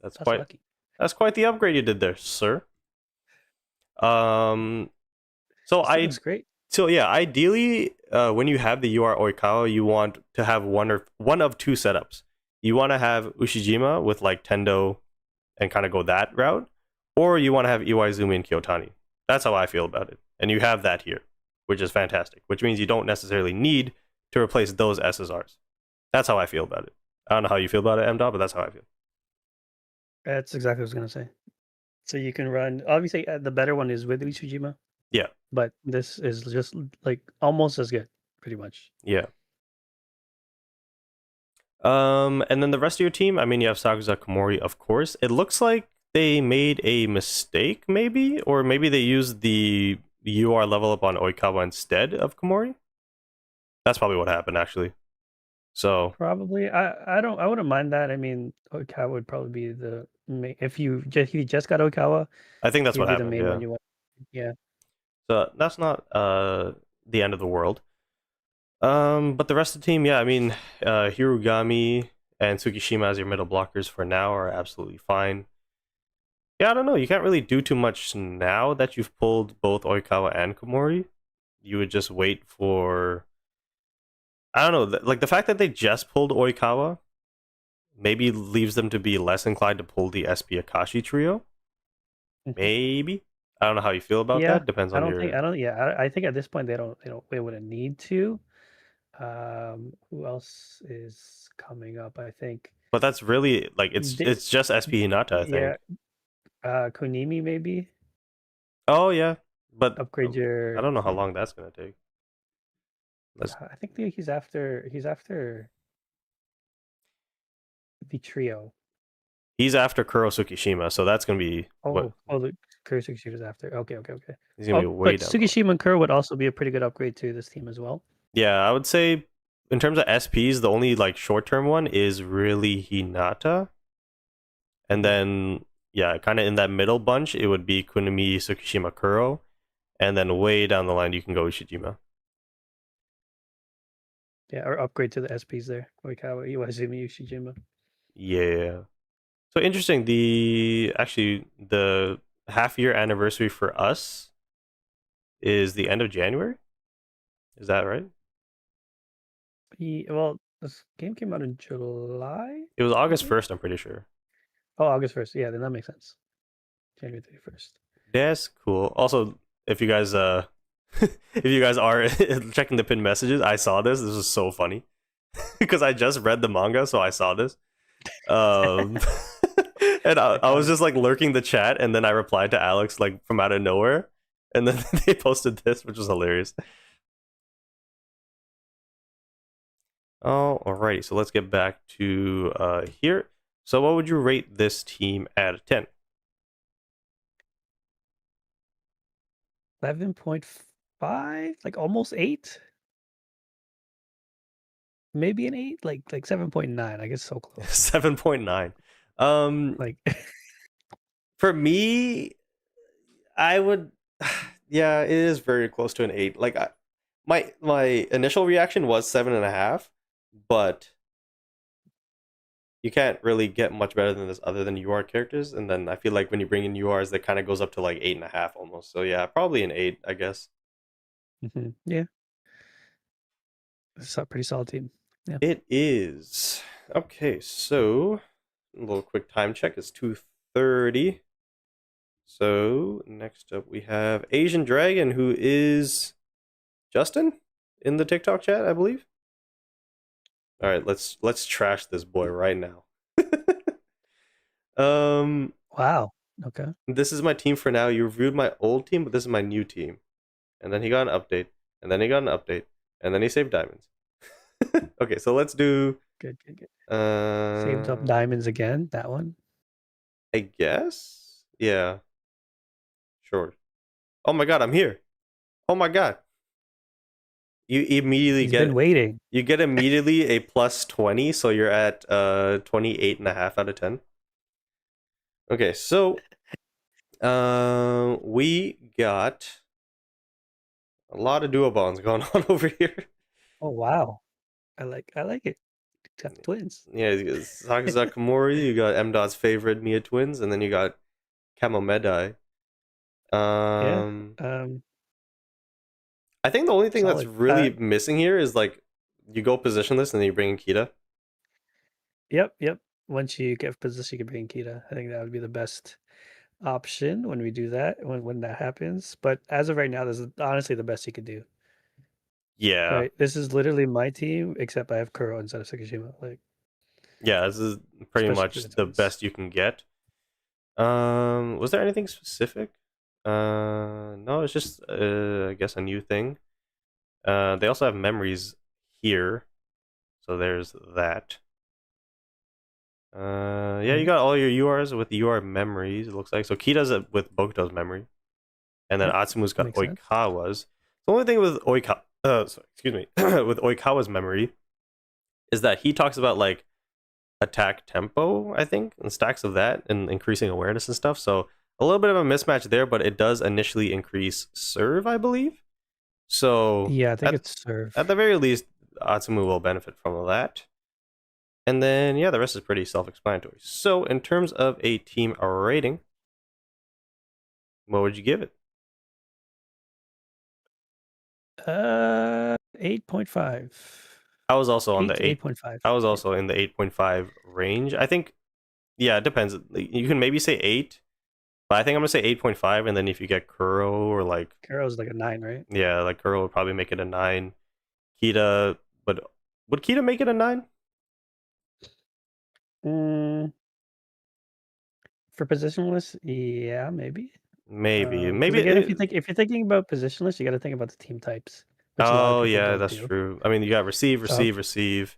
That's that's quite lucky. that's quite the upgrade you did there, sir. Um, so This looks great. So yeah, ideally, when you have the UR Oikawa, you want to have one of two setups. You want to have Ushijima with like Tendo and kind of go that route, or you want to have Iwaizumi and Kiyotani. That's how I feel about it. And you have that here, which is fantastic, which means you don't necessarily need to replace those SSRs. That's how I feel about it. I don't know how you feel about it, MDOT, but that's how I feel. That's exactly what I was gonna say. So you can run. Obviously, the better one is with Utsujima. Yeah. But this is just like almost as good, pretty much. Yeah. And then the rest of your team, I mean, you have Sakusa Komori, of course. It looks like they made a mistake, maybe, or maybe they used the UR level up on Oikawa instead of Komori. That's probably what happened, actually. So probably, I wouldn't mind that. I mean, Oikawa would probably be the main, if you just got Oikawa. I think that's He'd what be the happened. main Yeah. one you want. Yeah. So that's not the end of the world. But the rest of the team, yeah, I mean, Hirugami and Tsukishima as your middle blockers for now are absolutely fine. Yeah, I don't know. You can't really do too much now that you've pulled both Oikawa and Komori. You would just wait for. I don't know. Like the fact that they just pulled Oikawa maybe leaves them to be less inclined to pull the SP Akashi trio. Maybe. I don't know how you feel about Yeah. that. Depends I on don't your. think I don't. Yeah. I think at this point they wouldn't need to. Who else is coming up? I think. But that's really like They, it's just SP Hinata, I yeah. think. Konimi maybe Oh yeah, but upgrade I your. don't know how long that's gonna take. Let's. I think he's after the trio. He's after Kuro Tsukishima, so that's gonna be what The Kuro Tsukishima's after. Okay. he's gonna be Oh, way but down the road. Tsukishima and Kuro would also be a pretty good upgrade to this team as well. Yeah, I would say in terms of SPs, the only like short term one is really Hinata, and then yeah, kind of in that middle bunch, it would be Kunimi, Tsukishima, Kuro, and then way down the line you can go Ishijima. Yeah, or upgrade to the SPs there. Oikawa, Iwaizumi, Ushijima. Yeah. So interesting. The half year anniversary for us is the end of January. Is that right? Well, this game came out in July. It was August 1st, I'm pretty sure. Oh, August 1st. Yeah, then that makes sense. January 31st. That's cool. Also, if you guys if you guys are checking the pinned messages, I saw this. This was so funny. Because I just read the manga, so I saw this. And I was just like lurking the chat, and then I replied to Alex like from out of nowhere, and then they posted this, which was hilarious. Oh, alrighty. So let's get back to here. So what would you rate this team out of 10? 7.5, like almost 8. Maybe an 8, like 7.9. I guess so close. 7.9. Like for me, I would yeah, it is very close to an 8. Like my initial reaction was 7.5, but you can't really get much better than this other than UR characters. And then I feel like when you bring in URs, that kind of goes up to like 8.5 almost. So yeah, probably an 8, I guess. Yeah. It's a pretty solid team. Yeah. It is. Okay, so a little quick time check. It's 2:30. So next up we have Asian Dragon, who is Justin in the TikTok chat, I believe. All right, let's trash this boy right now. Um, Wow. Okay. this is my team for now. You reviewed my old team, but this is my new team. And then he got an update, and then he got an update, and then he saved diamonds. Okay, so let's do. Good, good, good. Saved up Uh, diamonds again. That one. I guess. Yeah, sure. Oh my god, I'm here. Oh my god. You immediately He's been get waiting. you get immediately a plus 20, so you're at 28.5 out of 10. Okay, so we got a lot of duo bonds going on over here. Oh wow. I like it. Got the twins. Yeah, Sakazakamori, you got M Dot's favorite Mia twins, and then you got Kamomedai. Yeah. Um I think the only thing that's Solid. really missing here is like you go positionless and then you bring in Kita. Yep, yep. Once you get position, you can bring Kita. I think that would be the best option when we do that, when that happens. But as of right now, this is honestly the best you could do. Yeah. Right? This is literally my team, except I have Kuro instead of Sakashima. Like, Yeah, this is pretty especially for much the the twins. best you can get. Was there anything specific? No, it's just I guess a new thing. They also have memories here, so there's that. Yeah, you Mm-hmm. got all your URs with UR memories. It looks like so. Kita's with Bokuto's memory, and then Yep, Atsumu's got makes sense. Oikawa's. The only thing with sorry, excuse me, with Oikawa's memory is that he talks about like attack tempo, I think, and stacks of that and increasing awareness and stuff. So a little bit of a mismatch there, but it does initially increase serve, I believe. So Yeah, I think it's at serve. the very least, Atsumu will benefit from that. And then yeah, the rest is pretty self-explanatory. So in terms of a team rating, what would you give it? 8.5. I was also on 8 the to eight. 8.5. I was Yeah. also in the 8.5 range. I think yeah, it depends. You can maybe say 8, but I think I'm gonna say 8.5, and then if you get Kuro or like Kuro's like a 9, right? yeah, like Kuro would probably make it a 9. Kita, but would Kita make it a 9? Mm, for positionless, yeah, maybe. Maybe, Because maybe. again, if you're thinking about positionless, you got to think about the team types, which a lot of Oh people yeah, don't that's do. true. I mean, you got receive, So receive, receive.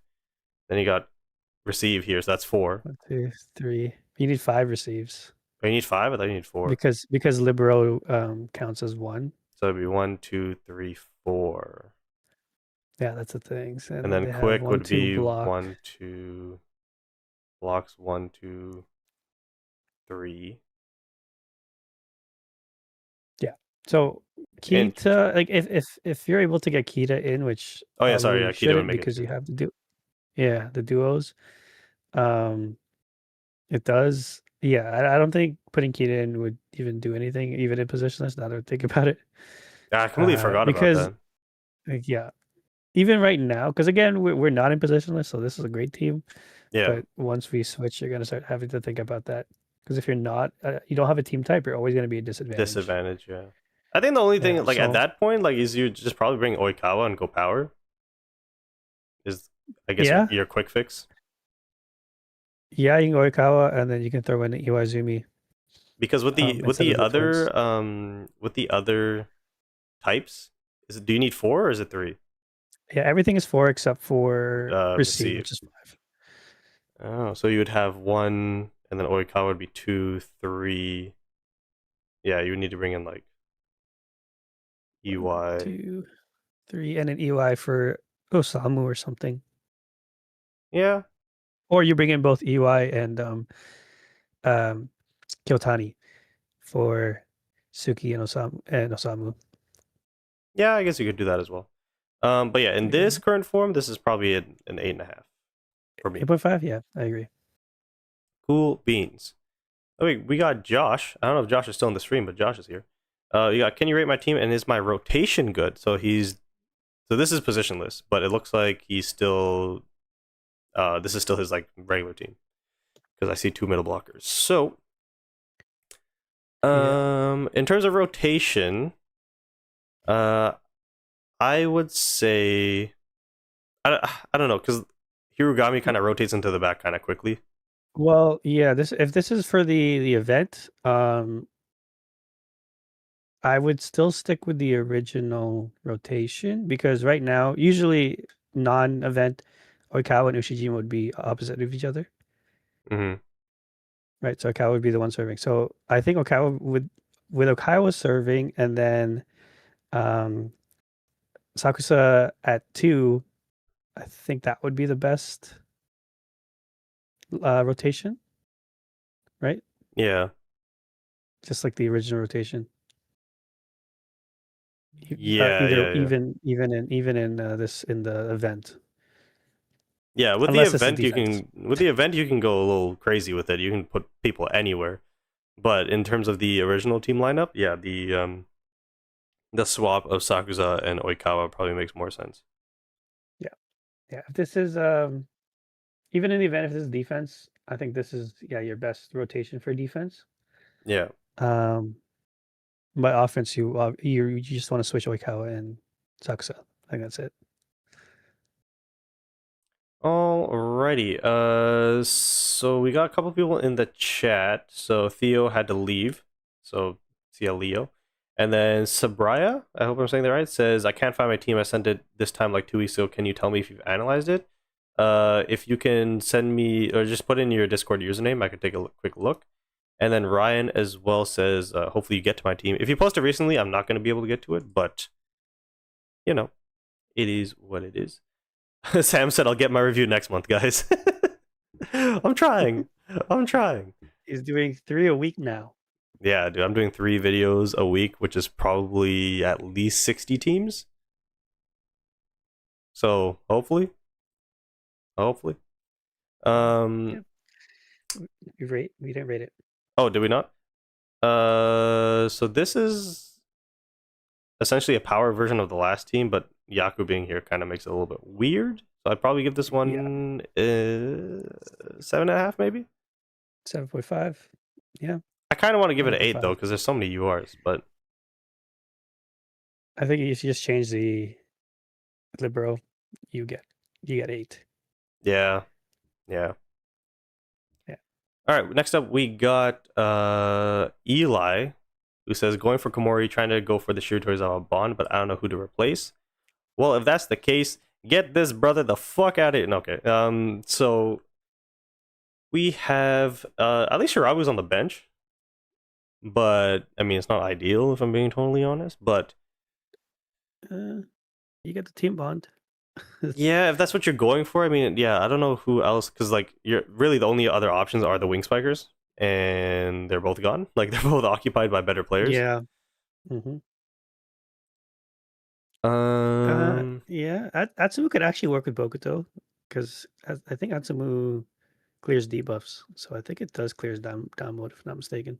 Then you got receive here, so that's 4. 1, 2, 3. You need 5 receives Oh, you need 5. I thought you need 4. because libero counts as 1. So it'd be 1, 2, 3, 4. Yeah, that's the thing. So, and And then then they have quick 1, would 2 be block. 1, 2 blocks, 1, 2, 3. Yeah. So Interesting. Kita, like if you're able to get Kita in, which Oh yeah, sorry. probably Yeah, Kita would shouldn't make it because you 2 have to do, yeah, the duos. Um, it does. Yeah, I don't think putting Kita in would even do anything, even in positionless. Now that I think about it, I completely forgot about because that. like, yeah, even right now, because again, we're not in positionless, so this is a great team. Yeah, But once we switch, you're gonna start having to think about that. Because if you're not, you don't have a team type, you're always gonna be a disadvantage. disadvantage. Yeah, I think the only thing Yeah. like at So that point like is you just probably bring Oikawa and go power. Is I guess yeah, your quick fix yeah, you can go Oikawa, and then you can throw in Iwaizumi because instead of the twins. with the other types is it, do you need 4 or is it 3? Yeah, everything is 4 except for receive, Receive. which is 5. Oh, so you would have 1 and then Oikawa would be 2, 3. Yeah, you would need to bring in like 1, EY. 2, 3, and an EY for Osamu or something. Yeah, Or you bring in both EY and um Kyotani for Suki and Osamu. yeah, I guess you could do that as well. But yeah, in this Okay. current form, this is probably an 8.5 for me. 8.5, yeah, I agree. Cool beans. Oh, wait, we got Josh. I don't know if Josh is still in the stream, but Josh is here. You got, can you rate my team and is my rotation good? So this is positionless, but it looks like he's still this is still his like regular team because I see 2 middle blockers. So Yeah. in terms of rotation, uh I would say I don't know because Hirugami kind of rotates into the back kind of quickly. Well, yeah, this if this is for the event, I would still stick with the original rotation because right now, usually non-event, Oikawa and Ushijima would be opposite of each other, Hmm. right? So Oikawa would be the one serving. So I think Oikawa would with Oikawa serving and then um Sakusa at two, I think that would be the best rotation, right? Yeah. Just like the original rotation. Yeah, Either yeah, yeah. even in this in the event, Yeah, with the unless it's a event defense. you can go a little crazy with it. You can put people anywhere. But in terms of the original team lineup, yeah, the swap of Sakuza and Oikawa probably makes more sense. Yeah, yeah. If this is even in the event if this is defense, I think this is your best rotation for defense. Yeah. Um, by offense, you just want to switch Oikawa and Sakusa. I think that's it. Alrighty. So we got a couple people in the chat. So Theo had to leave. So see ya, Leo. And then Sabraya, I hope I'm saying that right, says, I can't find my team. I sent it this time like 2 weeks ago. Can you tell me if you've analyzed it? If you can send me or just put in your Discord username, I could take a quick look. And then Ryan as well says, hopefully you get to my team. If you posted recently, I'm not going to be able to get to it, but you know, it is what it is. Sam said, I'll get my review next month, guys. I'm trying. I'm trying. He's doing 3 a week now. Yeah, dude, I'm doing 3 videos a week, which is probably at least 60 teams. So hopefully. Hopefully. Yeah. We didn't rate it. Oh, did we not? So this is essentially a power version of the last team, but Yaku being here kind of makes it a little bit weird. So I'd probably give this Yeah. one 7.5, maybe. 7.5. Yeah. I kind of want to give it an 8 though, 7.5. because there's so many URs. But I think you should just change the libero. You get 8. yeah, yeah. Yeah. All right. Next up, we got Eli, who says going for Komori, trying to go for the Shiratorizawa Bond, but I don't know who to replace. Well, if that's the case, get this brother the fuck out of here. No, okay. So we have at least Shirabu's on the bench, but I mean it's not ideal if I'm being totally honest. But You get the team bond. yeah, if that's what you're going for, I mean, yeah, I don't know who else, because like you're really the only other options are the wing spikers, and they're both gone. Like they're both occupied by better players. Yeah. Mm-hmm. Yeah. Atsumu could actually work with Bokuto because I think Atsumu clears debuffs, so I think it does clears down mode if I'm not mistaken.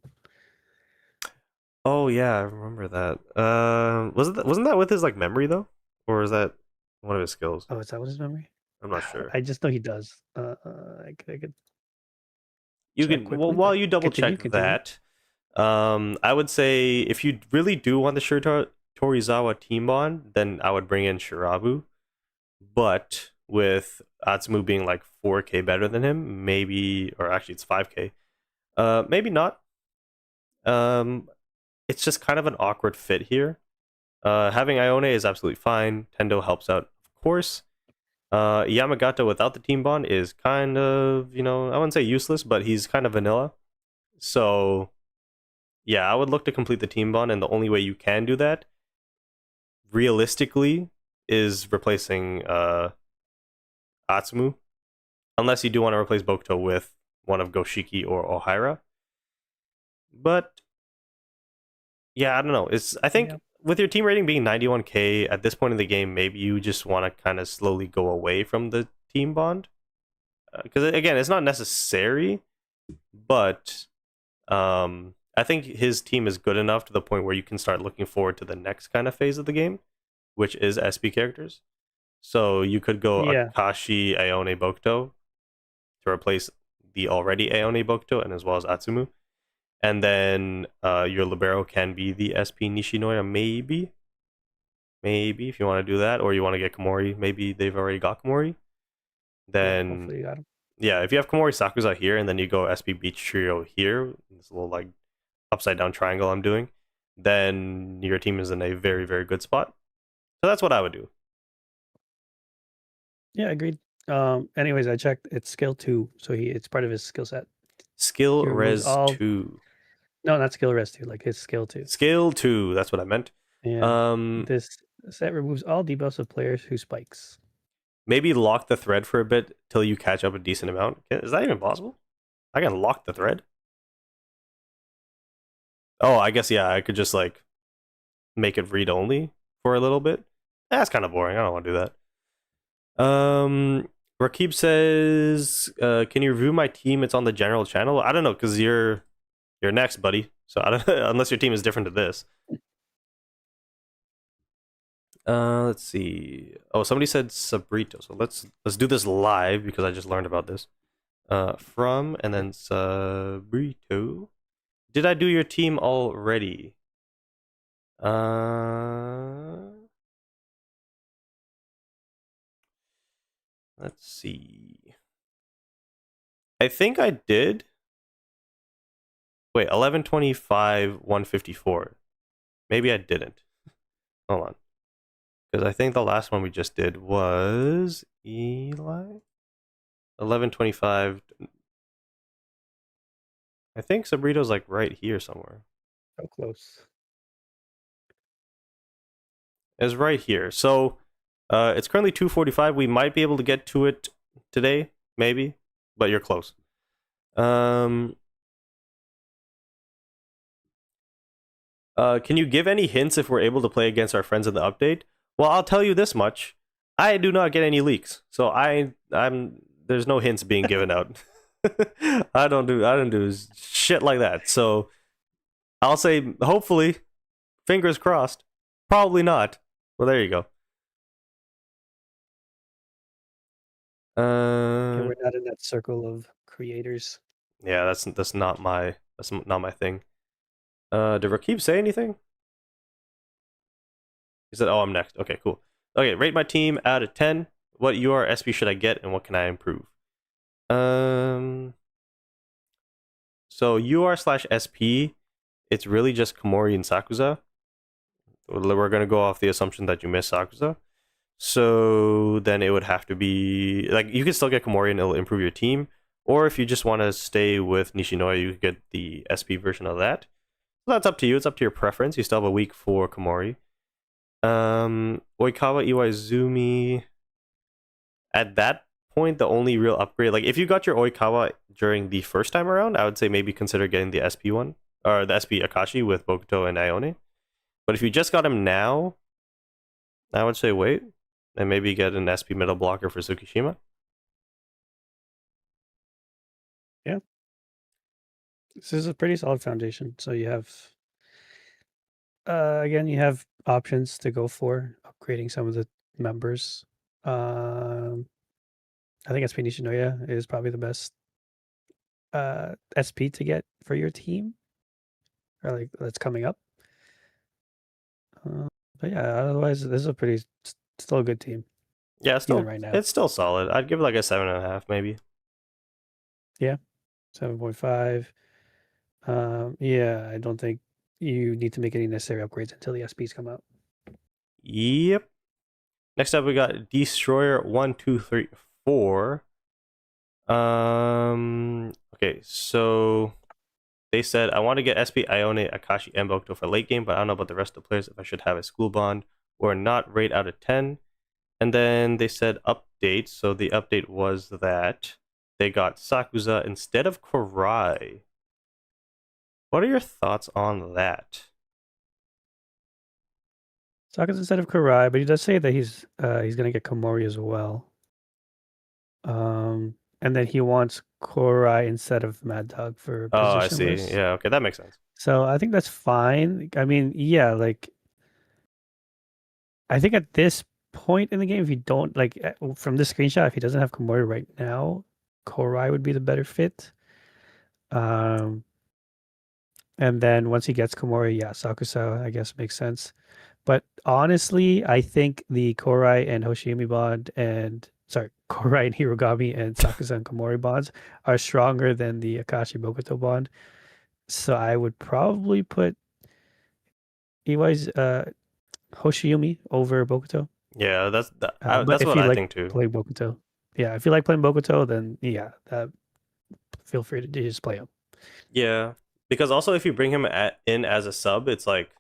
Oh yeah, I remember that. Wasn't that with his like memory though, or is that one of his skills? Oh, is that what his memory? I'm not sure. I just know he does. I could You check can, well, quickly, while but you double check continue. that. I would say if you really do want the Torizawa team bond, then I would bring in Shirabu. But with Atsumu being like 4K better than him, maybe, or actually it's 5K. Maybe not. It's just kind of an awkward fit here. Having Ione is absolutely fine. Tendo helps out, of course. Yamagata without the team bond is kind of, I wouldn't say useless, but he's kind of vanilla. So, yeah, I would look to complete the team bond, and the only way you can do that, realistically, is replacing Atsumu. Unless you do want to replace Bokuto with one of Goshiki or Ohira. But, yeah, I don't know. I think with your team rating being 91k at this point in the game, maybe you just want to kind of slowly go away from the team bond. Because, again, it's not necessary, but I think his team is good enough to the point where you can start looking forward to the next kind of phase of the game, which is SP characters. So you could go Akashi, Aone, Bokuto to replace the already Aone, Bokuto, and as well as Atsumu. And then your libero can be the SP Nishinoya, maybe. Maybe if you want to do that, or you want to get Komori. Maybe they've already got Komori. Then hopefully you got him. Yeah, if you have Komori Sakuza here and then you go SP Beach Trio here, this little like upside down triangle I'm doing, then your team is in a very, very good spot. So that's what I would do. Yeah, agreed. Anyways, I checked. It's skill 2, so it's part of his skill set. Skill He removes Res all. 2. No, not skill res 2. Like his skill 2. Skill 2, that's what I meant. Yeah. This set removes all debuffs of players who spikes. Maybe lock the thread for a bit till you catch up a decent amount. Is that even possible? I can lock the thread? Oh, I guess, yeah, I could just like make it read only for a little bit. That's kind of boring. I don't want to do that. Rakib says, "Can you review my team? It's on the general channel." I don't know because you're next, buddy. So I don't unless your team is different to this. Let's see. Oh, somebody said Sabrito. So let's do this live because I just learned about this. From and then Sabrito. Did I do your team already? Let's see. I think I did. Wait, 1125, 154. Maybe I didn't. Hold on. Because I think the last one we just did was Eli? 1125. I think Sabrito's like right here somewhere. So close. It's right here. So it's currently 2:45. We might be able to get to it today, maybe, but you're close. Can you give any hints if we're able to play against our friends in the update? Well, I'll tell you this much: I do not get any leaks, so there's no hints being given out. I don't do shit like that. So I'll say hopefully, fingers crossed. Probably not. Well, there you go. Yeah, we're not in that circle of creators. Yeah, that's not my thing. Did Rakib say anything? He said, "Oh, I'm next." Okay, cool. Okay, rate my team out of 10. What UR SP should I get, and what can I improve? So UR/SP, it's really just Komori and Sakuza. We're gonna go off the assumption that you miss Sakuza. So then it would have to be like you can still get Komori and it'll improve your team. Or if you just want to stay with Nishinoya, you could get the SP version of that. So that's up to you. It's up to your preference. You still have a week for Komori. Oikawa Iwaizumi. At that point, the only real upgrade, like if you got your Oikawa during the first time around, I would say maybe consider getting the SP one or the SP Akashi with Bokuto and Ione. But if you just got him now, I would say wait and maybe get an SP middle blocker for Tsukishima. Yeah. This is a pretty solid foundation. So you have again, you have options to go for upgrading some of the members. I think SP Nishinoya is probably the best SP to get for your team, or like that's coming up. But yeah, otherwise this is a pretty still a good team. Yeah, even right now it's still solid. I'd give it like a 7.5 maybe. Yeah, 7.5. Yeah, I don't think you need to make any necessary upgrades until the SPs come out. Yep. Next up, we got Destroyer 1, 2, 3, 4. Okay, so they said I want to get SP Ione, Akashi, and Bokuto for late game, but I don't know about the rest of the players if I should have a school bond or not. Rate out of 10. And then they said update. So the update was that they got Sakuza instead of Kurai. What are your thoughts on that? Sakuza instead of Kurai, but he does say that he's gonna get Komori as well. And then he wants Kurai instead of Mad Dog for positionless. Oh, I see. Yeah, okay, that makes sense. So I think that's fine. I mean, yeah, like I think at this point in the game, if you don't like from this screenshot, if he doesn't have Komori right now, Kurai would be the better fit. And then once he gets Komori, yeah, Sakusa, I guess makes sense. But honestly, I think the Korai and Hoshimi bond and sorry, Korai and Hirogami and Sakusa and Komori bonds are stronger than the Akashi Bokuto bond. So I would probably put EY's Hoshiyumi over Bokuto. Yeah, But that's if what you I like think too. playing Bokuto, yeah, if you like playing Bokuto, then yeah, feel free to just play him. Yeah, because also if you bring him in as a sub, it's like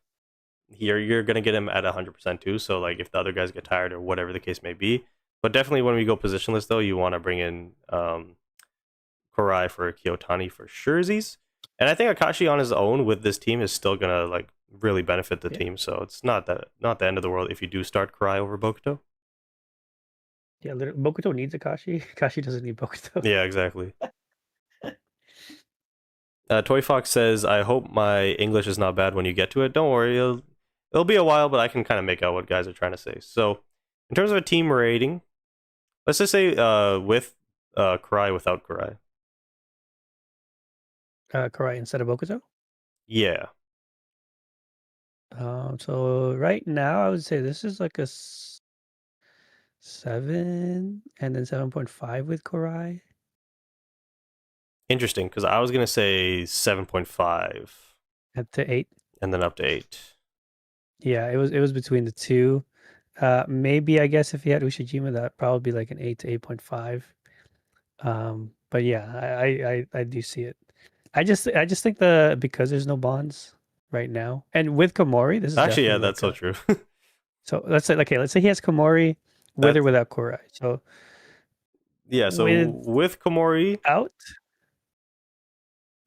you're gonna get him at 100% too. So like if the other guys get tired or whatever the case may be, but definitely when we go positionless though, you want to bring in Korai for Kiyotani for surezies. And I think Akashi on his own with this team is still gonna like really benefit the Yeah, team. So it's not the end of the world if you do start Korai over Bokuto. yeah. Bokuto needs Akashi. Akashi doesn't need Bokuto. Yeah, exactly. Toy Fox says, "I hope my English is not bad when you get to it. Don't worry, it'll be a while, but I can kind of make out what guys are trying to say." So, in terms of a team rating, let's just say with Karai, without Karai. Korai instead of Bokuto. Yeah, So right now I would say this is like a 7 and then 7.5 with Korai. interesting because I was gonna say 7.5 At to 8. and then up to 8. Yeah, it was between the two. Maybe I guess if he had Ushijima, that'd probably be like an 8 to 8.5. But yeah, I do see it. I just think because there's no bonds right now, and with Komori, this is Actually, yeah, definitely that's like so a. true. So let's say he has Komori with or That's without Korai. So yeah. So without with Komori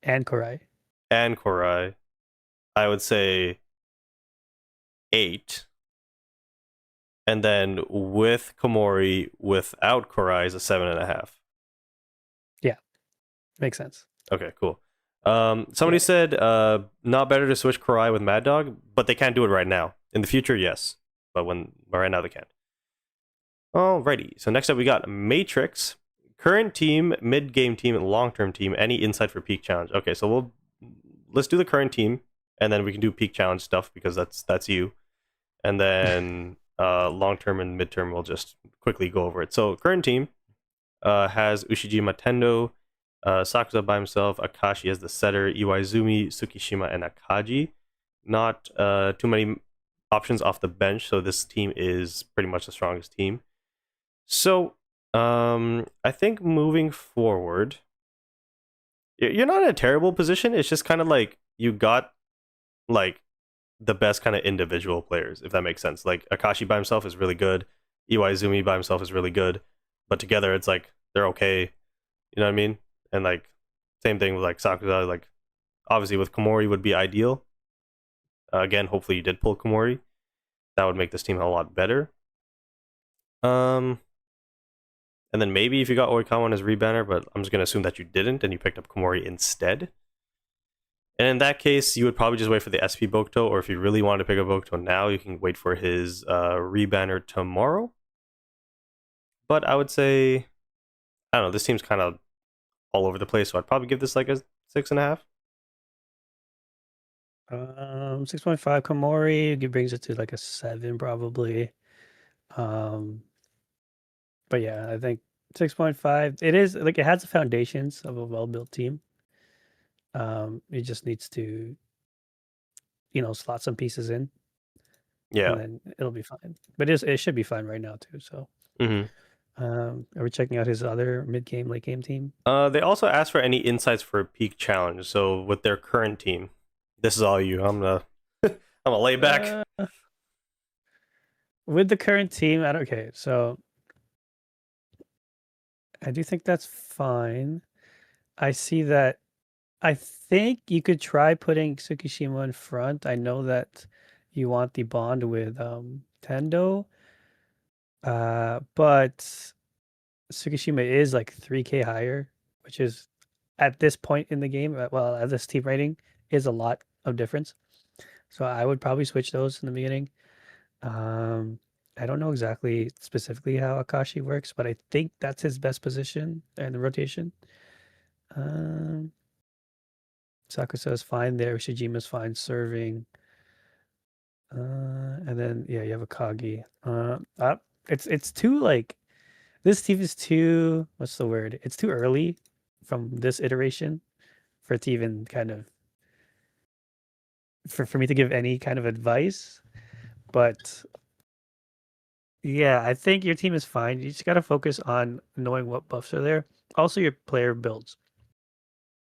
and Korai. and Korai, I would say 8. And then with Komori without Korai is a 7.5. Yeah, makes sense. Okay, cool. Somebody Yeah. said not better to switch Karai with Mad Dog, but they can't do it right now. In the future, yes, but right now they can't. Alrighty. So next up we got Matrix. Current team, mid game team, and long term team. Any insight for peak challenge? Okay, so let's do the current team, and then we can do peak challenge stuff because that's you. And then long term and mid term we'll just quickly go over it. So current team has Ushijima Tendo, Sakusa by himself, Akashi as the setter, Iwaizumi, Tsukishima, and Akaji. Not too many options off the bench, so this team is pretty much the strongest team. So, I think moving forward, you're not in a terrible position. It's just kind of like you got like the best kind of individual players, if that makes sense. Like Akashi by himself is really good, Iwaizumi by himself is really good, but together it's like they're okay. You know what I mean? And like same thing with like Sakusa. Like obviously with Komori would be ideal. Again, hopefully you did pull Komori. That would make this team a lot better. And then maybe if you got Oikawa on his rebanner, but I'm just gonna assume that you didn't and you picked up Komori instead. And in that case, you would probably just wait for the SP Bokuto, or if you really wanted to pick up Bokuto now, you can wait for his rebanner tomorrow. But I would say, I don't know, this team's kind of all over the place, so I'd probably give this like a 6.5. 6.5 Komori, it brings it to like a 7 probably. But yeah, I think 6.5. It is like it has the foundations of a well-built team. It just needs to, slot some pieces in, Yeah. and then it'll be fine. But it should be fine right now too. So, Mm-hmm. are we checking out his other mid-game, late-game team? They also asked for any insights for a peak challenge. So with their current team, this is all you. I'm gonna lay back. With the current team, okay. So I do think that's fine. I see that. I think you could try putting Tsukishima in front. I know that you want the bond with Tendo, but Tsukishima is like 3K higher, which is at this point in the game, well, at this team rating, is a lot of difference. So I would probably switch those in the beginning. I don't know exactly specifically how Akashi works, but I think that's his best position in the rotation. Um, Sakusa is fine there. Shijima's fine serving. And then yeah, you have Akagi. It's too like This team is too, what's the word? It's too early from this iteration for it to even kind of for me to give any kind of advice. But yeah, I think your team is fine. You just gotta focus on knowing what buffs are there. Also your player builds.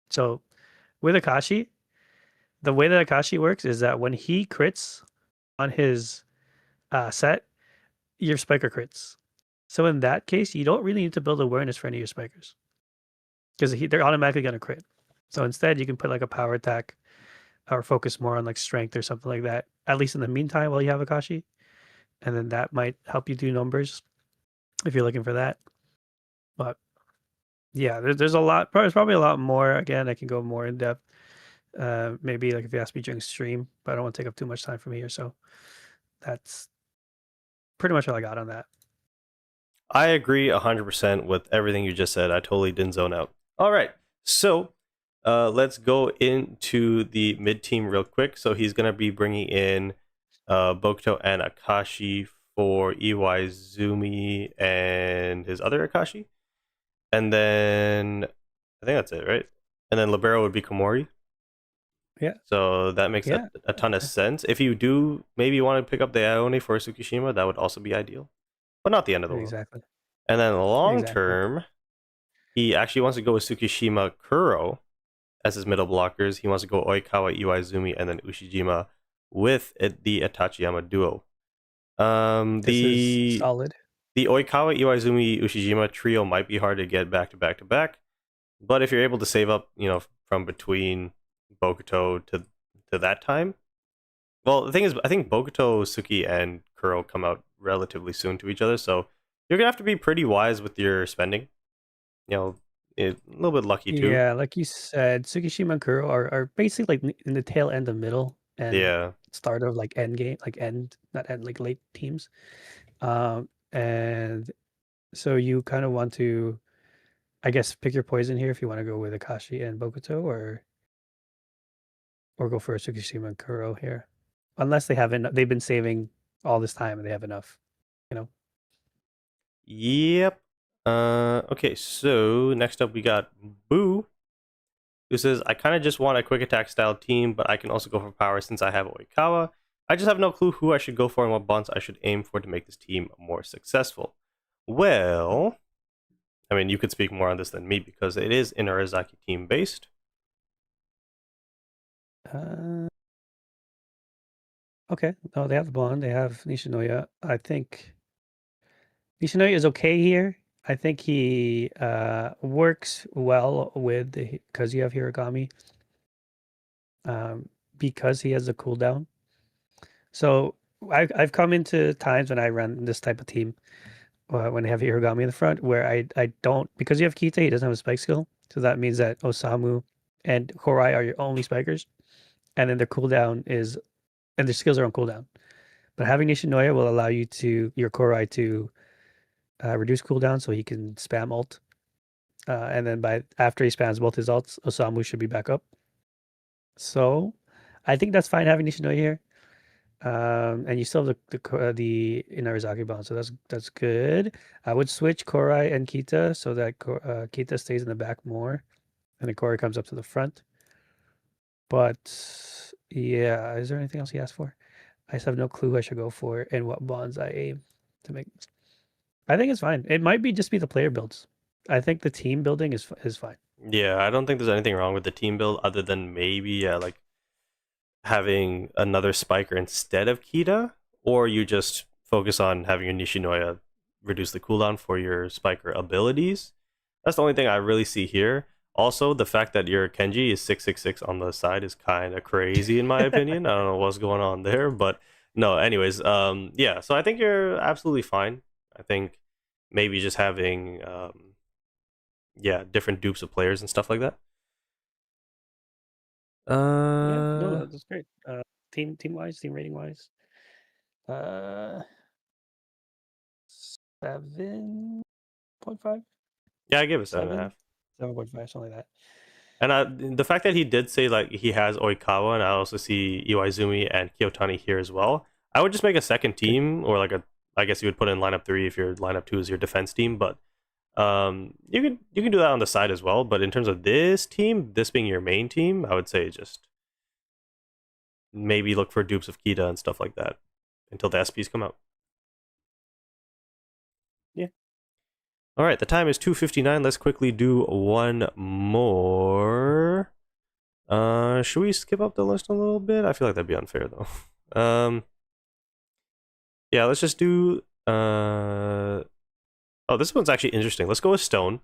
So with Akashi, the way that Akashi works is that when he crits on his set, your spiker crits. So in that case, you don't really need to build awareness for any of your spikers because they're automatically going to crit. So instead, you can put like a power attack or focus more on like strength or something like that, at least in the meantime while you have Akashi. And then that might help you do numbers if you're looking for that. But yeah, there's a lot. There's probably a lot more. Again, I can go more in depth. Maybe like if you ask me during stream, but I don't want to take up too much time from here. So that's pretty much all I got on that. I agree 100% with everything you just said. I totally didn't zone out. All right, so let's go into the mid team real quick. So he's gonna be bringing in Bokuto and Akashi for Iwaizumi and his other Akashi, and then I think that's it, right? And then Libero would be Komori. Yeah. So that makes a ton of sense. If you do maybe want to pick up the Ione for Tsukishima, that would also be ideal, but not the end of the world. Exactly. And then long term, he actually wants to go with Tsukishima Kuro as his middle blockers. He wants to go Oikawa, Iwaizumi, and then Ushijima with the Atachiyama duo. This is solid. The Oikawa, Iwaizumi, Ushijima trio might be hard to get back to back to back, but if you're able to save up, from between Bokuto to that time. Well, the thing is, I think Bokuto, Suki, and Kuro come out relatively soon to each other, so you're gonna have to be pretty wise with your spending. A little bit lucky too. Yeah, like you said, Tsukishima and Kuro are basically like in the tail end of middle and start of like end game, like not end, like late teams. And so you kind of want to, I guess, pick your poison here if you want to go with Akashi and Bokuto or go for Tsukishima and Kuro here. Unless they've been saving all this time and they have enough, Yep. Okay, so next up we got Boo, who says, I kind of just want a quick attack style team, but I can also go for power since I have Oikawa. I just have no clue who I should go for and what bonds I should aim for to make this team more successful. Well, I mean, you could speak more on this than me because it is Inarizaki team based. Okay. No, they have the bond. They have Nishinoya. I think Nishinoya is okay here. I think he works well with because you have Hiragami. Because he has a cooldown. So I've come into times when I run this type of team when I have Hiragami in the front where I don't, because you have Kita, he doesn't have a spike skill. So that means that Osamu and Korai are your only spikers. And then their cooldown and their skills are on cooldown. But having Nishinoya will allow your Korai to reduce cooldown so he can spam ult. And then after he spams both his ults, Osamu should be back up. So I think that's fine having Nishinoya here. And you still have the Inarizaki bond, so that's good. I would switch Korai and Kita so that Kita stays in the back more, and then Korai comes up to the front. But yeah, is there anything else he asked for? I just have no clue who I should go for and what bonds I aim to make. I think it's fine. It might just be the player builds. I think the team building is fine. Yeah, I don't think there's anything wrong with the team build other than maybe like having another spiker instead of Kita, or you just focus on having your Nishinoya reduce the cooldown for your spiker abilities. That's the only thing I really see here. Also, the fact that your Kenji is 666 on the side is kind of crazy in my opinion. I don't know what's going on there, but no, anyways, yeah, so I think you're absolutely fine. I think maybe just having different dupes of players and stuff like that. Yeah, no, that's great. Team wise, team rating wise, 7.5. Yeah, I give it 7.5. 7.5, something like that. And the fact that he did say like he has Oikawa, and I also see Iwaizumi and Kiyotani here as well. I would just make a second team, or like I guess you would put in lineup 3 if your lineup 2 is your defense team. But You can do that on the side as well, but in terms of this team, this being your main team, I would say just maybe look for dupes of Kita and stuff like that until the SPs come out. Yeah. All right, the time is 2:59. Let's quickly do one more. Should we skip up the list a little bit? I feel like that'd be unfair though. Yeah, let's just do oh, this one's actually interesting. Let's go with Stone,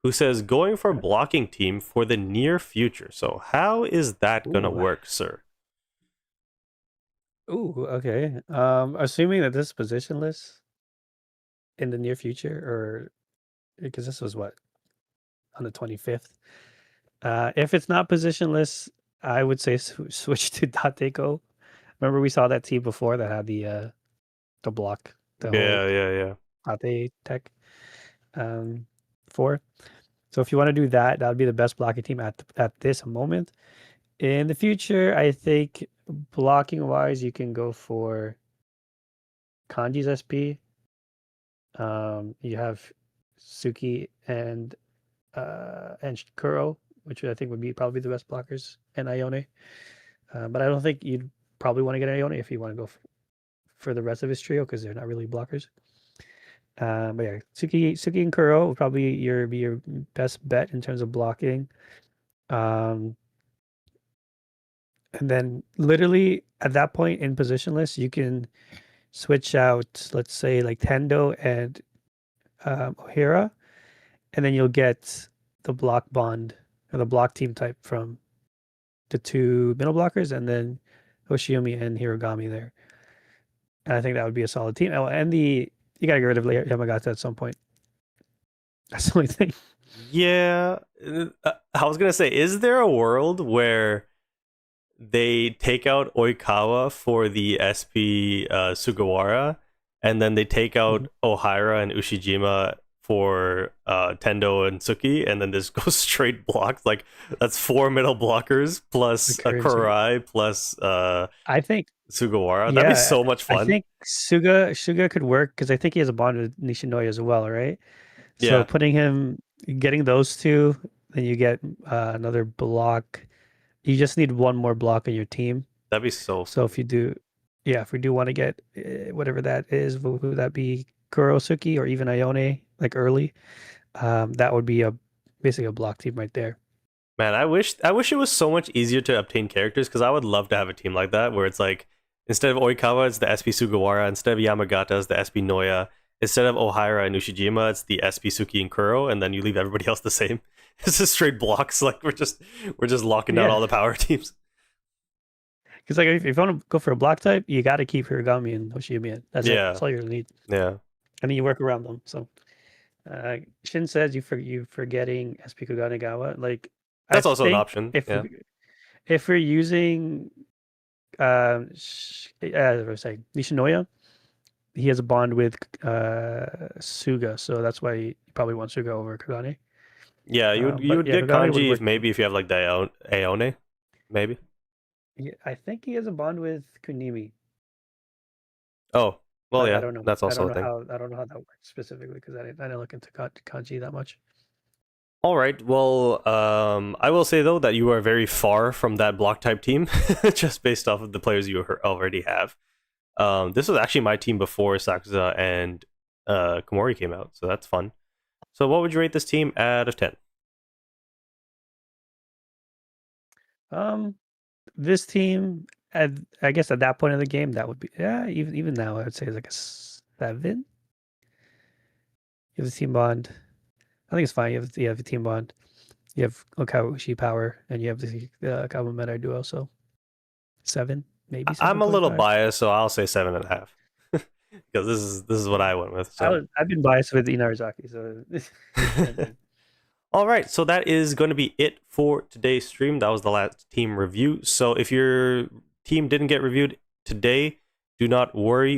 who says going for blocking team for the near future. So how is that gonna work, sir? Ooh, okay. Assuming that this is positionless in the near future, or because this was what on the 25th. If it's not positionless, I would say switch to Dateko. Remember we saw that team before that had the block, the whole Yeah. Date tech for. So if you want to do that, that would be the best blocking team at this moment. In the future, I think blocking wise, you can go for Kanji's SP. You have Suki and Kuro, which I think would be probably the best blockers, and Ione. But I don't think you'd probably want to get Ione if you want to go for the rest of his trio because they're not really blockers. But yeah, Suki and Kuro would probably be your best bet in terms of blocking. And then literally at that point in positionless, you can switch out, let's say like Tendo and O'Hara, and then you'll get the block bond or the block team type from the two middle blockers, and then Hoshiomi and Hirogami there. And I think that would be a solid team. Oh, and you gotta get rid of Yamagata at some point. That's the only thing. Yeah, I was gonna say, is there a world where they take out Oikawa for the SP Sugawara, and then they take out Ohira and Ushijima for Tendo and Suki, and then this goes straight blocked? Like that's 4 middle blockers plus a Kurai plus I think Sugawara. That'd be so much fun. I think Suga could work because I think he has a bond with Nishinoya as well, right? So Yeah. putting him, getting those two, then you get another block. You just need one more block on your team. That'd be so. So if you do, yeah, if we do want to get whatever that is, would that be Kurosuke or even Ione, like early? That would be basically a block team right there. Man, I wish it was so much easier to obtain characters because I would love to have a team like that where it's like instead of Oikawa, it's the SP Sugawara, instead of Yamagata, it's the SP Noya, instead of Ohira and Ushijima, it's the SP Suki and Kuro, and then you leave everybody else the same. It's just straight blocks. Like we're just locking down all the power teams. Because like if you want to go for a block type, you got to keep Hiragami and Hoshiomi in. That's it. That's all you need. Yeah. And then you work around them. So Shin says you forgetting SP Kuganigawa. Like that's also an option. If we're using as I was saying, Nishinoya, he has a bond with Suga, so that's why you probably want Suga over Kagane. Yeah, you would get Kanji if you have like the Aone, maybe. Yeah, I think he has a bond with Kunimi. Oh, well, but yeah, I don't know. That's also a thing. I don't know how that works specifically because I didn't look into Kanji that much. All right. Well, I will say though that you are very far from that block type team, just based off of the players you already have. This was actually my team before Sakusa and Komori came out, so that's fun. So, what would you rate this team out of 10? This team, I guess at that point in the game, that would be even now I would say it's like a 7. You have the team bond. I think it's fine. You have the team bond. You have Okaushi power, and you have the Kawameta duo. So 7, maybe. 7. I'm a little biased, so I'll say 7.5 because this is what I went with. So I've been biased with Inarizaki. So all right, so that is going to be it for today's stream. That was the last team review. So if your team didn't get reviewed today, do not worry.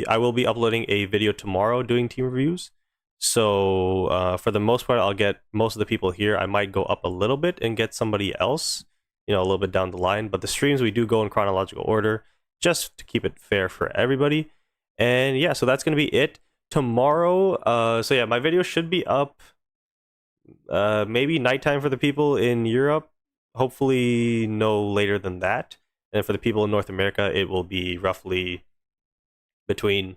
I will be uploading a video tomorrow doing team reviews. So for the most part, I'll get most of the people here. I might go up a little bit and get somebody else, a little bit down the line. But the streams, we do go in chronological order just to keep it fair for everybody. And yeah, so that's going to be it. tomorrow. So yeah, my video should be up. Maybe nighttime for the people in Europe. Hopefully, no later than that. And for the people in North America, it will be roughly between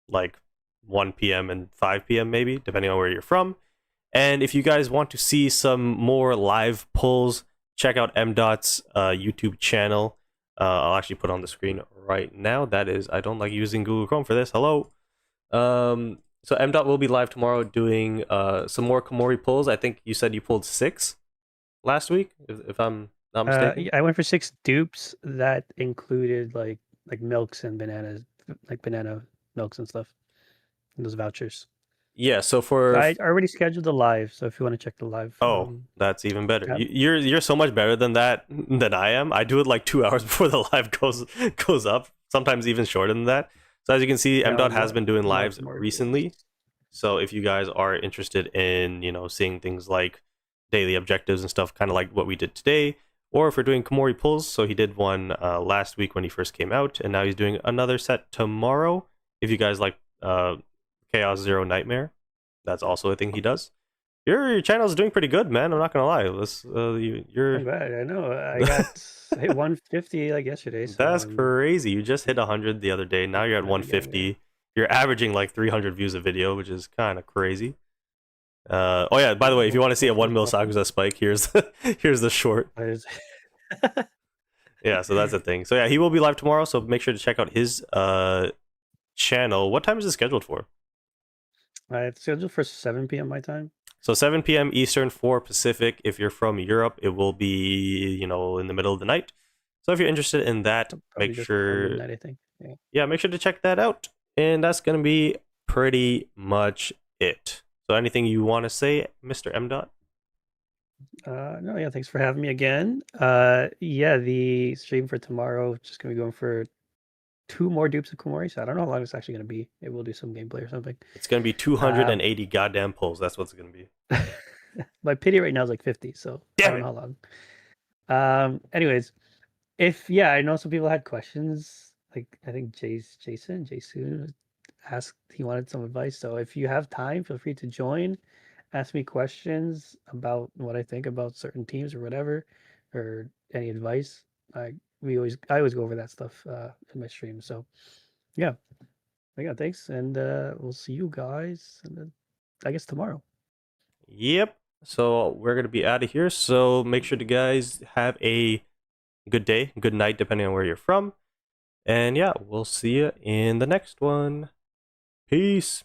like 1 p.m. and 5 p.m. maybe, depending on where you're from. And if you guys want to see some more live polls, check out MDot's YouTube channel. I'll actually put on the screen right now. That is, I don't like using Google Chrome for this. Hello. So MDot will be live tomorrow doing some more Komori polls. I think you said you pulled 6 last week, if I'm not mistaken. Yeah, I went for 6 dupes that included like milks and bananas, like banana milks and stuff, and those vouchers. Yeah, so for I already scheduled the live, so if you want to check the live, that's even better. yeah. You're so much better than that than I am. I do it like 2 hours before the live goes up, sometimes even shorter than that. So as you can see, MDot has been doing lives recently. So if you guys are interested in, you know, seeing things like daily objectives and stuff, kind of like what we did today, or if we're doing Komori pulls, so he did one last week when he first came out, and now he's doing another set tomorrow. If you guys like Chaos Zero Nightmare, that's also a thing he does. Your channel is doing pretty good, man. I'm not gonna lie. You're. I'm glad. I know. I got hit 150 like yesterday. So that's crazy. You just hit 100 the other day. Now you're at 150. You're averaging like 300 views a video, which is kind of crazy. Oh yeah. By the way, if you want to see a 1 mil Sakuza spike, here's here's the short. Yeah. So that's a thing. So yeah, he will be live tomorrow. So make sure to check out his channel. What time is it scheduled for? It's scheduled for 7 p.m. my time. So 7 p.m. Eastern, 4 Pacific. If you're from Europe, it will be, you know, in the middle of the night. So if you're interested in that, make sure midnight, I think. Yeah, make sure to check that out. And that's gonna be pretty much it. So anything you want to say, Mr. M. Dot? No, yeah, thanks for having me again. Yeah, the stream for tomorrow just gonna be going for 2 more dupes of Komori. So I don't know how long it's actually gonna be. Maybe we'll do some gameplay or something. It's gonna be 280 goddamn pulls. That's what's gonna be. My pity right now is like 50, so I don't know how long. Anyways, I know some people had questions. Like I think Jason asked, he wanted some advice. So if you have time, feel free to join. Ask me questions about what I think about certain teams or whatever, or any advice. I always go over that stuff in my stream. So yeah, thanks, and we'll see you guys, I guess tomorrow. Yep. So we're gonna be out of here. So make sure to guys have a good day, good night, depending on where you're from. And yeah, we'll see you in the next one. Peace.